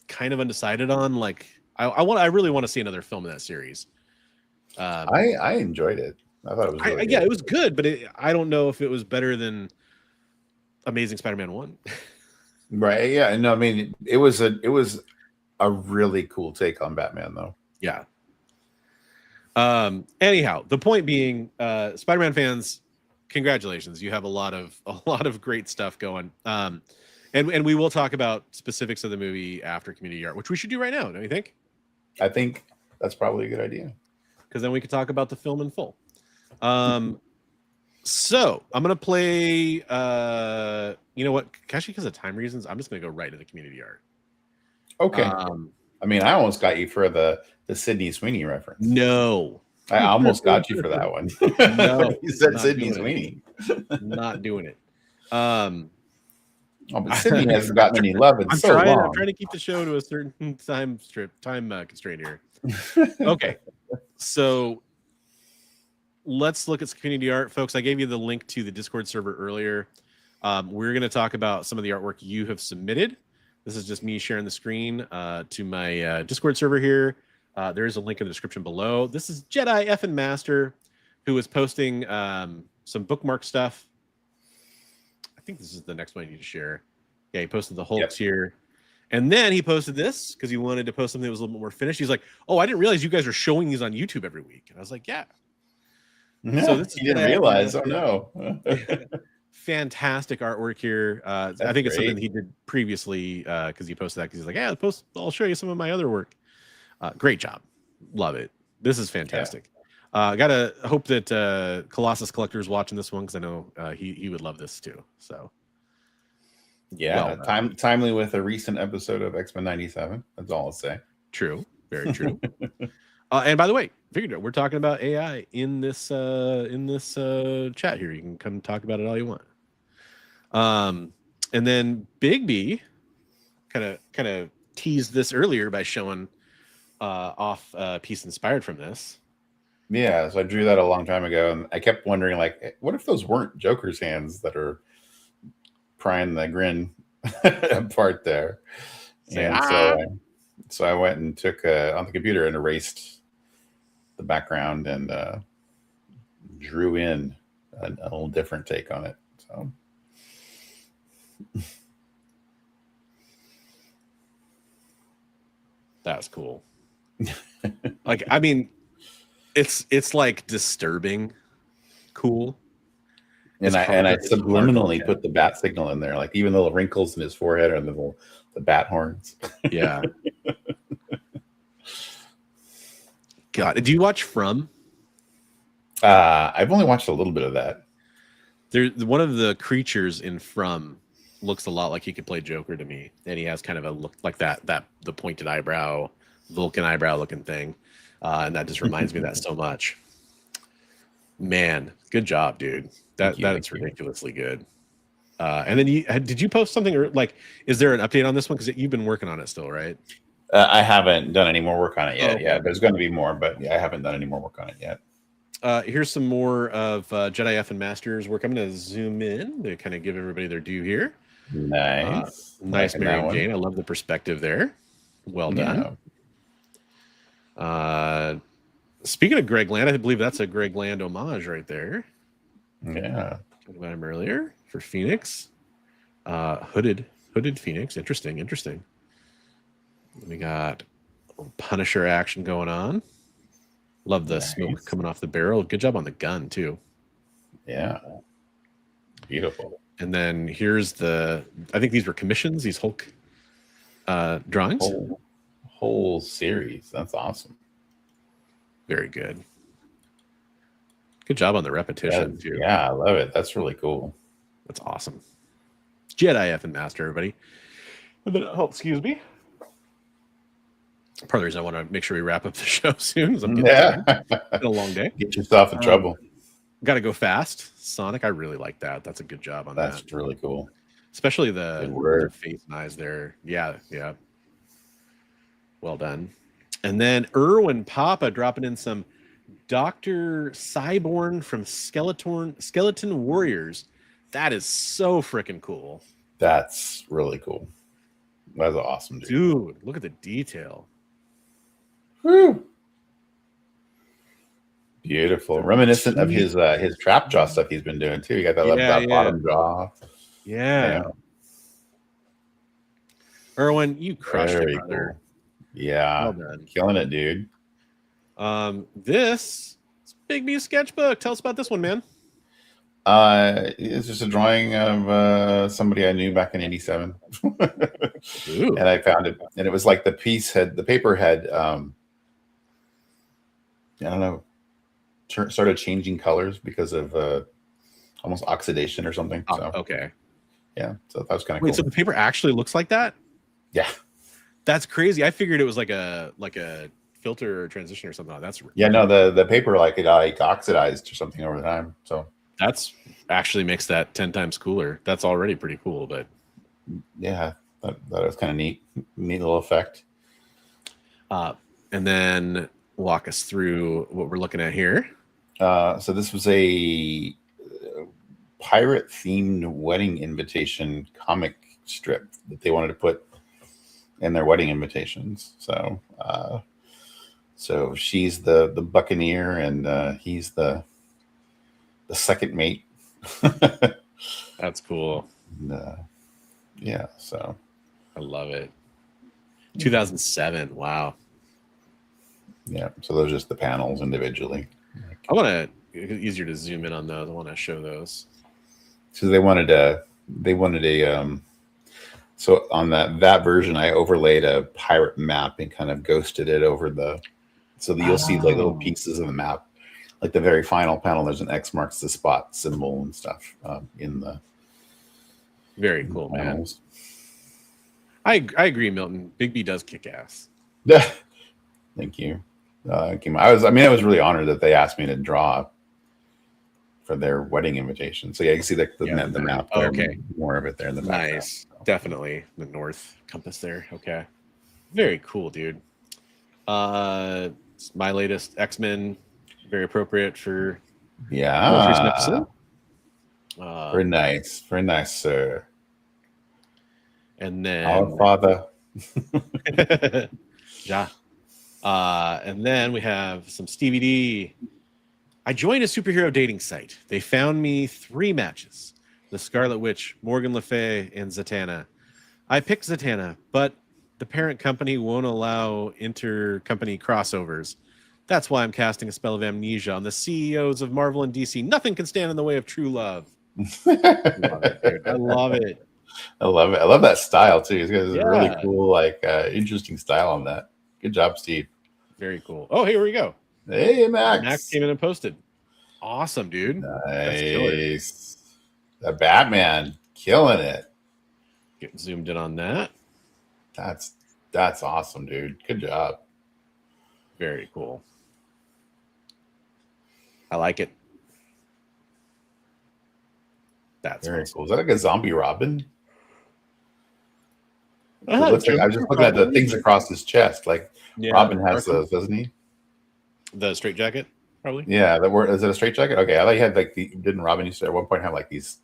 kind of undecided on. Like, I really want to see another film in that series. I enjoyed it. I thought it was really good. Yeah, it was good, but I don't know if it was better than Amazing Spider-Man 1. Right. Yeah. No, I mean, it was a really cool take on Batman, though. Yeah. Anyhow, the point being, Spider-Man fans, congratulations. You have a lot of great stuff going. And we will talk about specifics of the movie after community art, which we should do right now, don't you think? I think that's probably a good idea. Because then we could talk about the film in full. So I'm gonna play. You know what? Actually, because of time reasons, I'm just gonna go right to the community art. Okay. I mean, I almost got you for the Sydney Sweeney reference. No, I almost got you for that one. No, you said not Sydney doing Sweeney. not doing it. Oh, but Sydney hasn't gotten any love in I'm so long. I'm trying to keep the show to a certain time constraint here. Okay, so let's look at community art, folks. I gave you the link to the Discord server earlier. We're going to talk about some of the artwork you have submitted. This is just me sharing the screen to my Discord server here. There is a link in the description below. This is Jedi Effin Master, who is posting some bookmark stuff. I think this is the next one I need to share. Yeah, he posted the Hulks here. And then he posted this because he wanted to post something that was a little bit more finished. He's like, oh, I didn't realize you guys are showing these on YouTube every week. And I was like, yeah. So this you didn't realize. Oh, no. Fantastic artwork here. I think it's something he did previously because he posted that because he's like, yeah, I'll show you some of my other work. Great job. Love it. This is fantastic. Gotta hope that Colossus Collector is watching this one because I know he would love this too. So yeah, timely with a recent episode of X-Men 97. That's all I'll say. True. Very true. And by the way, figured we're talking about AI in this chat here. You can come talk about it all you want. And then Big B kind of teased this earlier by showing off a piece inspired from this. Yeah, so I drew that a long time ago, and I kept wondering, like, what if those weren't Joker's hands that are prying the grin apart there? And so I went and took on the computer and erased the background and drew in a little different take on it. So that's cool. Like, I mean, it's like disturbing cool. And I subliminally put the bat signal in there, like even the little wrinkles in his forehead or the bat horns. Yeah. God, do you watch From? I've only watched a little bit of that. One of the creatures in From looks a lot like he could play Joker to me, and he has kind of a look like the pointed eyebrow, Vulcan eyebrow looking thing, and that just reminds me of that so much. Man, good job, dude. That is ridiculously good. And then did you post something, or like, is there an update on this one? Because you've been working on it still, right? I haven't done any more work on it yet. Okay. Yeah, there's going to be more, but I haven't done any more work on it yet. Here's some more of Jedi Effin Master's work. I'm going to zoom in to kind of give everybody their due here. Nice. Nice, Mary Jane. I love the perspective there. Well done. Yeah. Speaking of Greg Land, I believe that's a Greg Land homage right there. Yeah. Talked about him earlier for Phoenix. Hooded Phoenix. Interesting. We got Punisher action going on. Love the smoke coming off the barrel. Good job on the gun too. Yeah. Beautiful. And then here's I think these were commissions, these Hulk drawings. Whole series. That's awesome. Very good. Good job on the repetition too. Yeah, I love it. That's really cool. That's awesome. Jedi Effin Master, everybody. And then, excuse me. Part of the reason I want to make sure we wrap up the show soon is I'm getting a long day. Get yourself in trouble. Got to go fast. Sonic, I really like that. That's a good job on that. That's really cool. Especially the face and eyes there. Yeah. Well done. And then Erwin Papa dropping in some Dr. Cyborn from Skeleton Warriors. That is so freaking cool. That's really cool. That's awesome, dude. Look at the detail. Woo. Beautiful. Reminiscent of his trap jaw stuff he's been doing too. You got that bottom jaw. Yeah. Erwin, you crushed it, brother. Cool. Yeah. Well done. Killing it, dude. This is Big B sketchbook. Tell us about this one, man. It's just a drawing of somebody I knew back in '87. And I found it, and it was like the paper had I don't know, started changing colors because of almost oxidation or something. Oh, So okay. yeah, so that was kind of Wait, cool. so the paper actually looks like that? Yeah. That's crazy. I figured it was like a filter or transition or something. That's Yeah, no, the paper like it like oxidized or something over time. So that's actually makes that 10 times cooler. That's already pretty cool, but yeah, that was kind of neat little effect. And then walk us through what we're looking at here. So this was a pirate themed wedding invitation comic strip that they wanted to put in their wedding invitations. So so she's the buccaneer and he's the second mate. That's cool. And, yeah, so I love it. 2007. Wow. yeah, so those are just the panels individually. I want to easier to zoom in on those. I want to show those. So they wanted a so on that version I overlaid a pirate map and kind of ghosted it over the so that you'll see like little pieces of the map. Like the very final panel, there's an X marks the spot symbol and stuff in the very cool, man. panels. I agree, Milton. Big B does kick ass. Thank you. I was really honored that they asked me to draw for their wedding invitation. So yeah, you can see the map. Oh, there, okay, more of it there in the background. Nice, definitely the north compass there. Okay, very cool, dude. It's my latest X-Men, very appropriate for most recent episode. Very nice, sir. And then Our Father. Yeah. And then we have some Stevie D. I joined a superhero dating site. They found me 3 matches: the Scarlet Witch, Morgan Le Fay, and Zatanna. I picked Zatanna, but the parent company won't allow intercompany crossovers. That's why I'm casting a spell of amnesia on the CEOs of Marvel and DC. Nothing can stand in the way of true love. Love it, dude. I love it. I love it. I love that style too. He's got this Yeah. really cool, like interesting style on that. Good job, Steve. Very cool. Oh, here we go. Hey, Max. Max came in and posted. Awesome, dude. Nice. The Batman killing it. Getting zoomed in on that. That's awesome, dude. Good job. Very cool. I like it. That's Very awesome. cool. Is that like a zombie Robin? It Uh-huh, looks like I was just looking at the things across his chest. Like Yeah, Robin has those, doesn't he? the straight jacket, probably. Yeah, is it a straight jacket? Okay, I thought he had like didn't Robin used to at one point have like these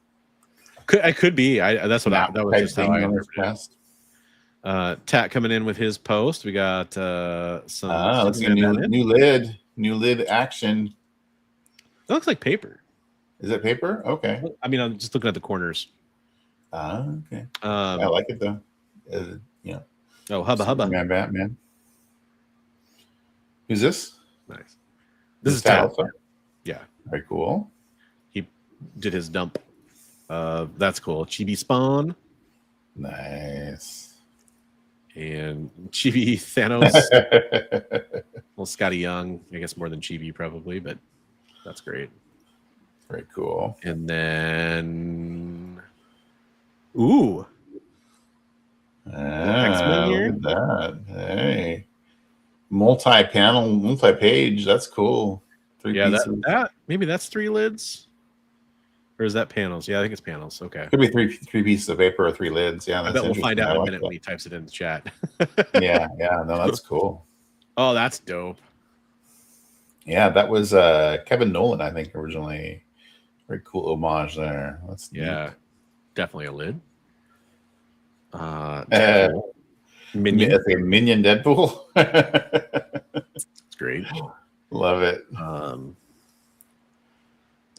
Could be. That's what that was type just how thing I on his interpreted chest? it. Tat coming in with his post. We got some. Looks like a new lid action. It looks like paper. Is it paper? Okay. I mean, I'm just looking at the corners. Okay. I like it though. Yeah. Oh, hubba. Superman, Batman. Who's this? Nice. This is Tat Tat. also? Yeah, Very cool. he did his dump. That's cool. Chibi Spawn Nice. and Chibi Thanos. Well, Scotty Young, I guess more than Chibi probably, but that's great. Very cool. And then, ooh, X-Men here? Look at that. Hey. Multi-page. That's cool. 3 yeah, pieces. that maybe that's 3 lids, or is that panels? Yeah, I think it's panels. Okay, Could be three pieces of paper or 3 lids. Yeah, I that's bet we'll find out in a minute that. when he types it in the chat. Yeah, no, that's cool. Oh, that's dope. Yeah, that was Kevin Nolan, I think, originally. Very cool homage there. That's Yeah, definitely a lid. neat. Minion. It's a Minion Deadpool. It's great. Love it.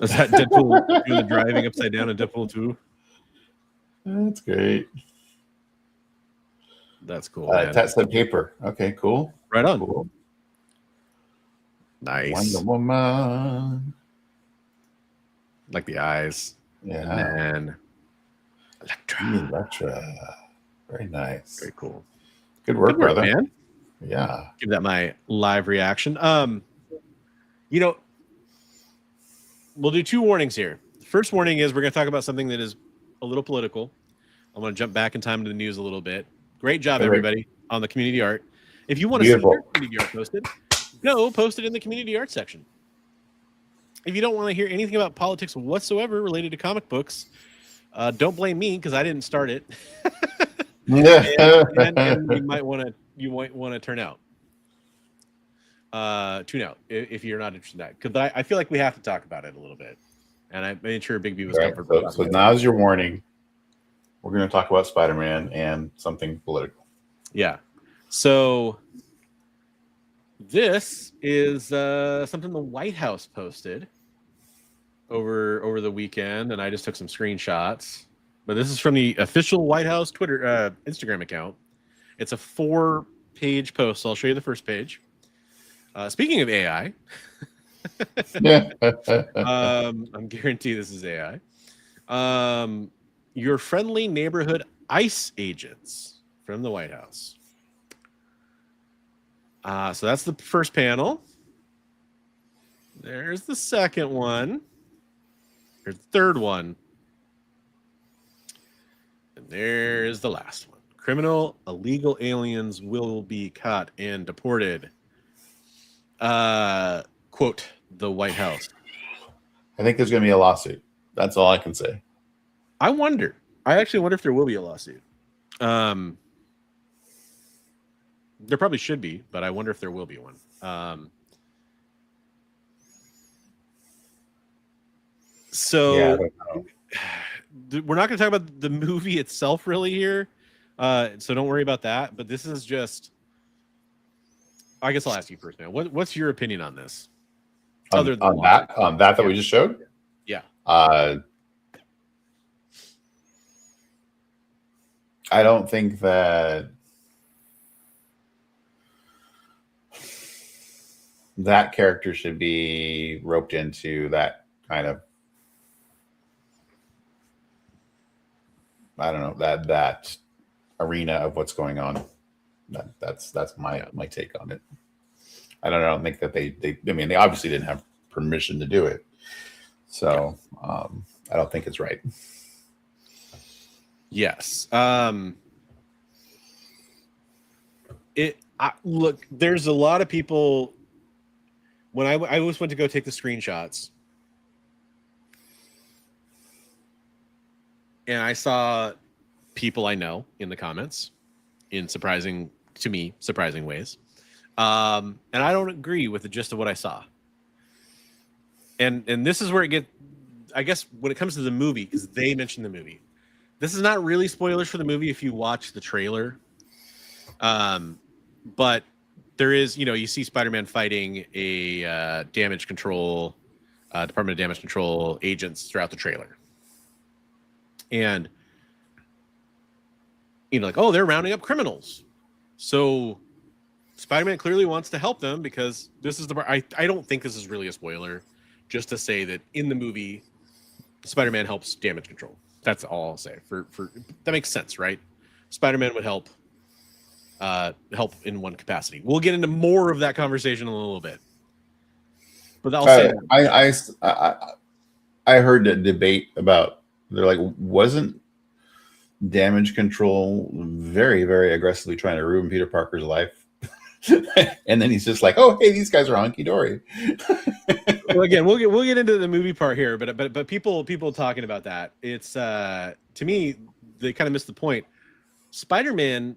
Is that Deadpool doing the driving upside down in Deadpool 2? That's great. That's cool. Man. Tat said paper. Okay, cool. Right on. Cool. Nice. Wonder Woman. Like the eyes. Yeah. And Elektra. Electra. Very nice. Very cool. Good work, brother. Man. Yeah. Give that my live reaction. We'll do 2 warnings here. first warning is we're going to talk about something that is a little political. I'm going to jump back in time to the news a little bit. Great job, everybody, on the community art. If you want to see your community art posted, go post it in the community art section. If you don't want to hear anything about politics whatsoever related to comic books, don't blame me because I didn't start it. and you might want to tune out if you're not interested in that, because I feel like we have to talk about it a little bit, and I made sure Big B was comfortable. So now's your warning. We're going to talk about Spider-Man and something political. Yeah. So this is something the White House posted over the weekend, and I just took some screenshots. But this is from the official White House Instagram account. It's a 4-page post. So I'll show you the first page. Speaking of AI, I'm guaranteed this is AI. Your friendly neighborhood ICE agents from the White House. So that's the first panel. There's the second one. There's the third one. And there's the last one. Criminal illegal aliens will be caught and deported. Quote, the White House. I think there's going to be a lawsuit. That's all I can say. I actually wonder if there will be a lawsuit. There probably should be, but I wonder if there will be one. So yeah, I don't know. We're not going to talk about the movie itself really here. So don't worry about that. But this is just, I guess I'll ask you first, man. What's your opinion on this? On that we just showed? Yeah. I don't think that character should be roped into that kind of, I don't know, that arena of what's going on. That's my take on it. I don't think that they obviously didn't have permission to do it. So I don't think it's right. Yes. Look, there's a lot of people. When I always went to go take the screenshots, and I saw people I know in the comments in surprising ways. And I don't agree with the gist of what I saw. And this is where it gets, I guess, when it comes to the movie, because they mentioned the movie. This is not really spoilers for the movie if you watch the trailer. But there is, you see Spider-Man fighting a damage control, Department of Damage Control agents throughout the trailer. And, like, oh, they're rounding up criminals. So Spider-Man clearly wants to help them because this is the part. I don't think this is really a spoiler, just to say that in the movie, Spider-Man helps damage control. That's all I'll say. For that makes sense, right? Spider-Man would help in one capacity. We'll get into more of that conversation in a little bit. But I'll say I heard a debate about, they're like, wasn't damage control very, very aggressively trying to ruin Peter Parker's life? And then he's just like, oh, hey, these guys are hunky dory. Well, again, we'll get into the movie part here, but people talking about that, it's to me, they kind of missed the point. Spider-Man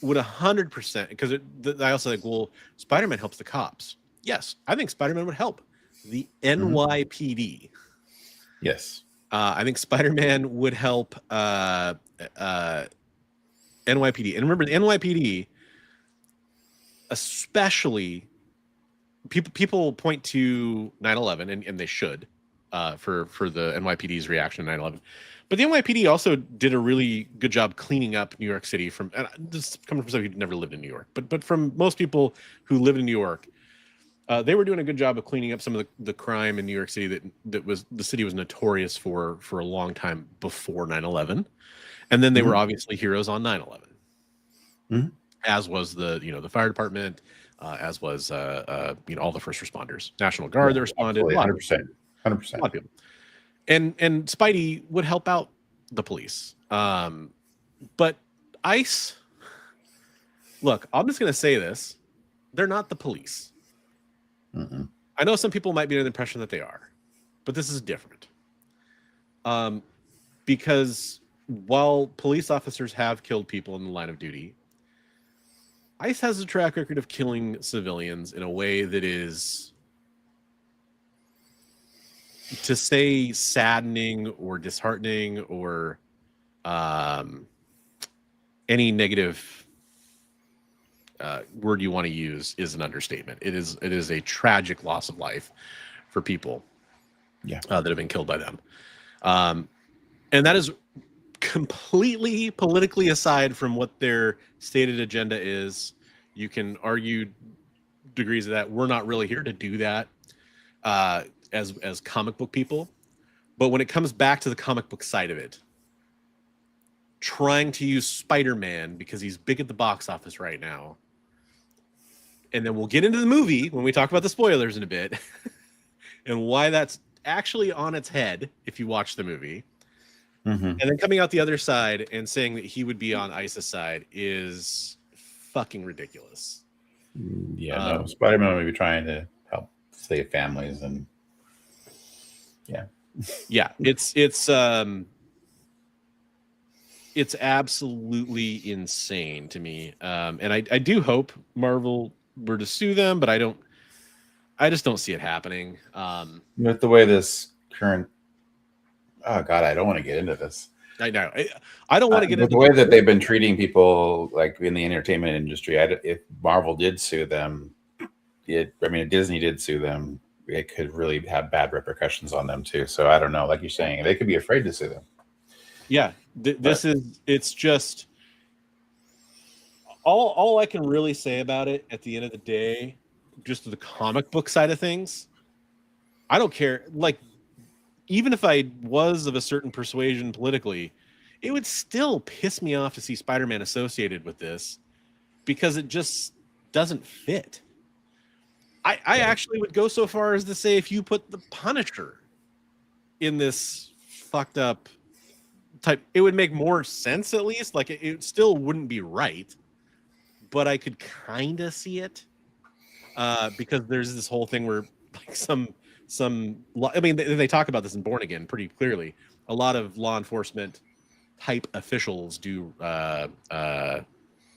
would 100%, because I also think, well, Spider-Man helps the cops. Yes, I think Spider-Man would help the NYPD. Yes. I think Spider-Man would help NYPD. And remember, the NYPD, especially, people point to 9/11, and they should, for the NYPD's reaction to 9/11. But the NYPD also did a really good job cleaning up New York City from, and this coming from somebody who never lived in New York, but from most people who live in New York, they were doing a good job of cleaning up some of the crime in New York City that was, the city was notorious for a long time before 9/11. And then they were obviously heroes on 9/11, as was the fire department, as was all the first responders, National Guard that responded. 100%. A lot of people. and Spidey would help out the police. But ICE, look, I'm just gonna say this: they're not the police. Mm-mm. I know some people might be under the impression that they are, but this is different. Because while police officers have killed people in the line of duty, ICE has a track record of killing civilians in a way that is, to say, saddening or disheartening or any negative word you want to use is an understatement. It is a tragic loss of life for people that have been killed by them. And that is completely politically aside from what their stated agenda is. You can argue degrees of that. We're not really here to do that as comic book people. But when it comes back to the comic book side of it, trying to use Spider-Man because he's big at the box office right now, and then we'll get into the movie when we talk about the spoilers in a bit, and why that's actually on its head if you watch the movie. Mm-hmm. And then coming out the other side and saying that he would be on ICE's side is fucking ridiculous. Yeah, no, Spider-Man would be trying to help save families, and it's absolutely insane to me. And I do hope Marvel were to sue them, but I just don't see it happening. with the way this current, oh god, I don't want to get into this. I know. I don't want to get into the way that they've been treating people, like in the entertainment industry. If Marvel did sue them, if Disney did sue them, it could really have bad repercussions on them too. So I don't know. Like you're saying, they could be afraid to sue them. Yeah, it's just all I can really say about it at the end of the day, just the comic book side of things. I don't care. Like, even if I was of a certain persuasion politically, it would still piss me off to see Spider-Man associated with this because it just doesn't fit. I actually would go so far as to say if you put the Punisher in this fucked up type, it would make more sense at least. Like, it still wouldn't be right, but I could kind of see it because there's this whole thing where like they talk about this in Born Again pretty clearly. A lot of law enforcement type officials do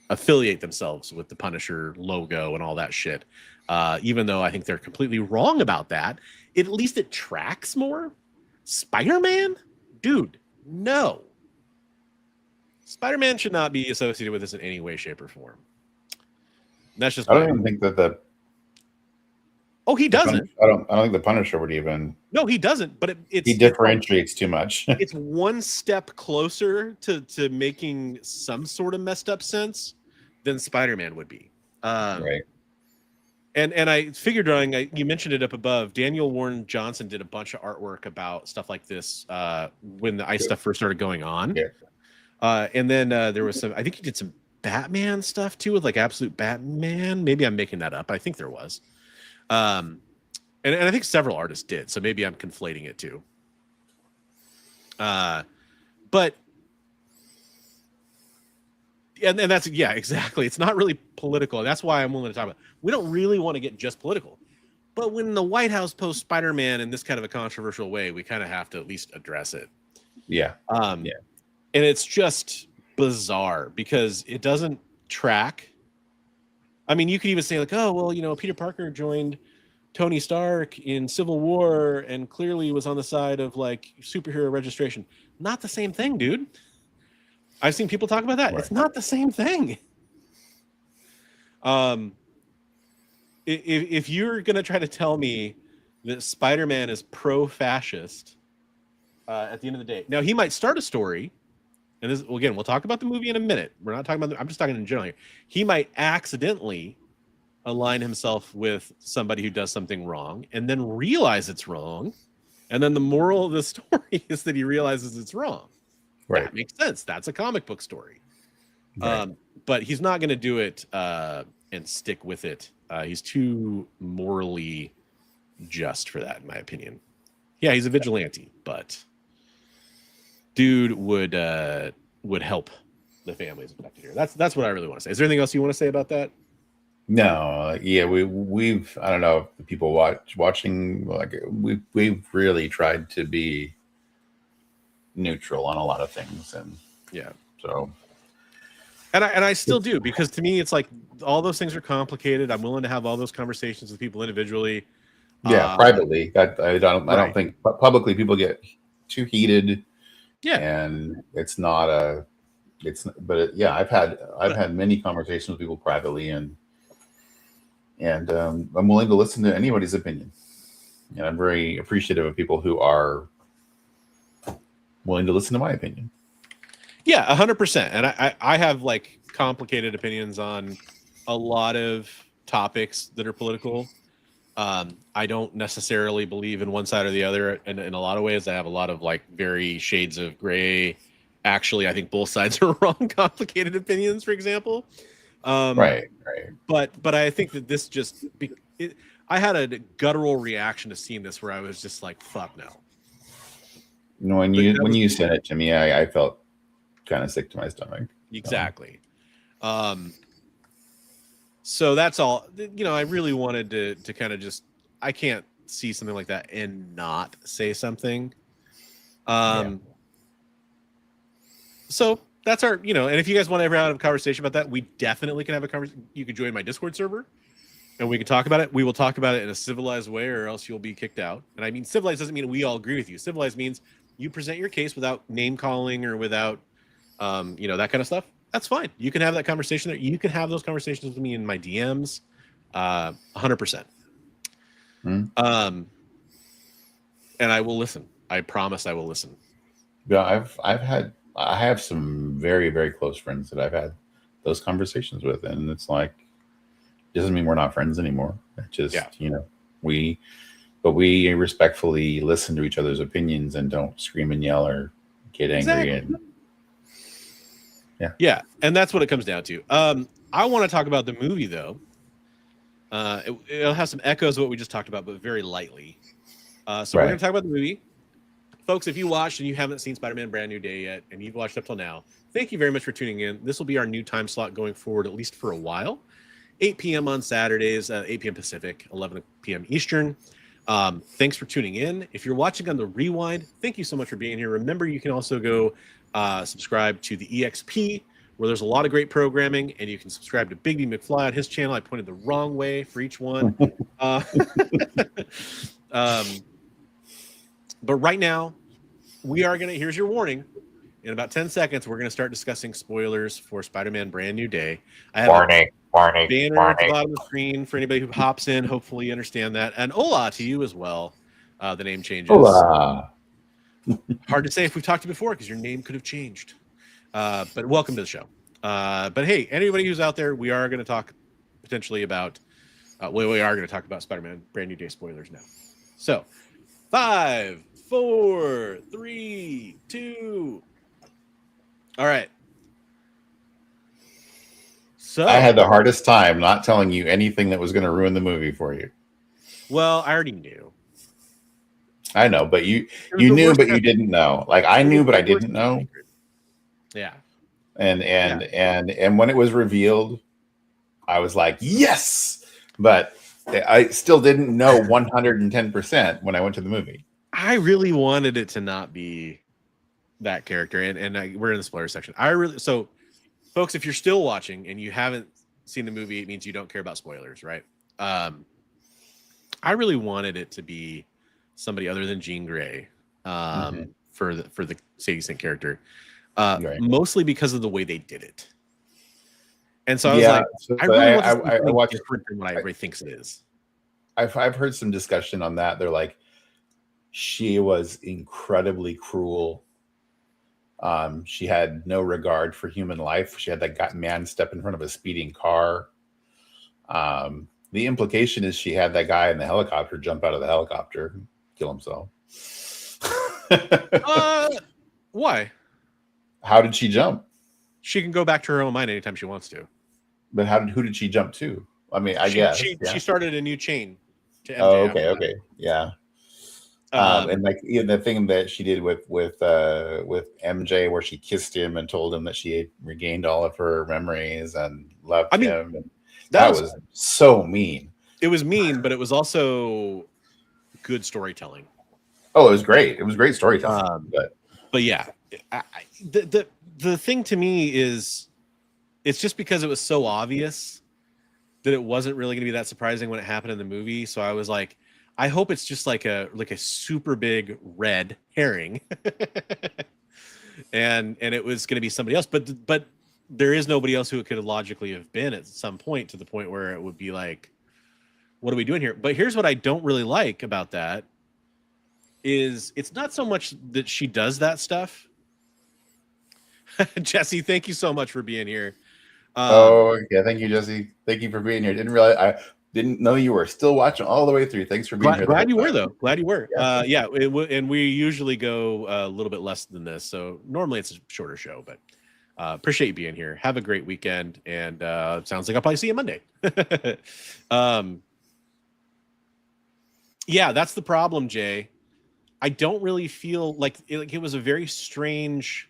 affiliate themselves with the Punisher logo and all that shit. Even though I think they're completely wrong about that, at least it tracks more. Spider-Man? Dude, no. Spider-Man should not be associated with this in any way, shape, or form. That's just. I don't even think that Oh, he doesn't. I don't think the Punisher would even. No, he doesn't. But he differentiates too much. It's one step closer to making some sort of messed up sense than Spider-Man would be. Right. And I figure drawing, you mentioned it up above. Daniel Warren Johnson did a bunch of artwork about stuff like this when the ICE stuff first started going on. Yeah. And then there was some. I think he did some Batman stuff too, with like Absolute Batman. Maybe I'm making that up. I think there was. And I think several artists did, so maybe I'm conflating it too. But and that's exactly. It's not really political, and that's why I'm willing to talk about it. We don't really want to get just political, but when the White House posts Spider-Man in this kind of a controversial way, we kind of have to at least address it. Yeah. And it's just bizarre because it doesn't track. I mean, you could even say like, oh, well, Peter Parker joined Tony Stark in Civil War and clearly was on the side of like superhero registration. Not the same thing, dude. I've seen people talk about that. Right. It's not the same thing. If you're going to try to tell me that Spider-Man is pro-fascist at the end of the day, now he might start a story. And this, again, we'll talk about the movie in a minute. We're not talking about I'm just talking in general here. He might accidentally align himself with somebody who does something wrong and then realize it's wrong. And then the moral of the story is that he realizes it's wrong. Right. That makes sense. That's a comic book story. Right. But he's not going to do it and stick with it. He's too morally just for that, in my opinion. Yeah, he's a vigilante, but dude would help the families affected here. That's what I really want to say. Is there anything else you want to say about that? No, yeah, we've I don't know if people watching, like we've really tried to be neutral on a lot of things, and Yeah. so And I still do, because to me it's like all those things are complicated. I'm willing to have all those conversations with people individually. yeah, privately. That I don't Right. think publicly people get too heated, Yeah. and it's not a yeah, I've had many conversations with people privately, and I'm willing to listen to anybody's opinion, and I'm very appreciative of people who are willing to listen to my opinion. Yeah, 100%. And I have like complicated opinions on a lot of topics that are political. I don't necessarily believe in one side or the other. And in a lot of ways, I have a lot of like very shades of gray. Actually, I think both sides are wrong. Complicated opinions, for example. Right. But I think that this just I had a guttural reaction to seeing this where I was just like, fuck no. When you sent it to me, I felt kind of sick to my stomach. Exactly. So that's all. I really wanted to kind of just, I can't see something like that and not say something. So that's our, and if you guys want to ever have a conversation about that, we definitely can have a conversation. You can join my Discord server and we can talk about it. We will talk about it in a civilized way, or else you'll be kicked out. And I mean, civilized doesn't mean we all agree with you. Civilized means you present your case without name calling or without, that kind of stuff. That's fine. You can have that conversation there. You can have those conversations with me in my DMs, 100%. And I will listen. I promise I will listen. Yeah, I have some very, very close friends that I've had those conversations with, and it's like, it doesn't mean we're not friends anymore. It just, we respectfully listen to each other's opinions and don't scream and yell or get angry. Exactly. Yeah, and that's what it comes down to. I want to talk about the movie, though. It'll have some echoes of what we just talked about, but very lightly. So we're going to talk about the movie. Folks, if you watched and you haven't seen Spider-Man Brand New Day yet, and you've watched up till now, thank you very much for tuning in. This will be our new time slot going forward, at least for a while. 8 p.m. on Saturdays, 8 p.m. Pacific, 11 p.m. Eastern. Thanks for tuning in. If you're watching on the rewind, thank you so much for being here. Remember, you can also go subscribe to the EXP, where there's a lot of great programming, and you can subscribe to Big B McFly on his channel. I pointed the wrong way for each one. But right now, here's your warning. In about 10 seconds, we're going to start discussing spoilers for Spider-Man Brand New Day. I have warning. Banner at the bottom of the screen for anybody who hops in. Hopefully you understand that. And hola to you as well. The name changes. Hola. Hard to say if we've talked to you before, because your name could have changed. But welcome to the show. But hey, anybody who's out there, we are going to talk potentially about, we are going to talk about Spider-Man Brand New Day spoilers now. So 5, 4, 3, 2. All right. So I had the hardest time not telling you anything that was going to ruin the movie for you. Well, I already knew. I know, but you knew, but you didn't know. Like I knew, but I didn't know. Yeah. And when it was revealed, I was like, yes, but I still didn't know 110% when I went to the movie. I really wanted it to not be that character, and we're in the spoiler section. So, folks, if you're still watching and you haven't seen the movie, it means you don't care about spoilers, right? I really wanted it to be somebody other than Jean Grey for the Sadie Sink character, mostly because of the way they did it. And so I was like, I really want this to be different than what everybody thinks it is. I've heard some discussion on that. They're like, she was incredibly cruel. She had no regard for human life. She had that man step in front of a speeding car. The implication is she had that guy in the helicopter jump out of the helicopter and kill himself. Why? How did she jump? She can go back to her own mind anytime she wants to. But who did she jump to? I mean, I guess she started a new chain. To MJ okay, yeah. And like the thing that she did with MJ, where she kissed him and told him that she had regained all of her memories and loved him, and that was so mean. It was mean, but it was also good storytelling. Oh, it was great. It was great storytelling. But yeah, the thing to me is, it's just because it was so obvious that it wasn't really going to be that surprising when it happened in the movie. So I was like, I hope it's just like a super big red herring, and it was going to be somebody else. But there is nobody else who it could logically have been at some point, to the point where it would be like, what are we doing here? But here's what I don't really like about that is it's not so much that she does that stuff. Jesse, thank you so much for being here. Yeah, thank you, Jesse. Thank you for being here. I didn't know you were still watching all the way through. Thanks for being here. Glad you were, though. Glad you were. Yeah, and we usually go a little bit less than this, so normally it's a shorter show, but appreciate you being here. Have a great weekend, and sounds like I'll probably see you Monday. Yeah, that's the problem, Jay. I don't really feel like it was a very strange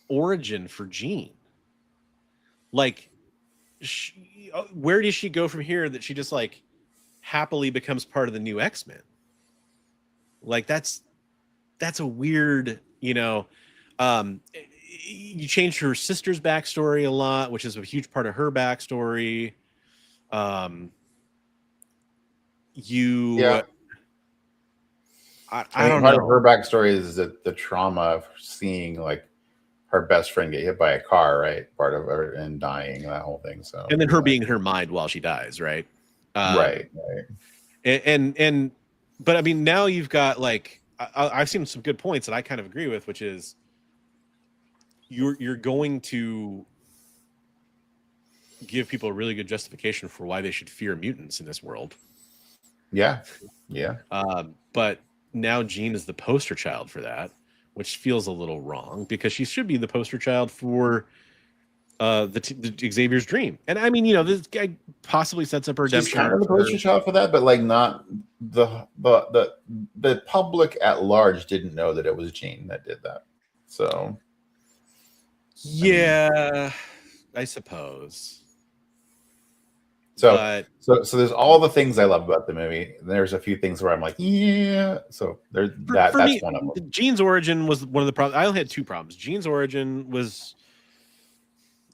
origin for Jean. Like, where does she go from here that she just like happily becomes part of the new X-Men? Like that's a weird, you changed her sister's backstory a lot, which is a huge part of her backstory. I don't know. Part of her backstory is that the trauma of seeing like her best friend get hit by a car, right? Part of her and dying, that whole thing. So, and then her being in her mind while she dies, right? Right. And but I mean, now you've got like I've seen some good points that I kind of agree with, which is you're going to give people a really good justification for why they should fear mutants in this world. Yeah. But now Jean is the poster child for that, which feels a little wrong because she should be the poster child for the Xavier's dream. And I mean, this guy possibly sets up a redemption. She's kind of the poster child for that, but like not the public at large didn't know that it was Jean that did that. So yeah, I suppose. So there's all the things I love about the movie. There's a few things where I'm like, yeah. So that's me, one of them. Jean's origin was one of the problems. I only had two problems. Jean's origin was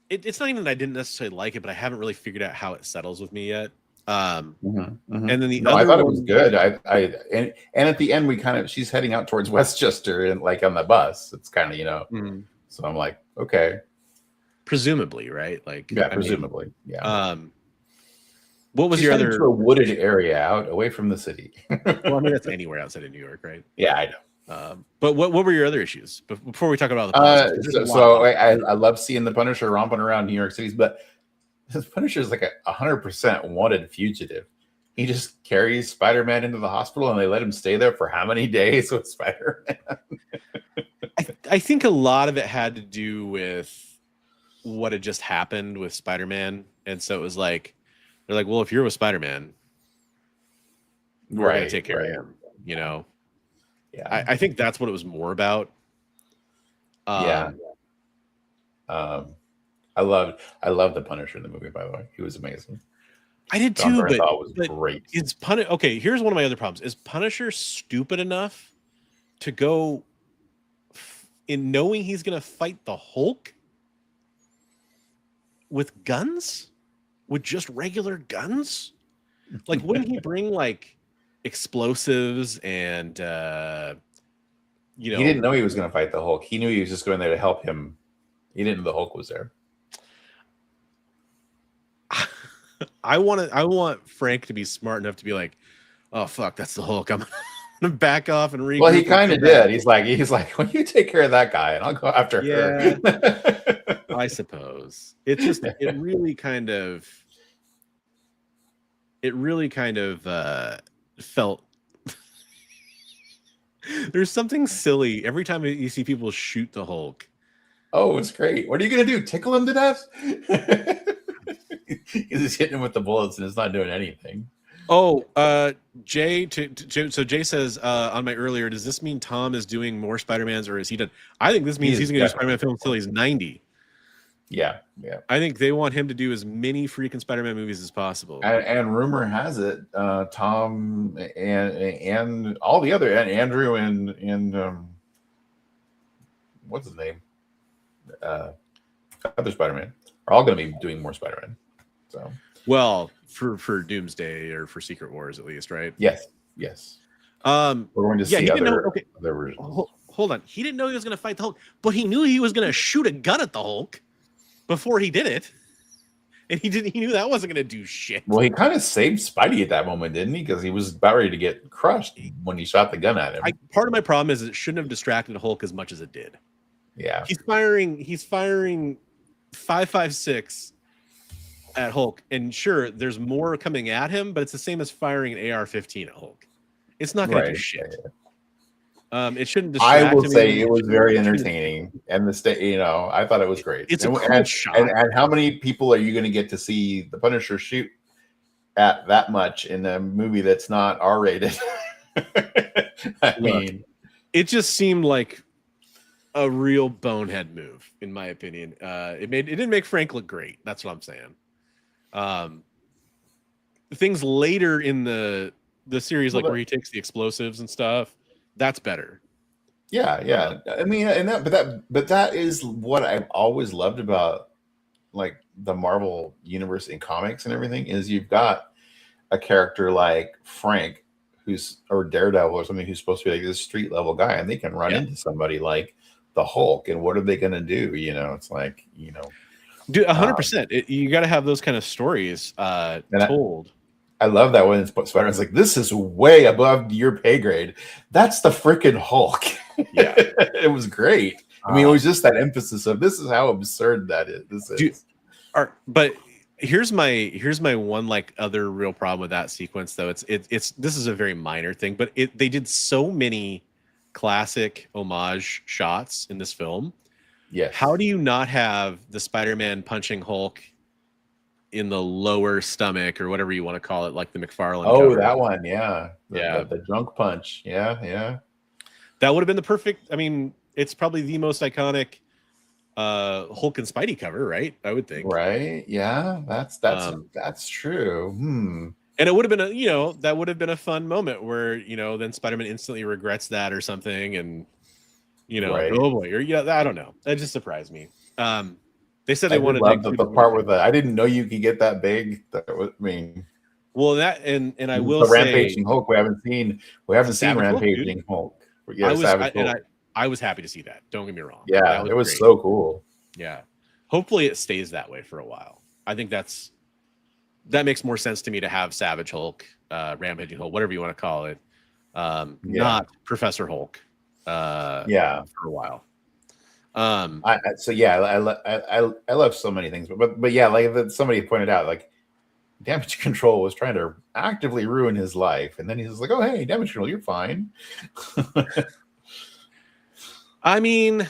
it's not even that I didn't necessarily like it, but I haven't really figured out how it settles with me yet. And then the other I thought it was good. And at the end she's heading out towards Westchester and like on the bus. It's kind of So I'm like, okay. Presumably, right? Like presumably. Yeah. What was your other? To a wooded area out away from the city. Well, I mean that's anywhere outside of New York, right? Yeah, I know. But what were your other issues before we talk about the I love seeing the Punisher romping around New York City, but the Punisher is like 100% wanted fugitive. He just carries Spider-Man into the hospital, and they let him stay there for how many days with Spider-Man? I think a lot of it had to do with what had just happened with Spider-Man, and so it was like. They're like, well, if you're with Spider-Man, we're going to take care of him, Yeah. I think that's what it was more about. I love the Punisher in the movie, by the way. He was amazing. I did too, but was great. Okay, here's one of my other problems. Is Punisher stupid enough to go in knowing he's going to fight the Hulk with guns? With just regular guns? Like, wouldn't he bring like explosives and He didn't know he was going to fight the Hulk. He knew he was just going there to help him. He didn't know the Hulk was there. I want Frank to be smart enough to be like, oh fuck, that's the Hulk. I'm gonna back off and regroup. Well, he kind of did. He's like, well, you take care of that guy, and I'll go after her. I suppose it's just it really kind of felt there's something silly every time you see people shoot the Hulk. Oh, it's great. What are you gonna do? Tickle him to death? He's just hitting him with the bullets and it's not doing anything. Oh, Jay. So Jay says on my earlier, does this mean Tom is doing more Spider-Mans, or is he done? I think this means he's going to do Spider-Man films until he's 90. Yeah, yeah. I think they want him to do as many freaking Spider-Man movies as possible. And rumor has it, Tom and all the other, and Andrew and what's his name, other Spider-Man are all going to be doing more Spider-Man. So, well, for Doomsday or for Secret Wars at least, right? yes. We're going to see other versions. Hold on, he didn't know he was going to fight the Hulk, but he knew he was going to shoot a gun at the Hulk before he did it, and he knew that wasn't going to do shit. Well, he kind of saved Spidey at that moment, didn't he? Because he was about ready to get crushed when he shot the gun at him. Part of my problem is it shouldn't have distracted Hulk as much as it did. Yeah, he's firing 5.56 at Hulk, and sure, there's more coming at him, but it's the same as firing an AR-15 at Hulk. It's not going to do shit. It shouldn't distract I will him. say it was very entertaining, and I thought it was great. It's a cool shot. And how many people are you going to get to see the Punisher shoot at that much in a movie that's not R-rated? I mean, it just seemed like a real bonehead move, in my opinion. It didn't make Frank look great. That's what I'm saying. Things later in the series, like where he takes the explosives and stuff, that's better. Yeah. I mean, but that is what I've always loved about like the Marvel universe in comics and everything, is you've got a character like Frank or Daredevil or something, who's supposed to be like this street level guy, and they can run into somebody like the Hulk, and what are they going to do? It's like, dude, 100%. You got to have those kind of stories told. I love that when Spider-Man's like, this is way above your pay grade. That's the freaking Hulk. Yeah. It was great. I mean, it was just that emphasis of this is how absurd that is. Dude, but here's my one like other real problem with that sequence, though. This is a very minor thing, but they did so many classic homage shots in this film. Yes. How do you not have the Spider-Man punching Hulk in the lower stomach or whatever you want to call it, like the McFarlane cover? That one, yeah. The drunk punch. Yeah. That would have been the perfect. I mean, it's probably the most iconic Hulk and Spidey cover, right? I would think. Right. Yeah. That's true. And it would have been that would have been a fun moment where, then Spider-Man instantly regrets that or something. And, right. Oh boy, I don't know. That just surprised me. They said they wanted the part with I didn't know you could get that big. Well, that and I will the say, rampaging Hulk. We haven't seen rampaging Hulk. Yeah, I was happy to see that. Don't get me wrong. Yeah, it was great. So cool. Yeah, hopefully it stays that way for a while. I think that makes more sense to me to have Savage Hulk, Rampaging Hulk, whatever you want to call it, not Professor Hulk. For a while. I love so many things, but yeah, like somebody pointed out, like Damage Control was trying to actively ruin his life, and then he's like, "Oh, hey, Damage Control, you're fine." I mean,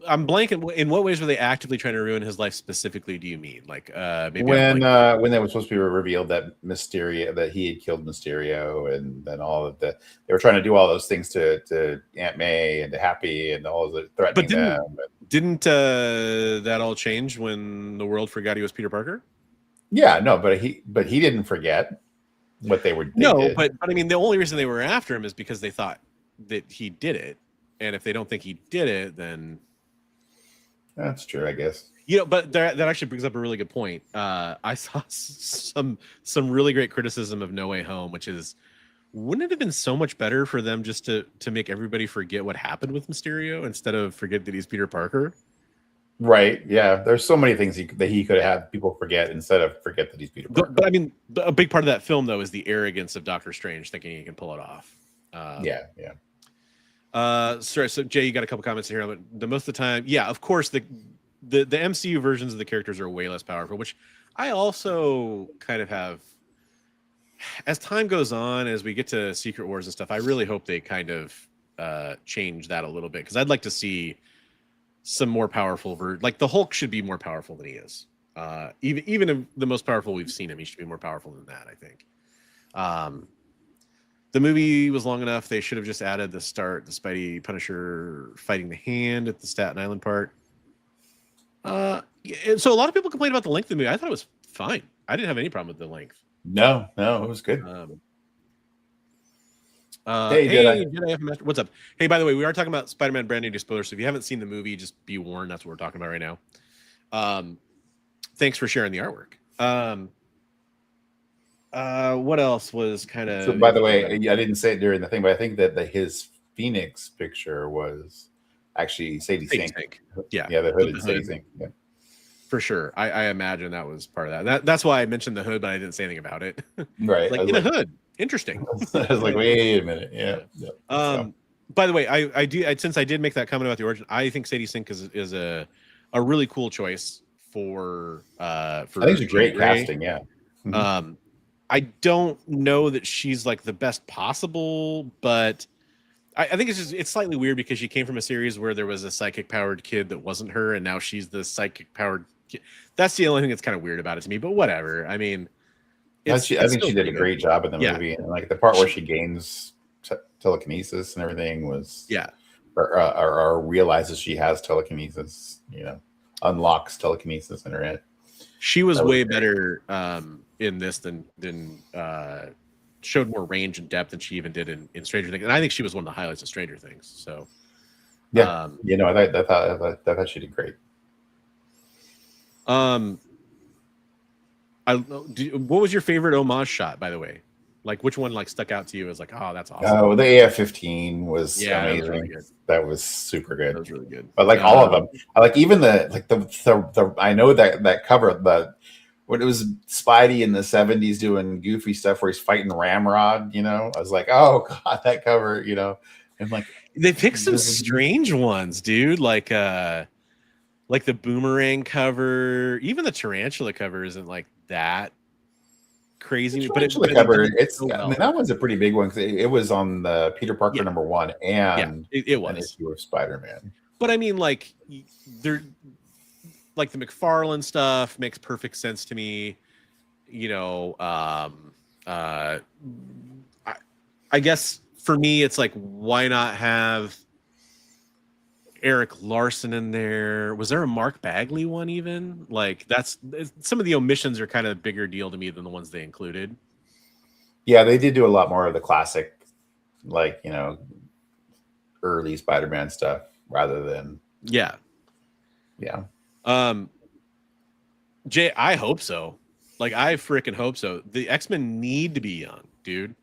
I'm blanking. In what ways were they actively trying to ruin his life specifically? Do you mean like maybe when they were supposed to be revealed that he had killed Mysterio, and then all of they were trying to do all those things to Aunt May and to Happy and all of the threatening them. Didn't that all change when the world forgot he was Peter Parker? Yeah, no, but he didn't forget what they were. But I mean, the only reason they were after him is because they thought that he did it. And if they don't think he did it, then that's true, I guess. But that actually brings up a really good point. I saw some really great criticism of No Way Home, which is, wouldn't it have been so much better for them just to make everybody forget what happened with Mysterio instead of forget that he's Peter Parker? Right. Yeah. There's so many things that he could have people forget instead of forget that he's Peter Parker. But I mean, a big part of that film, though, is the arrogance of Doctor Strange thinking he can pull it off. Yeah. Sorry, so Jay, you got a couple comments here, but the most of the time, yeah, of course, the MCU versions of the characters are way less powerful, which I also kind of have. As time goes on, as we get to Secret Wars and stuff, I really hope they kind of change that a little bit, because I'd like to see some more powerful like the Hulk should be more powerful than he is. Even if the most powerful we've seen him, he should be more powerful than that, I think. The movie was long enough. They should have just added the Spidey Punisher fighting the Hand at the Staten Island part. So a lot of people complain about the length of the movie. I thought it was fine. I didn't have any problem with the length. No, it was good. Hey, Jedi F Master, what's up? Hey, by the way, we are talking about Spider-Man Brand New Day spoilers. So if you haven't seen the movie, just be warned. That's what we're talking about right now. Thanks for sharing the artwork. What else was kind of? So, by the way, I didn't say it during the thing, but I think that his Phoenix picture was actually Sadie Sink. Yeah, the hood and Sadie Sink. Yeah. For sure. I imagine that was part of that. That's why I mentioned the hood, but I didn't say anything about it. Right. Like in a hood. Interesting. I was like, wait a minute. Yeah. By the way, since I did make that comment about the origin, I think Sadie Sink is a really cool choice for I think it's great casting. Yeah. Mm-hmm. I don't know that she's like the best possible, but I think it's slightly weird because she came from a series where there was a psychic powered kid that wasn't her, and now she's the psychic powered kid. That's the only thing that's kind of weird about it to me, but whatever. I mean, I think she did a great job in the movie, and like the part where she gains telekinesis and everything was or realizes she has telekinesis, unlocks telekinesis in her head. She was way better in this than showed more range and depth than she even did in Stranger Things, and I think she was one of the highlights of Stranger Things. So I thought she did great. What was your favorite homage shot, by the way? Like, which one stuck out to you as like, oh, that's awesome? Oh, the AF-15 was amazing. That was really good. That was super good. That was really good. But like all of them, I like even the I know that cover, when it was Spidey in the 70s doing goofy stuff where he's fighting Ramrod, I was like, oh god, that cover, and like they picked some strange ones, dude. Like the Boomerang cover, even the Tarantula cover isn't like that crazy. But the cover, that one's a pretty big one because it was on the Peter Parker #1 and it was an issue of Spider-Man. But I mean, like they're like the McFarlane stuff makes perfect sense to me. I guess for me, it's like, why not have Eric Larson in there? Was there a Mark Bagley one even? Like that's some of the omissions are kind of a bigger deal to me than the ones they included. Yeah, they did do a lot more of the classic, like, early Spider-Man stuff rather than Yeah. Jay, I hope so. Like, I freaking hope so. The X-Men need to be young, dude.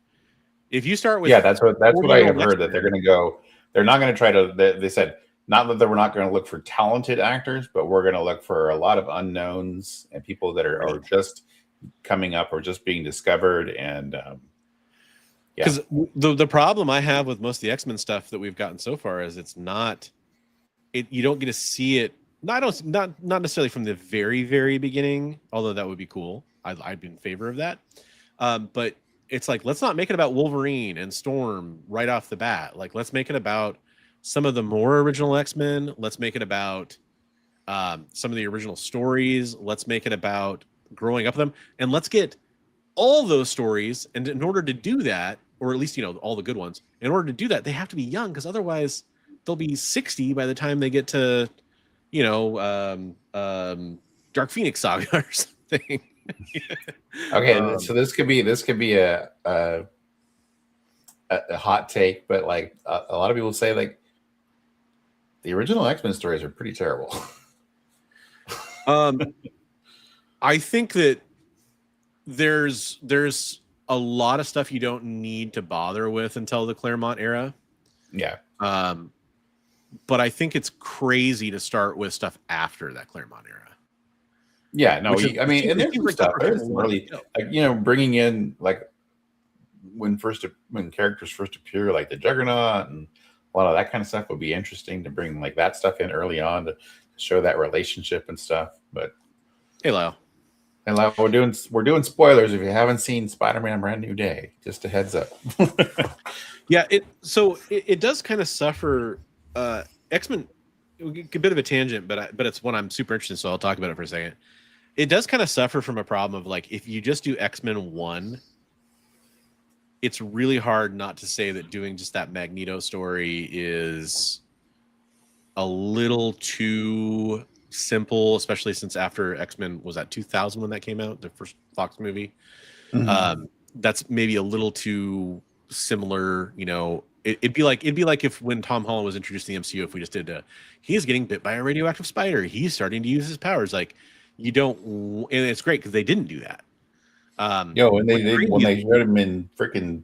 If you start with that's what I have heard, that they're going to go. They're not going to try to. They said not that we're not going to look for talented actors, but we're going to look for a lot of unknowns and people that are just coming up or just being discovered. And because the problem I have with most of the X-Men stuff that we've gotten so far is you don't get to see it. Not necessarily from the very, very beginning, although that would be cool. I'd be in favor of that. But it's like, let's not make it about Wolverine and Storm right off the bat. Like, let's make it about some of the more original X-Men. Let's make it about some of the original stories. Let's make it about growing up with them. And let's get all those stories. And in order to do that, or at least, all the good ones, in order to do that, they have to be young, because otherwise they'll be 60 by the time they get to Dark Phoenix Saga or something. Okay, so this could be a hot take, but like a lot of people say, like, the original X-Men stories are pretty terrible. I think that there's a lot of stuff you don't need to bother with until the Claremont era. Yeah. But I think it's crazy to start with stuff after that Claremont era. Yeah, no, and there's some stuff. There's really, like, bringing in, like, when characters first appear, like the Juggernaut, and a lot of that kind of stuff would be interesting to bring, like, that stuff in early on to show that relationship and stuff. But hey, Lyle, we're doing spoilers if you haven't seen Spider-Man Brand New Day. Just a heads up. Yeah, it does kind of suffer. X-Men, a bit of a tangent, but it's one I'm super interested in, so I'll talk about it for a second. It does kind of suffer from a problem of like, if you just do X-Men 1, it's really hard not to say that doing just that Magneto story is a little too simple, especially since after X-Men, was that 2000 when that came out, the first Fox movie? That's maybe a little too similar. You know, it'd be like if when Tom Holland was introduced to the MCU, if we just did he's getting bit by a radioactive spider, he's starting to use his powers. Like, you don't, and it's great because they didn't do that. When they showed him in freaking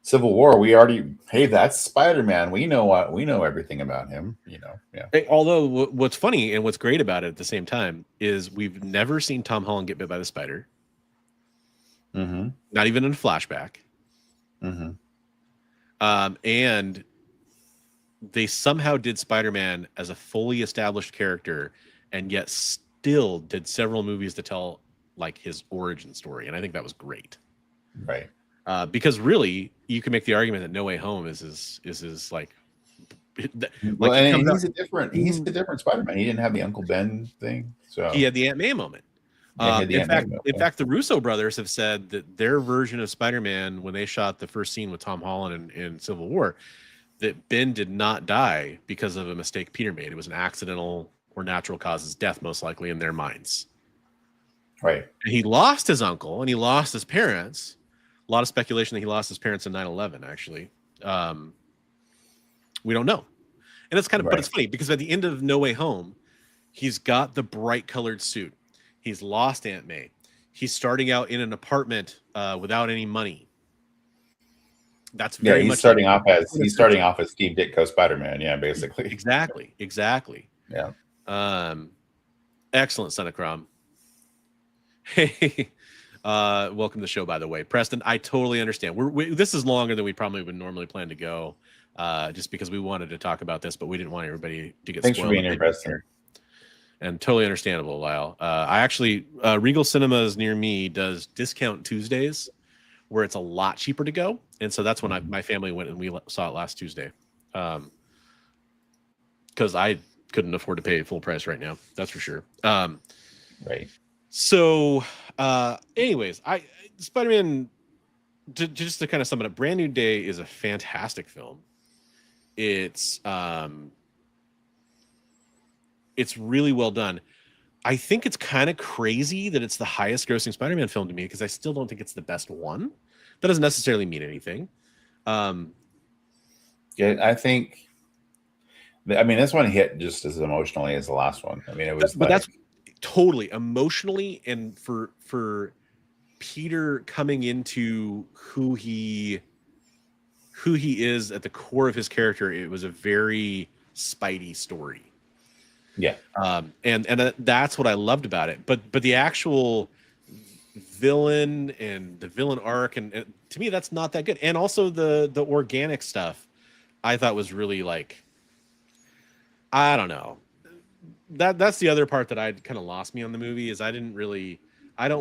Civil War, we already, hey, that's Spider-Man. We know everything about him. You know, yeah. Although what's funny and what's great about it at the same time is we've never seen Tom Holland get bit by the spider. Not even in a flashback. And they somehow did Spider-Man as a fully established character, and yet still did several movies to tell like his origin story, and I think that was great. Right. Because really, you can make the argument that No Way Home is his like. Well, and he's a different Spider-Man. He didn't have the Uncle Ben thing, so he had the Aunt May moment. In fact, the Russo brothers have said that their version of Spider-Man, when they shot the first scene with Tom Holland in Civil War, that Ben did not die because of a mistake Peter made. It was an accidental or natural causes death, most likely in their minds. Right. And he lost his uncle and he lost his parents. A lot of speculation that he lost his parents in 9/11, actually. We don't know. And it's kind of, but it's funny because at the end of No Way Home, he's got the bright colored suit. He's lost Aunt May. He's starting out in an apartment without any money. That's very he's much starting off as Steve Ditko Spider-Man. Yeah, basically. Exactly. Yeah. Excellent, Son of Crom. Hey, welcome to the show, by the way, Preston. I totally understand. This is longer than we probably would normally plan to go, just because we wanted to talk about this, but we didn't want everybody to get. Thanks for being here, Preston. And totally understandable, Lyle. I actually, Regal Cinemas near me does Discount Tuesdays, where it's a lot cheaper to go, and so that's when my family went and we saw it last Tuesday, because I couldn't afford to pay full price right now. That's for sure. Right. So, anyways, Spider-Man, just to kind of sum it up, Brand New Day is a fantastic film. It's really well done. I think it's kind of crazy that it's the highest grossing Spider-Man film to me, because I still don't think it's the best one. That doesn't necessarily mean anything. Yeah, I think, this one hit just as emotionally as the last one. I mean, it was, but that's totally emotionally, and for Peter coming into who he is at the core of his character, it was a very Spidey story. Yeah. And that's what I loved about it. But the actual villain and the villain arc, and to me, that's not that good. And also the organic stuff, I thought was really like, I don't know. That's the other part that I kind of lost me on the movie, is I don't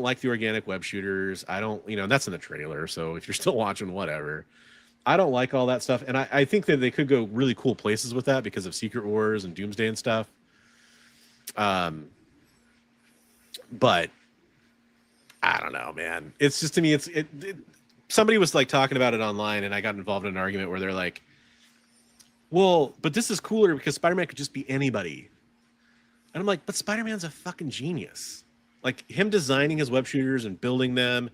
like the organic web shooters. I don't, that's in the trailer. So if you're still watching, whatever. I don't like all that stuff. And I think that they could go really cool places with that because of Secret Wars and Doomsday and stuff. But I don't know, man. It's just, to me, somebody was like talking about it online, and I got involved in an argument where they're like, well, but this is cooler because Spider-Man could just be anybody. And I'm like, but Spider-Man's a fucking genius. Like, him designing his web shooters and building them,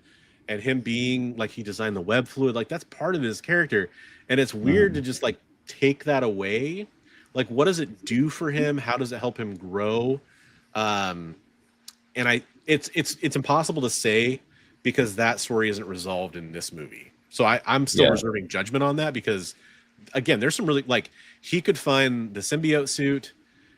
and him being like, he designed the web fluid, like that's part of his character. And it's weird to just like take that away. Like, what does it do for him? How does it help him grow? And it's impossible to say, because that story isn't resolved in this movie. So I'm still reserving judgment on that, because again, there's some really, like, he could find the symbiote suit,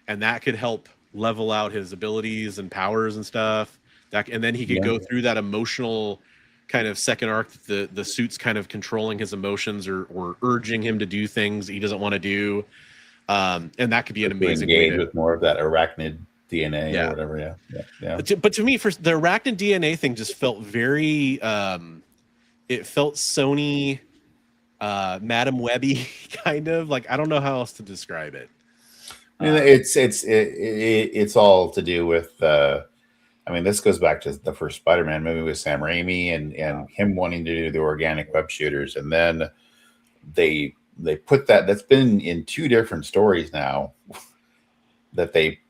and that could help level out his abilities and powers and stuff. And then he could go through that emotional kind of second arc, the suit's kind of controlling his emotions or urging him to do things he doesn't want to do. And that could be an amazing way to with more of that arachnid DNA or whatever. Yeah. But to me, for the arachnid DNA thing, just felt very, it felt Sony, Madam Webby kind of, like, I don't know how else to describe it. It's all to do with I mean, this goes back to the first Spider-Man movie with Sam Raimi and him wanting to do the organic web shooters, and then they put that's been in two different stories now that they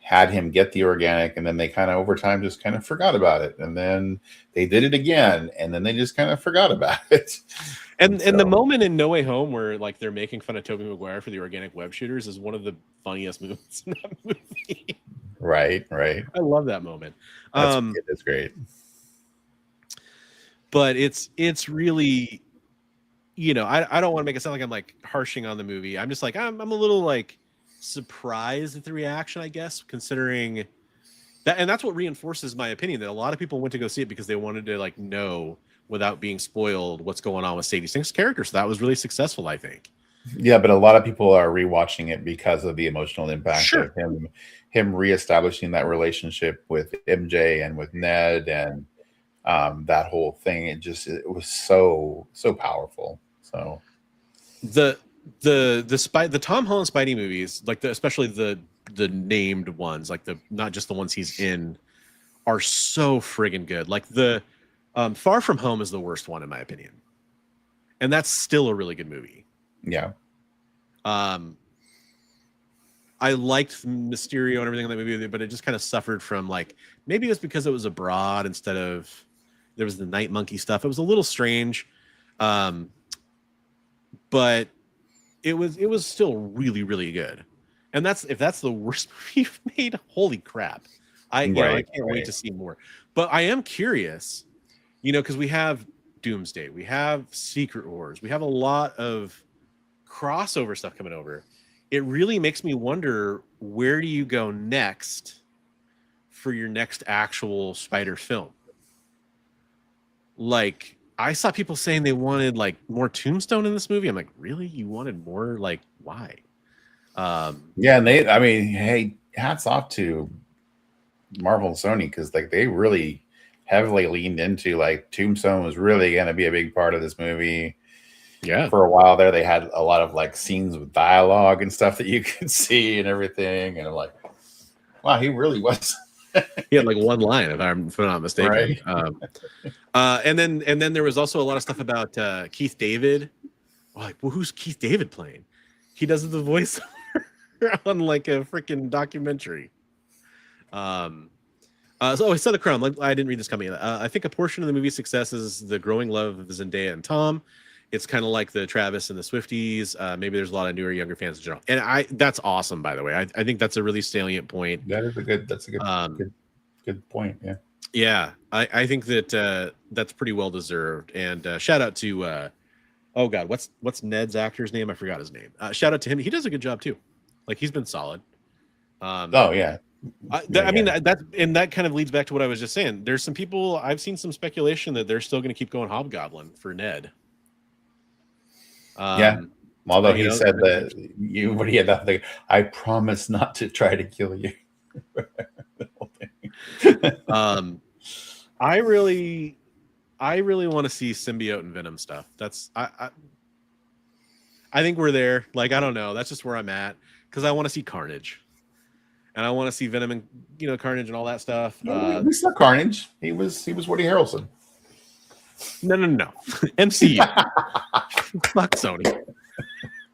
had him get the organic, and then they kind of over time just kind of forgot about it, and then they did it again, and then they just kind of forgot about it. And the moment in No Way Home where like they're making fun of Tobey Maguire for the organic web shooters is one of the funniest moments in that movie. Right. I love that moment. That's great. But it's really, you know, I don't want to make it sound like I'm like harshing on the movie. I'm just like I'm a little like surprised at the reaction, I guess, considering that, and that's what reinforces my opinion that a lot of people went to go see it because they wanted to like know without being spoiled what's going on with Sadie Sink's character. So that was really successful, I think. Yeah, but a lot of people are rewatching it because of the emotional impact Sure. of him reestablishing that relationship with MJ and with Ned, and that whole thing. It was so powerful. So the Tom Holland Spidey movies, like especially the named ones, like not just the ones he's in, are so friggin' good. Like the Far From Home is the worst one in my opinion, and that's still a really good movie. Yeah. I liked Mysterio and everything in that movie, but it just kind of suffered from like, maybe it was because it was abroad instead of there was the Night Monkey stuff. It was a little strange, but it was still really, really good. And if that's the worst movie you've made, holy crap! I can't wait to see more. But I am curious, you know, because we have Doomsday, we have Secret Wars, we have a lot of crossover stuff coming over. It really makes me wonder, where do you go next for your next actual Spider film? Like, I saw people saying they wanted like more Tombstone in this movie. I'm like, really? You wanted more? Like, why? Yeah, and I mean, hey, hats off to Marvel and Sony, because like they really heavily leaned into like Tombstone was really going to be a big part of this movie. Yeah, for a while there, they had a lot of like scenes with dialogue and stuff that you could see and everything, and I'm like, wow, he really was. He had like one line, if I'm not mistaken. Right. And then there was also a lot of stuff about Keith David. Like, well, who's Keith David playing? He does the voice on like a freaking documentary. So I saw the crown. Like, I didn't read this coming. I think a portion of the movie's success is the growing love of Zendaya and Tom. It's kind of like the Travis and the Swifties. Maybe there's a lot of newer, younger fans in general, and that's awesome. By the way, I think that's a really salient point. That's a good point. Yeah. Yeah, I think that that's pretty well deserved. And shout out to oh god, what's Ned's actor's name? I forgot his name. Shout out to him. He does a good job too. Like, he's been solid. Oh yeah. I mean, that kind of leads back to what I was just saying. There's some people, I've seen some speculation that they're still going to keep going Hobgoblin for Ned. Yeah. Although he said that what he had that thing, I promise not to try to kill you. I really want to see symbiote and Venom stuff. That's I think we're there. Like, I don't know. That's just where I'm at, because I want to see Carnage, and I want to see Venom and, you know, Carnage and all that stuff. We saw Carnage. He was Woody Harrelson. No. MCU. Fuck Sony.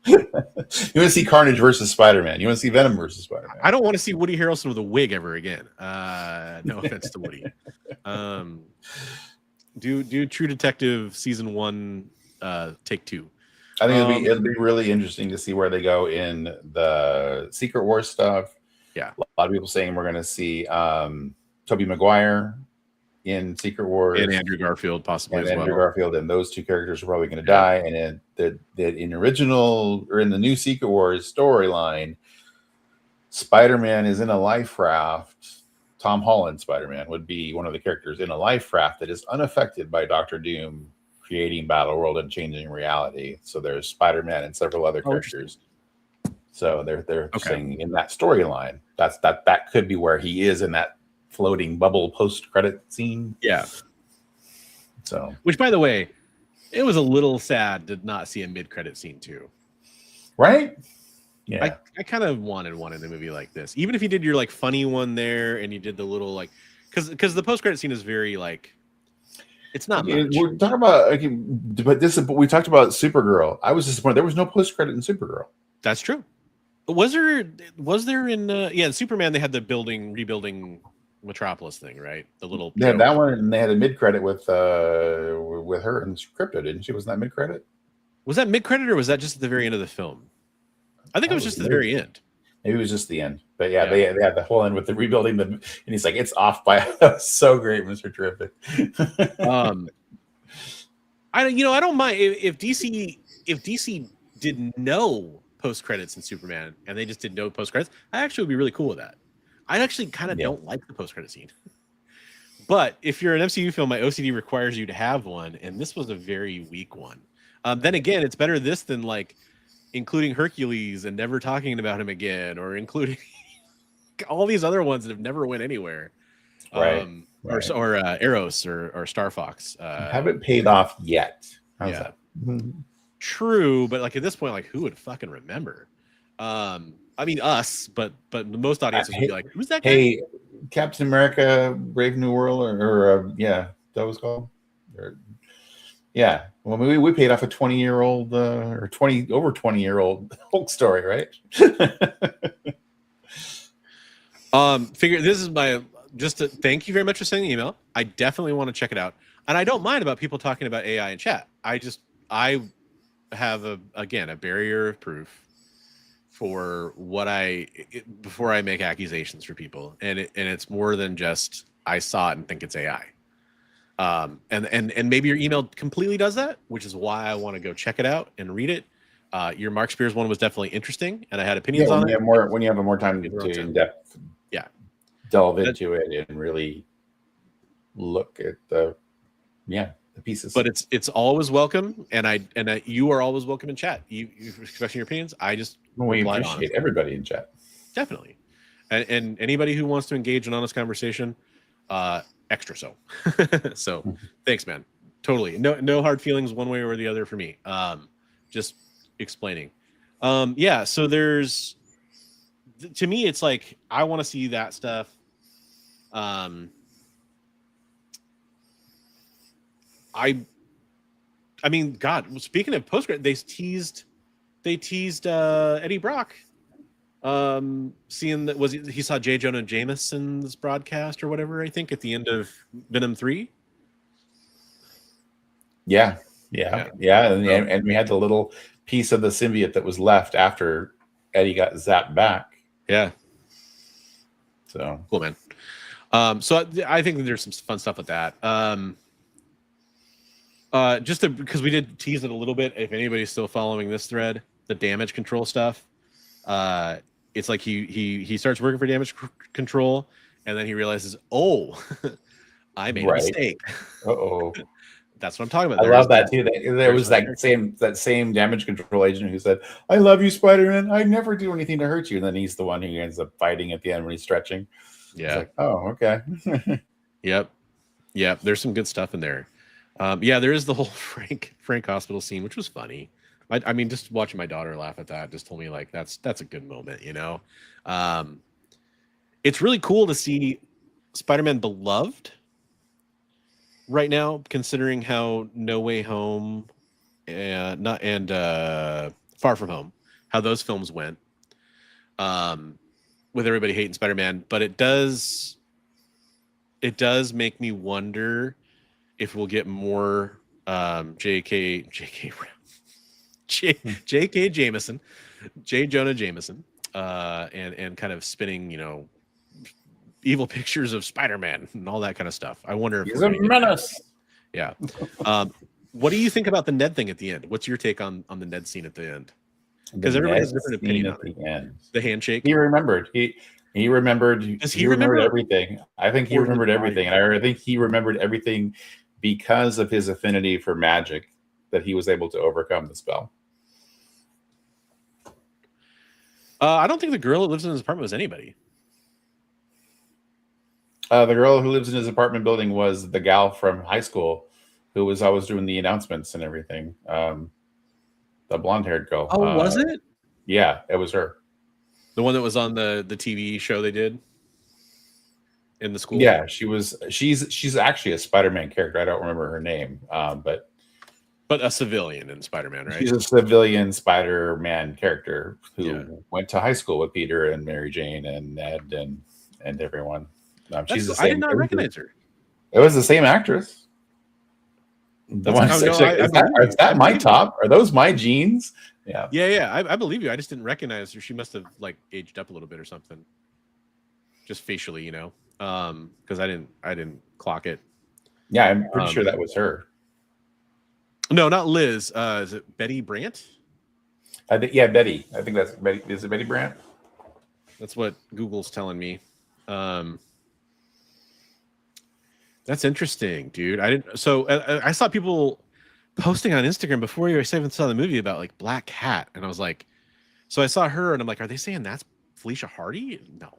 You want to see Carnage versus Spider-Man. You want to see Venom versus Spider-Man. I don't want to see Woody Harrelson with a wig ever again. No offense to Woody. Do True Detective season 1, take 2. I think it'll be really interesting to see where they go in the Secret Wars stuff. Yeah, a lot of people saying we're going to see Tobey Maguire in Secret Wars, and Andrew Garfield possibly as well. Andrew Garfield, and those two characters are probably going to die. And then that in original or in the new Secret Wars storyline, Spider-Man is in a life raft. Tom Holland Spider-Man would be one of the characters in a life raft that is unaffected by Doctor Doom creating Battle World and changing reality. So there's Spider-Man and several other characters. So they're saying in that storyline, that could be where he is in that floating bubble post-credit scene. Yeah. So, which, by the way, it was a little sad to not see a mid-credit scene too. Right? Yeah. I kind of wanted one in a movie like this. Even if you did your like funny one there and you did the little like, because the post credit scene is very like, it's not Okay, much. we're talking about, okay, but we talked about Supergirl. I was disappointed. There was no post credit in Supergirl. That's true. Was there in in Superman they had the rebuilding Metropolis thing, right? The little They had that one, and they had a mid credit with her in Crypto, didn't she? Wasn't that mid credit? Was that mid credit or was that just at the very end of the film? I think it was just at the very end. Maybe it was just the end. But yeah, they had the whole end with the rebuilding and he's like, it's off by so great, Mr. Terrific. I don't mind if DC did no post credits in Superman and they just did no post credits. I actually would be really cool with that. I actually kind of don't like the post credit scene. But if you're an MCU film, my OCD requires you to have one, and this was a very weak one. Then again, it's better this than like including Hercules and never talking about him again, or including all these other ones that have never went anywhere. Right. Or Eros or Star Fox. Haven't paid off yet. How's that? True, but like at this point, like who would fucking remember? I mean us, but most audiences would be like, who's that guy? Hey, Captain America, Brave New World, or that was called. Yeah, well, we paid off a 20-year-old or 20-year-old Hulk story, right? Figure this is my thank you very much for sending the email. I definitely want to check it out, and I don't mind about people talking about AI in chat. I have a barrier of proof for before I make accusations for people, and it's more than just I saw it and think it's AI. And maybe your email completely does that, which is why I want to go check it out and read it. Your Mark Spears one was definitely interesting, and I had opinions on it. When you have more time to in depth, delve into it and really look at the pieces. But it's always welcome, and you are always welcome in chat. You expressing your opinions. We appreciate everybody in chat, definitely, and anybody who wants to engage in honest conversation. Extra so thanks, man. Totally no hard feelings one way or the other for me. Just explaining. So there's, to me it's like I want to see that stuff. I mean, God, speaking of post-credit, they teased Eddie Brock. Seeing that he saw J. Jonah Jameson's broadcast or whatever, I think at the end of Venom 3. Yeah. And we had the little piece of the symbiote that was left after Eddie got zapped back. Yeah. So cool, man. So I think that there's some fun stuff with that. Because we did tease it a little bit. If anybody's still following this thread, the damage control stuff. It's like he starts working for damage control, and then he realizes, I made a mistake. That's what I'm talking about. I love that too. There was that same damage control agent who said, "I love you, Spider-Man. I never do anything to hurt you." And then he's the one who ends up fighting at the end when he's stretching. Yeah. It's like, oh, okay. Yep. There's some good stuff in there. There is the whole Frank hospital scene, which was funny. I mean, just watching my daughter laugh at that just told me like that's a good moment, you know. It's really cool to see Spider-Man beloved right now, considering how No Way Home and Far From Home, how those films went, with everybody hating Spider-Man. But it does make me wonder if we'll get more J.K. Jameson, J. Jonah Jameson, and kind of spinning, evil pictures of Spider-Man and all that kind of stuff. I wonder if he's a menace. Yeah. What do you think about the Ned thing at the end? What's your take on the Ned scene at the end? Because everybody has a different opinion on the end. The handshake. He remembered. He remembered. Does he remember everything? I think he remembered everything, and I think he remembered everything because of his affinity for magic, that he was able to overcome the spell. I don't think the girl that lives in his apartment was anybody. The girl who lives in his apartment building was the gal from high school who was always doing the announcements and everything. The blonde-haired girl. Oh, was it? Yeah, it was her. The one that was on the TV show they did? in the school? Yeah, she's actually a Spider-Man character. I don't remember her name, but a civilian in Spider-Man, right? she's a civilian Spider-Man character who Yeah. went to high school with Peter and Mary Jane and Ned and everyone. She's the I did same. not recognize her. It was the same actress. The one no, is I believe you. that my top? Are those my jeans? Yeah. Yeah. I believe you. I just didn't recognize her. She must have like aged up a little bit or something. Just facially, you know. Because I didn't clock it. Yeah, I'm pretty sure that was her. No, not Liz. Is it Betty Brant? Yeah, Betty. I think that's Betty. Is it Betty Brant? That's what Google's telling me. That's interesting, dude. I didn't. So I saw people posting on Instagram before you even saw the movie about like Black Cat, and I was like, so I saw her, and I'm like, are they saying that's Felicia Hardy? No.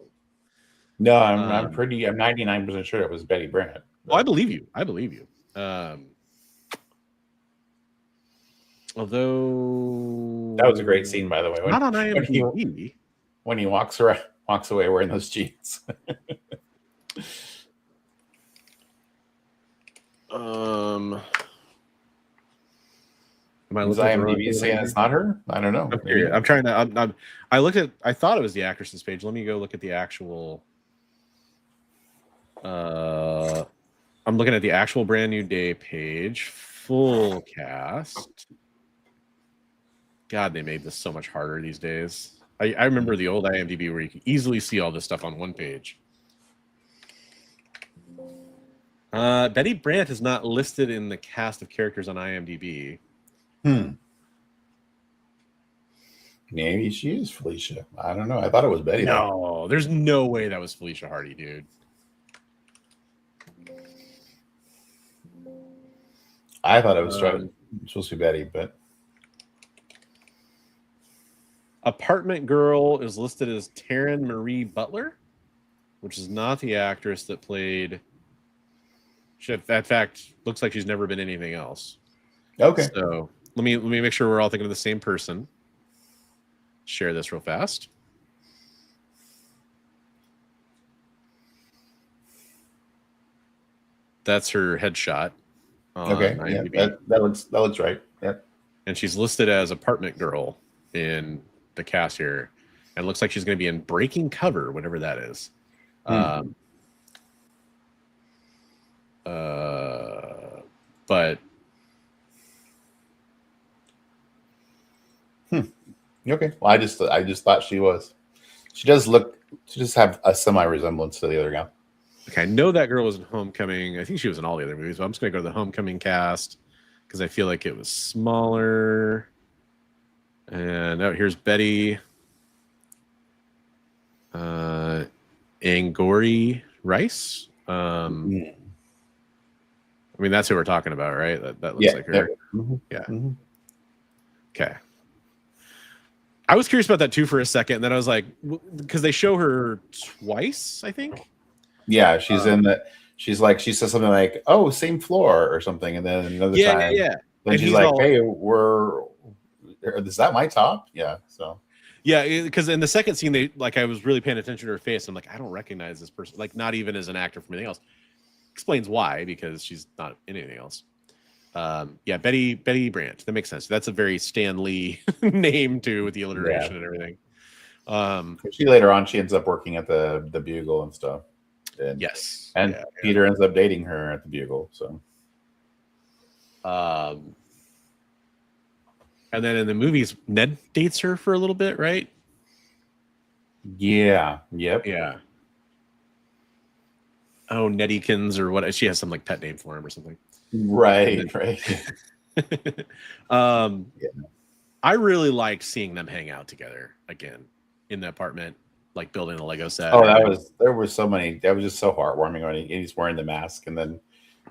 No, I'm 99% sure it was Betty Brant. Oh, I believe you. Although that was a great scene, by the way. Not on IMDb. When he walks away wearing those jeans. Am I Is looking IMDb saying it's not her? I don't know. I'm trying to. I thought it was the actress's page. Let me go look at the actual. I'm looking at the actual Brand New Day page. Full cast. God, they made this so much harder these days. I remember the old IMDb where you could easily see all this stuff on one page. Betty Brant is not listed in the cast of characters on IMDb. Maybe she is Felicia. I don't know. I thought it was Betty. No, there's no way that was Felicia Hardy, dude. I thought it was supposed to be Betty, but Apartment Girl is listed as Taryn Marie Butler, which is not the actress that played. She, in fact, looks like she's never been anything else. Okay. So let me make sure we're all thinking of the same person. Share this real fast. That's her headshot. Okay. Yeah, that looks right. Yep. And she's listed as Apartment Girl in the cast here, and it looks like she's going to be in Breaking Cover, whatever that is. But okay. Well, I just thought she was. She does have a semi resemblance to the other guy. okay, I know that girl was in Homecoming. I think she was in all the other movies, but I'm just going to go to the Homecoming cast because I feel like it was smaller. And here's Betty Angori Rice. I mean, that's who we're talking about, right? That looks like her. Yeah. Okay. I was curious about that too for a second. And then I was like, because they show her twice, I think. Yeah, she's in the. She's like, she says something like, "Oh, same floor" or something, and then another time, yeah. Then And she's like, "Hey, is that my top?" Yeah. So. Yeah, because in the second scene, I was really paying attention to her face. I'm like, I don't recognize this person. Like, not even as an actor from anything else. Explains why, because she's not in anything else. Betty Brant. That makes sense. That's a very Stan Lee name too, with the alliteration and everything. She later on, she ends up working at the Bugle and stuff. And, yes. And Peter ends up dating her at the Bugle. So. And then in the movies, Ned dates her for a little bit, right? Yeah. Yep. Yeah. Oh, Neddykins or what? She has some like pet name for him or something. Right. I really liked seeing them hang out together again in the apartment, like building a Lego set. Oh, there were so many. That was just so heartwarming when he's wearing the mask, and then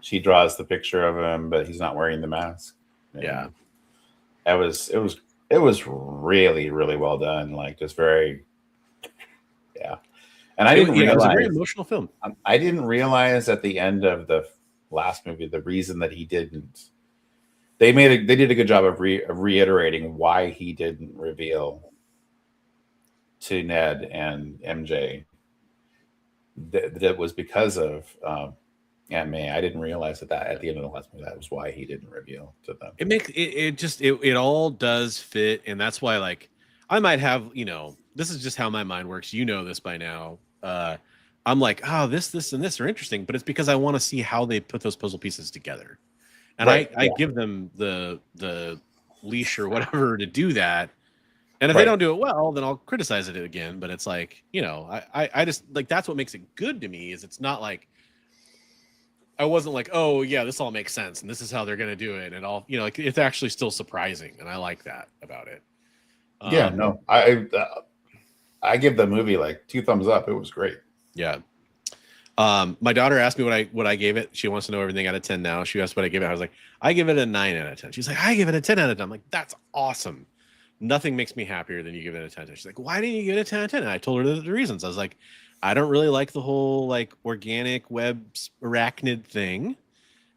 she draws the picture of him, but he's not wearing the mask. Yeah. It was really, really well done. Like just very, yeah. And I didn't realize it was a very emotional film. I didn't realize at the end of the last movie the reason that he didn't. They did a good job of reiterating why he didn't reveal to Ned and MJ that was because of Aunt May. I didn't realize that at the end of the last movie, that was why he didn't reveal to them. It makes it all does fit, and that's why, like, I might have, this is just how my mind works. You know this by now. I'm like, oh, this and this are interesting, but it's because I want to see how they put those puzzle pieces together, and Right, I give them the leash or whatever to do that. And if they don't do it well, then I'll criticize it again. But it's like, I just like, that's what makes it good to me, is it's not like, I wasn't like, oh yeah, this all makes sense and this is how they're gonna do it, and all, like, it's actually still surprising, and I like that about it. Yeah, no, I give the movie like 2 thumbs up. It was great. Yeah. My daughter asked me what I gave it. She wants to know everything out of 10 now. She asked what I gave it. I was like, I give it a 9 out of 10. She's like, I give it a 10 out of 10. I'm like, that's awesome. Nothing makes me happier than you give it a 10. She's like, why didn't you give it a 10 out of 10? And I told her the reasons. I was like, I don't really like the whole like organic web arachnid thing.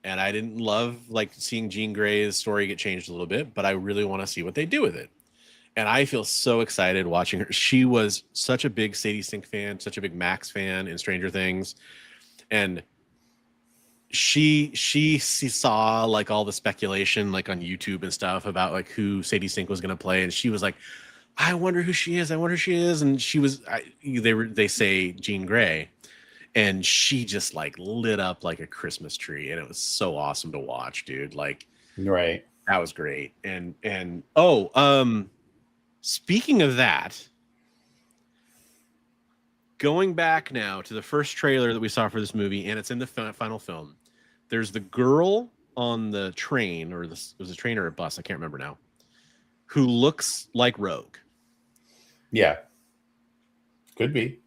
And I didn't love like seeing Jean Grey's story get changed a little bit, but I really want to see what they do with it. And I feel so excited watching her. She was such a big Sadie Sink fan, such a big Max fan in Stranger Things. And she saw like all the speculation like on YouTube and stuff about like who Sadie Sink was going to play. And she was like, I wonder who she is. I wonder who she is. And she was, they say Jean Grey, and she just like lit up like a Christmas tree. And it was so awesome to watch, dude. Like, Right. that was great. And speaking of that, going back now to the first trailer that we saw for this movie, and it's in the final film, there's the girl on the train, or it was a train or a bus, I can't remember now, who looks like Rogue. Yeah. Could be.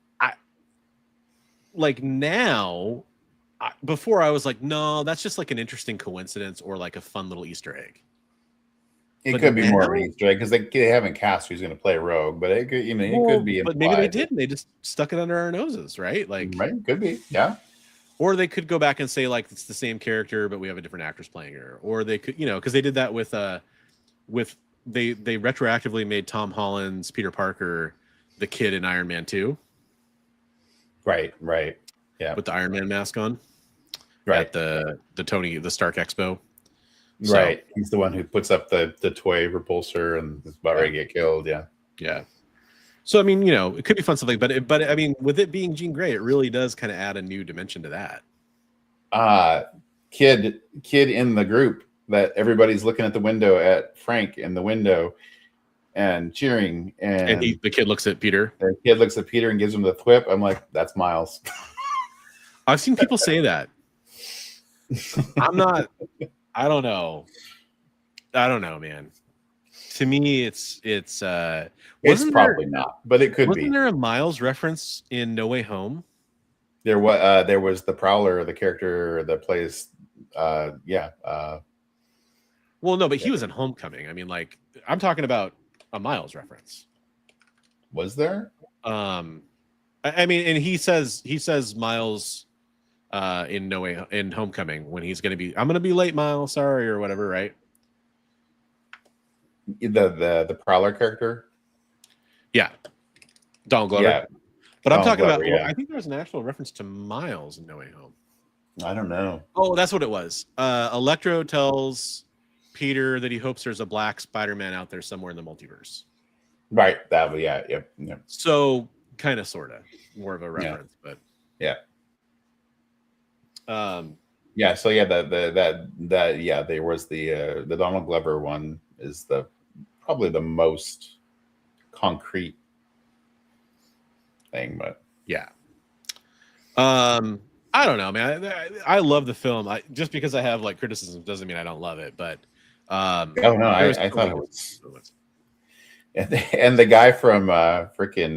Before I was like, no, that's just like an interesting coincidence or like a fun little Easter egg. It could be more of an Easter egg because they haven't cast who's going to play Rogue, but it could, it could be. But maybe they didn't. They just stuck it under our noses, right? Like, right? Could be, yeah. Or they could go back and say like it's the same character, but we have a different actress playing her. Or they could, because they did that with they retroactively made Tom Holland's Peter Parker the kid in Iron Man 2. Right. Yeah. With the Iron Man mask on. Right. At the Stark Expo. Right. He's the one who puts up the toy repulsor and is about ready to get killed. Yeah. Yeah. So, I mean, it could be fun stuff like, but I mean, with it being Jean Grey, it really does kind of add a new dimension to that. Kid in the group that everybody's looking at the window at Frank in the window and cheering. And the kid looks at Peter. The kid looks at Peter and gives him the thwip. I'm like, that's Miles. I've seen people say that. I don't know, man. To me, it's probably not, but it could be. Wasn't there a Miles reference in No Way Home? There was the Prowler, the character that plays. Well, no, but he was in Homecoming. I mean, like, I'm talking about a Miles reference. Was there? I mean, and he says Miles in Homecoming when he's going to be, I'm going to be late, Miles, sorry, or whatever, right? The Prowler character. Yeah, Donald Glover. Yeah. But I'm talking about. Yeah. I think there was an actual reference to Miles in No Way Home. I don't know. Oh, that's what it was. Electro tells Peter that he hopes there's a black Spider-Man out there somewhere in the multiverse. Right. Yep. So kind of, sort of, more of a reference, but yeah. Yeah. So yeah, there was the Donald Glover one is probably the most concrete thing, but yeah. I don't know, man. I love the film. Just because I have like criticism doesn't mean I don't love it. But I thought it was. And the guy from freaking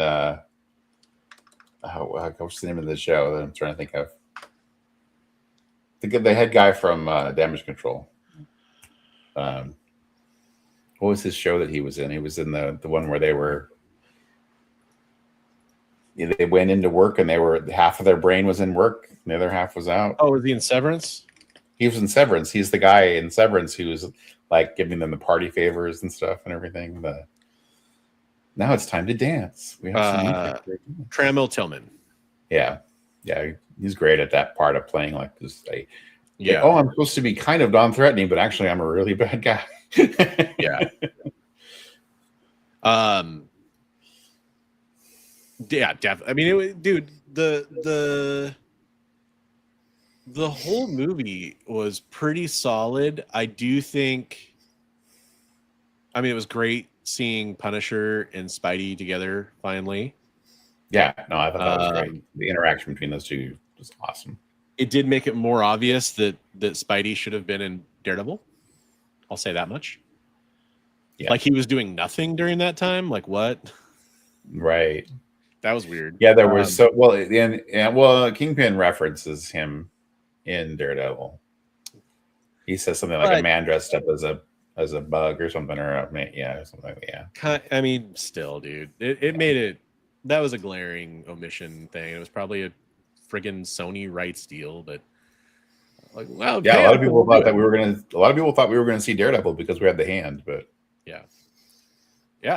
what's the name of the show that I'm trying to think of? The head guy from Damage Control. What was his show that he was in? He was in the one where they went into work and half of their brain was in work and the other half was out. Oh, was he in Severance? He was in Severance. He's the guy in Severance who's like giving them the party favors and stuff and everything. Now it's time to dance. We have some Trammell Tillman. Yeah. Yeah, he's great at that part of playing like this. Yeah. Oh, I'm supposed to be kind of non-threatening, but actually, I'm a really bad guy. Yeah. Yeah, definitely. I mean, dude, the whole movie was pretty solid. I do think. I mean, it was great seeing Punisher and Spidey together finally. Yeah, no, I thought that was great. The interaction between those two was awesome. It did make it more obvious that Spidey should have been in Daredevil. I'll say that much. Yeah. Like he was doing nothing during that time. Like what? Right. That was weird. Yeah, there was Kingpin references him in Daredevil. He says something like a man dressed up as a bug or something, or something like that. Yeah. I mean, still, dude, it made it. That was a glaring omission thing. It was probably a friggin' Sony rights deal, but like, well, yeah, a lot of people thought we were gonna see Daredevil because we had the hand, but yeah,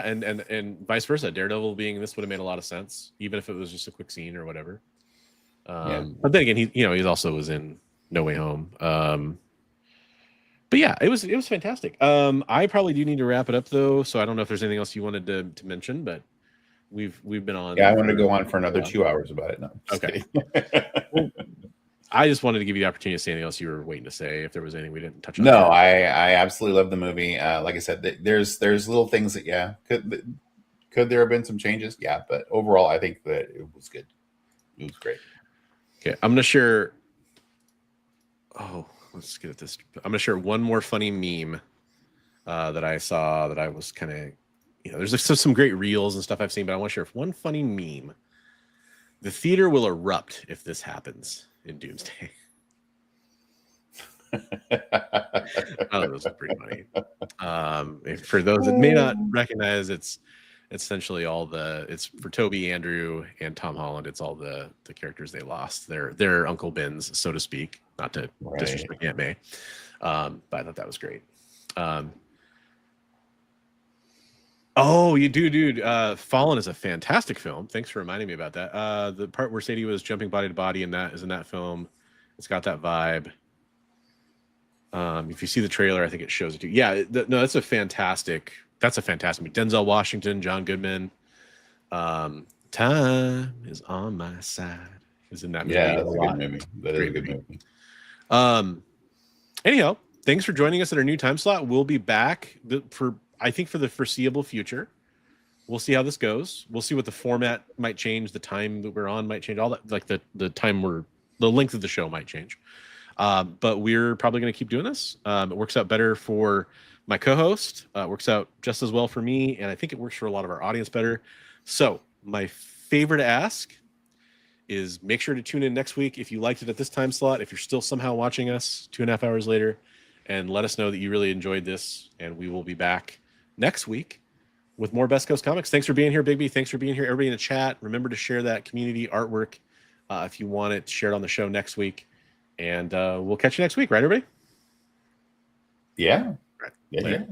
and vice versa. Daredevil being this would have made a lot of sense, even if it was just a quick scene or whatever. But then again, he also was in No Way Home. But yeah, it was fantastic. I probably do need to wrap it up though, so I don't know if there's anything else you wanted to mention, but we've been on. Yeah, I wanted to go on for another 2 hours about it. No, okay. Well, I just wanted to give you the opportunity to say anything else you were waiting to say. If there was anything we didn't touch on. No, I absolutely love the movie. Like I said, there's little things that could there have been some changes? Yeah, but overall, I think that it was good. It was great. Okay, I'm gonna share. Oh, let's get at this. I'm gonna share one more funny meme that I saw that I was kind of, there's some great reels and stuff I've seen, but I want to share one funny meme. The theater will erupt if this happens in Doomsday. Oh, those are pretty funny. For those that may not recognize, it's essentially it's for Toby, Andrew, and Tom Holland. It's all the characters they lost. They're Uncle Ben's, so to speak. Not to disrespect Aunt May, but I thought that was great. Oh, you do, dude. Fallen is a fantastic film. Thanks for reminding me about that. The part where Sadie was jumping body to body in that film. It's got that vibe. If you see the trailer, I think it shows it too. Yeah, that's a fantastic movie. Denzel Washington, John Goodman. Time is on my side. Is in that movie. Yeah, that's a good movie. That is a good movie. Anyhow, thanks for joining us at our new time slot. We'll be back for the foreseeable future. We'll see how this goes. We'll see what the format might change. The time that we're on might change. All that, like the length of the show might change. But we're probably going to keep doing this. It works out better for my co-host. It works out just as well for me, and I think it works for a lot of our audience better. So my favorite ask is make sure to tune in next week if you liked it at this time slot. If you're still somehow watching us 2.5 hours later, and let us know that you really enjoyed this, and we will be back next week with more Best Coast Comics. Thanks for being here, Bigby. Thanks for being here, everybody in the chat. Remember to share that community artwork if you want it shared on the show next week. And we'll catch you next week, right, everybody? Yeah. Right. Yeah.